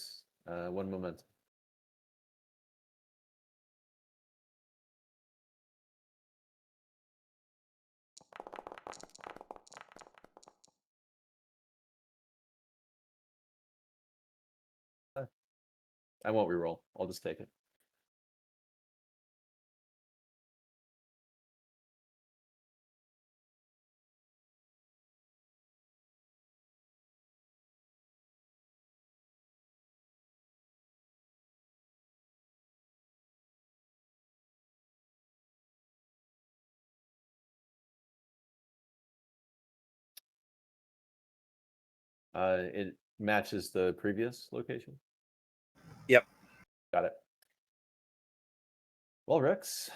1 momentum. I won't reroll. I'll just take it. It matches the previous location? Yep. Got it. Well, Rix,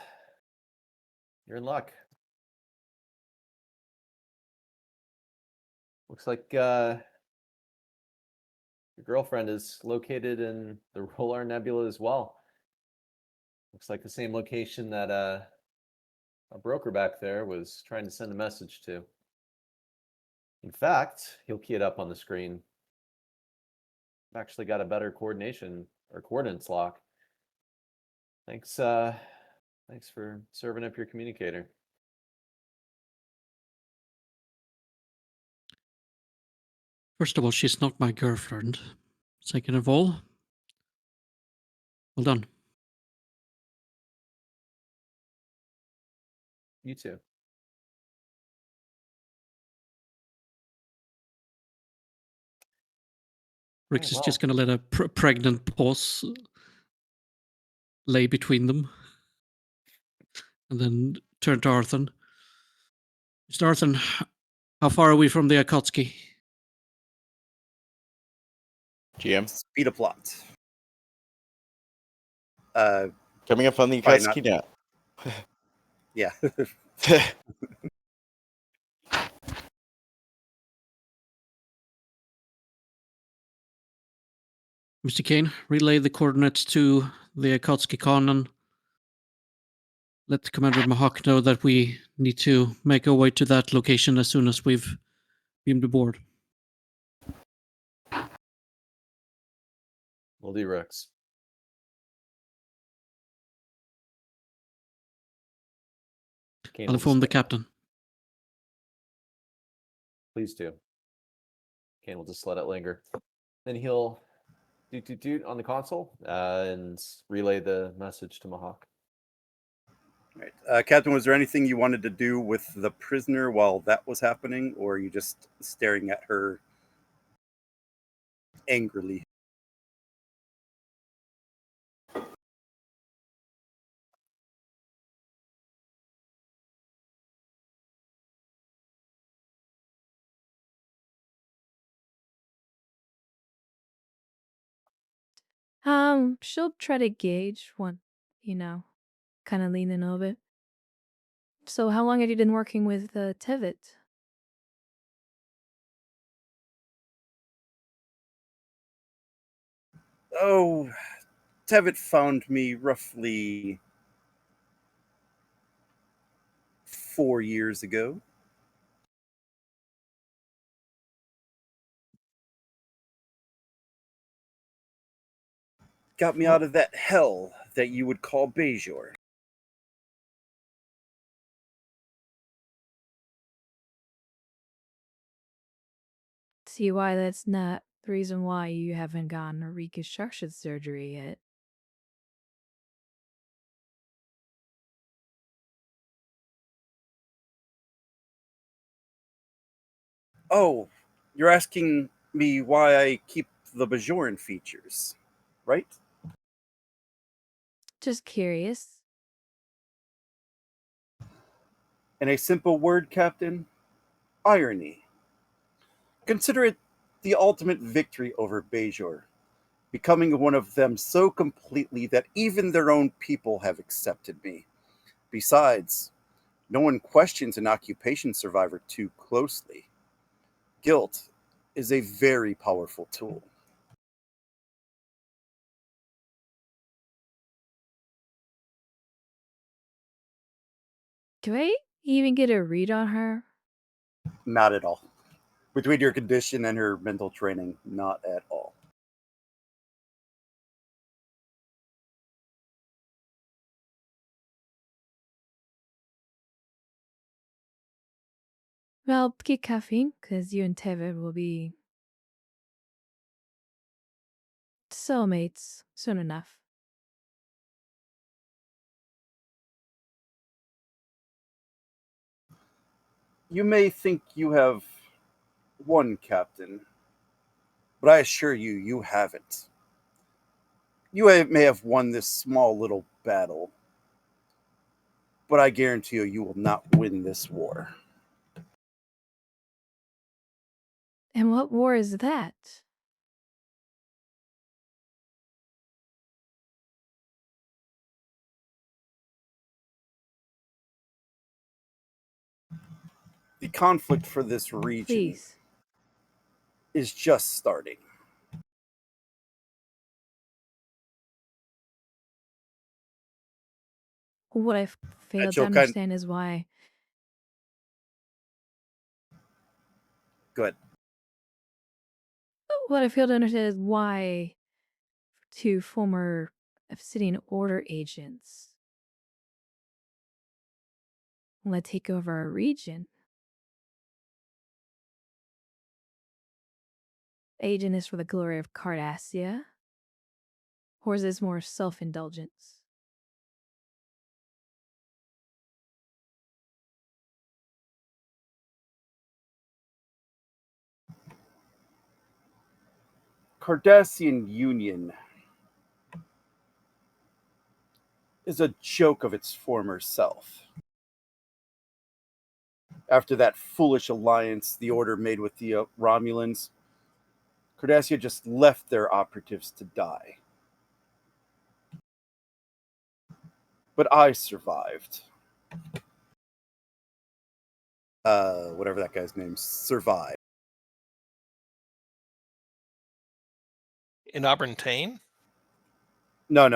you're in luck. Looks like your girlfriend is located in the Rolar Nebula as well. Looks like the same location that a broker back there was trying to send a message to. In fact, he'll key it up on the screen. I've actually got a better coordination or coordinates lock. Thanks for serving up your communicator. First of all, she's not my girlfriend. Second of all, well done. You too. Rix is well. just going to let a pregnant pause lay between them. And then turn to Arthur. Mr. Arthur, how far are we from the Akatsuki? GM. Speed of plot. Coming up on the Probably Akatsuki now. Yeah. Mr. Kane, relay the coordinates to the Akatsuki Khan and let Commander Mahawk know that we need to make our way to that location as soon as we've beamed aboard. Will do, Rex. I'll inform the captain. Please do. Kane will just let it linger. Then he'll doot on the console and relay the message to Mahawk. Right. Captain, was there anything you wanted to do with the prisoner while that was happening, or are you just staring at her angrily? She'll try to gauge one, kind of leaning over. So how long have you been working with Tevitt? Oh, Tevitt found me roughly 4 years ago. Got me out of that hell that you would call Bajor. See why that's not the reason why you haven't gotten a reconstruction surgery yet. Oh, you're asking me why I keep the Bajoran features, right? Just curious. In a simple word, Captain, irony. Consider it the ultimate victory over Bajor, becoming one of them so completely that even their own people have accepted me. Besides, no one questions an occupation survivor too closely. Guilt is a very powerful tool. Do I even get a read on her? Not at all. Between your condition and her mental training, not at all. Well, get caffeine, because you and Tevin will be soulmates soon enough. You may think you have won, Captain, but I assure you, you haven't. May have won this small little battle, but I guarantee you, you will not win this war. And what war is that? The conflict for this region Please. is just starting. What I failed to You'll kind understand is why. good. What I failed to understand is why two former Obsidian Order agents want to take over our region. Agent is for the glory of Cardassia? Or is this more self-indulgence? Cardassian Union is a joke of its former self. After that foolish alliance the Order made with the Romulans, Cardassia just left their operatives to die. But I survived. Whatever that guy's name, survived. In Auburntane? No,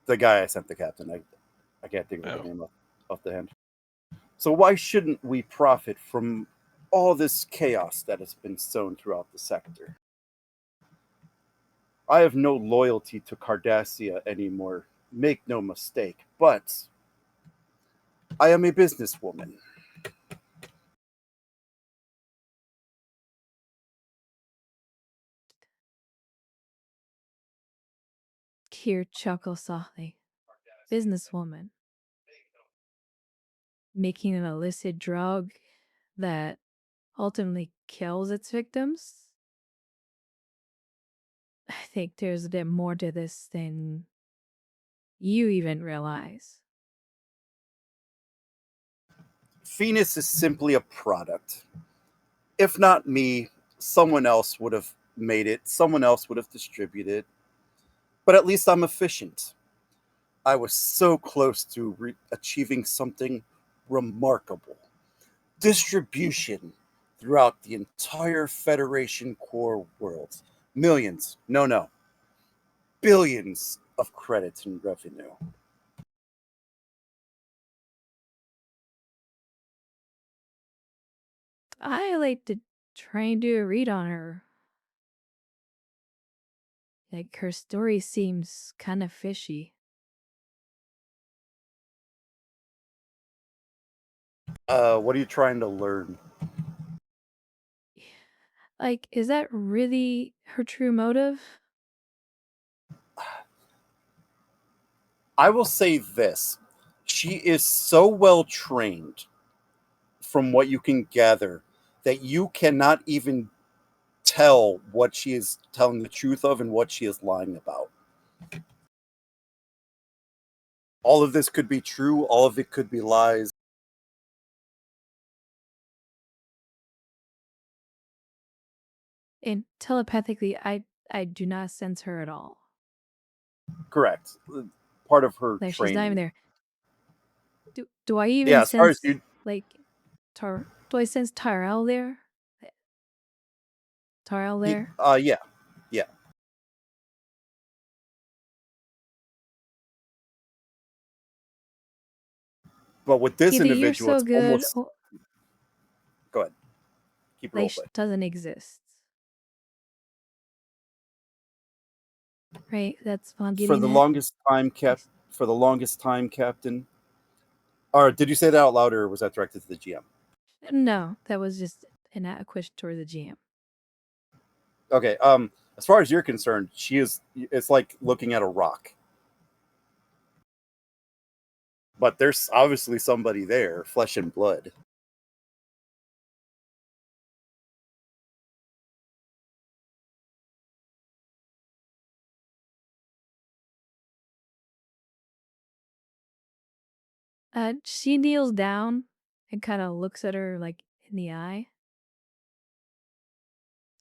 the guy I sent the captain. I can't think of the name off the hand. So why shouldn't we profit from all this chaos that has been sown throughout the sector? I have no loyalty to Cardassia anymore, make no mistake, but I am a businesswoman. Kier chuckles softly. Businesswoman. Making an illicit drug that ultimately kills its victims? I think there's a bit more to this than you even realize. Phoenix is simply a product. If not me, someone else would have made it, someone else would have distributed it. But at least I'm efficient. I was so close to achieving something remarkable. Distribution throughout the entire Federation core world. Millions, no, billions of credits and revenue. I like to try and do a read on her. Like, her story seems kind of fishy. What are you trying to learn? Like, is that really her true motive? I will say this. She is so well trained, from what you can gather, that you cannot even tell what she is telling the truth of and what she is lying about. All of this could be true, all of it could be lies. And telepathically, I do not sense her at all. Correct. Part of her Like training. she's not even there. Do I even as far as sense you, like do I sense Tyrell there? Tyrell there? yeah. But with this Either you're individual, so it's good, almost. or, Go ahead. Keep it like roleplay. doesn't exist. Right, that's what I'm getting For the at. longest time, Captain. Or did you say that out loud, or was that directed to the GM? No, that was just a question toward the GM. Okay. As far as you're concerned, she is. It's like looking at a rock. But there's obviously somebody there, flesh and blood. She kneels down and kind of looks at her like in the eye.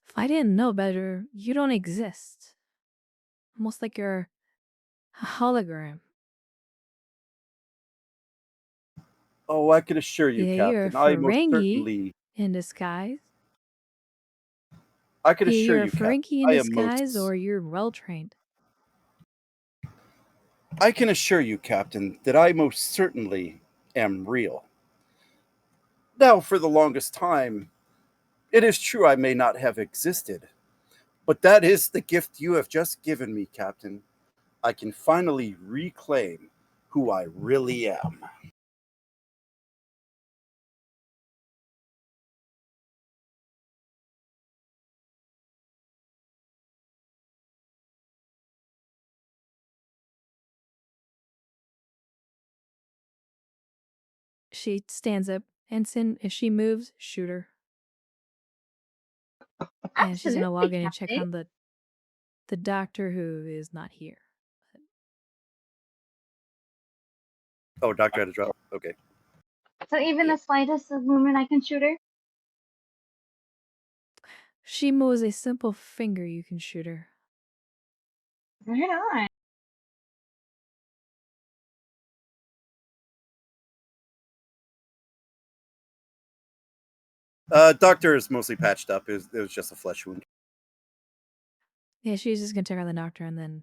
If I didn't know better, you don't exist. Almost like you're a hologram. Oh, I can assure you, Yeah, you're a Captain. I most Ferengi certainly. in disguise. I can Yeah, assure you're a you, Captain. Ferengi in I am disguise, most. or you're well trained. I can assure you, Captain, that I most certainly am real. Now, for the longest time, it is true I may not have existed, but that is the gift you have just given me, Captain. I can finally reclaim who I really am. She stands up. Ensign, if she moves, shoot her. And she's gonna log in and check on the doctor who is not here. Oh, Doctor had to drop. Okay. So even the slightest of movement, I can shoot her. She moves a simple finger, you can shoot her. Right on. Doctor is mostly patched up. It was just a flesh wound. Yeah, she's just gonna check on the doctor and then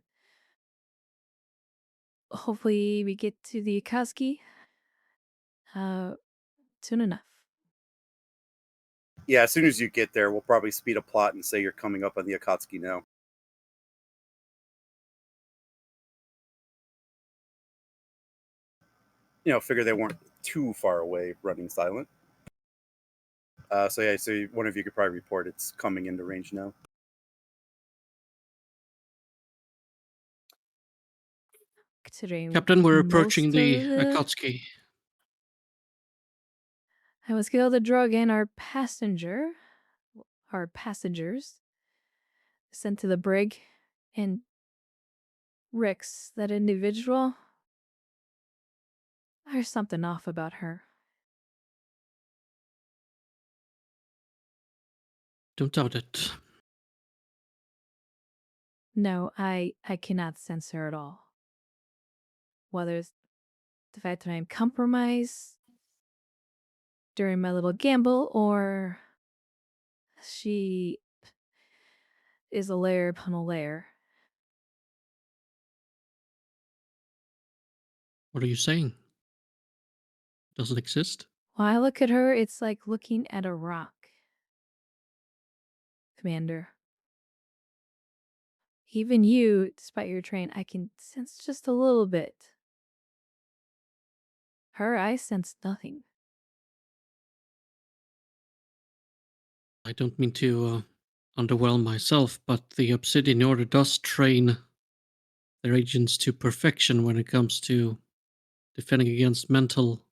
hopefully we get to the Akatsuki soon enough. Yeah, as soon as you get there, we'll probably speed a plot and say you're coming up on the Akatsuki now. Figure they weren't too far away, running silent. So one of you could probably report it's coming into range now. Considering Captain, we're most approaching the of Akatsuki. I was killed the drug and our passengers sent to the brig, and Rix, that individual, there's something off about her. Don't doubt it. No, I cannot sense her at all. Whether it's the fact that I'm compromised during my little gamble, or she is a layer upon a layer. What are you saying? Doesn't exist? When I look at her, it's like looking at a rock. Commander. Even you, despite your train, I can sense just a little bit. Her, I sense nothing. I don't mean to underwhelm myself, but the Obsidian Order does train their agents to perfection when it comes to defending against mental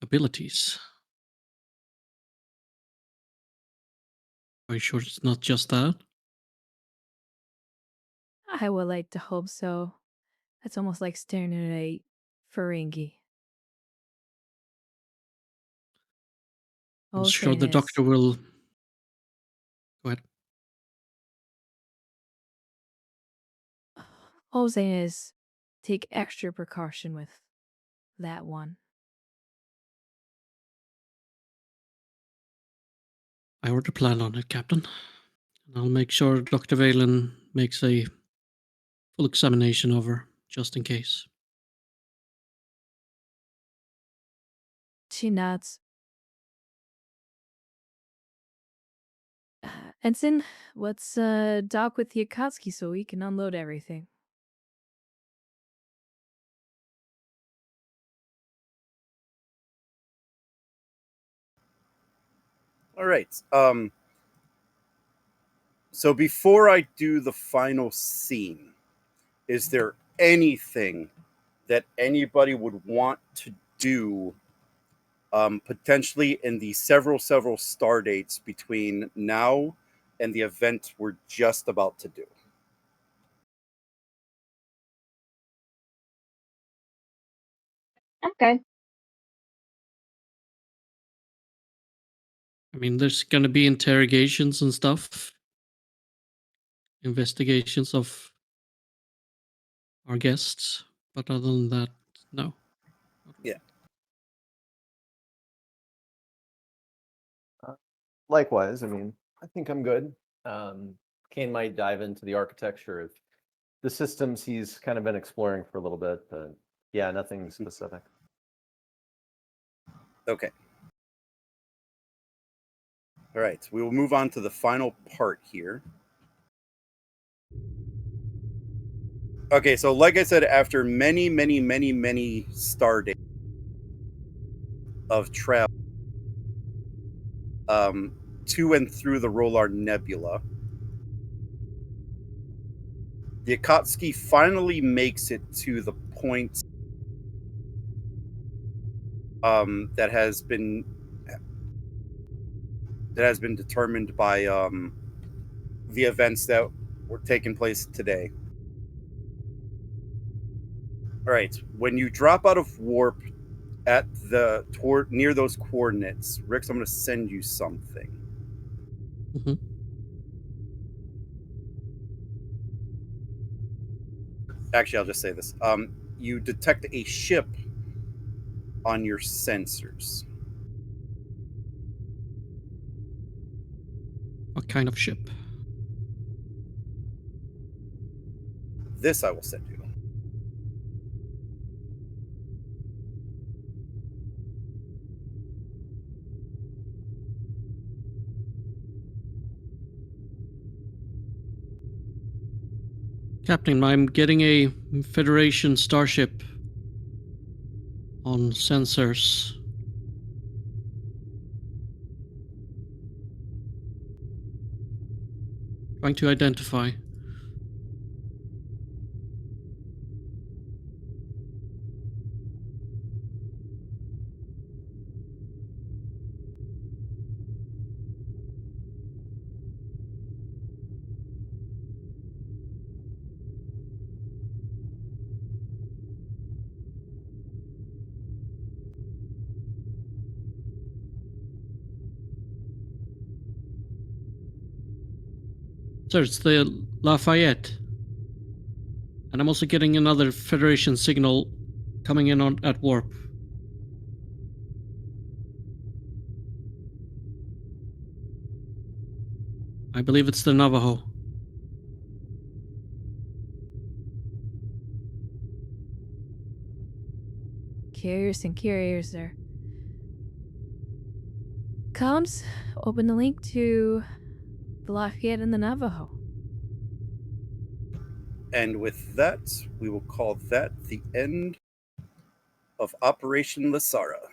abilities. Are you sure it's not just that? I would like to hope so. That's almost like staring at a Ferengi. I'm All sure saying the is, doctor will. Go ahead. all saying is, take extra precaution with that one. I already plan on it, Captain. And I'll make sure Dr. Valen makes a full examination of her, just in case. She nods. Ensign, let's dock with the Akatsuki so we can unload everything. All right. So before I do the final scene, is there anything that anybody would want to do potentially in the several star dates between now and the event we're just about to do? I'm good. I mean, there's going to be interrogations and stuff, investigations of our guests, but other than that, no. Yeah. Likewise, I mean, I think I'm good. Kane might dive into the architecture of the systems he's kind of been exploring for a little bit, but yeah, nothing specific. Okay. All right. We will move on to the final part here. Okay, so like I said, after many star days of travel to and through the Rolar Nebula, the Akatsuki finally makes it to the point that has been determined by the events that were taking place today. All right, when you drop out of warp at the near those coordinates, Rix, I'm going to send you something. Mm-hmm. Actually, I'll just say this. You detect a ship on your sensors. What kind of ship? This I will send you. Captain, I'm getting a Federation starship on sensors. Trying to identify. Sir, it's the Lafayette. And I'm also getting another Federation signal coming in at warp. I believe it's the Navajo. Carriers and carriers there. Comms, open the link to the Lafayette and the Navajo. And with that, we will call that the end of Operation Lysara.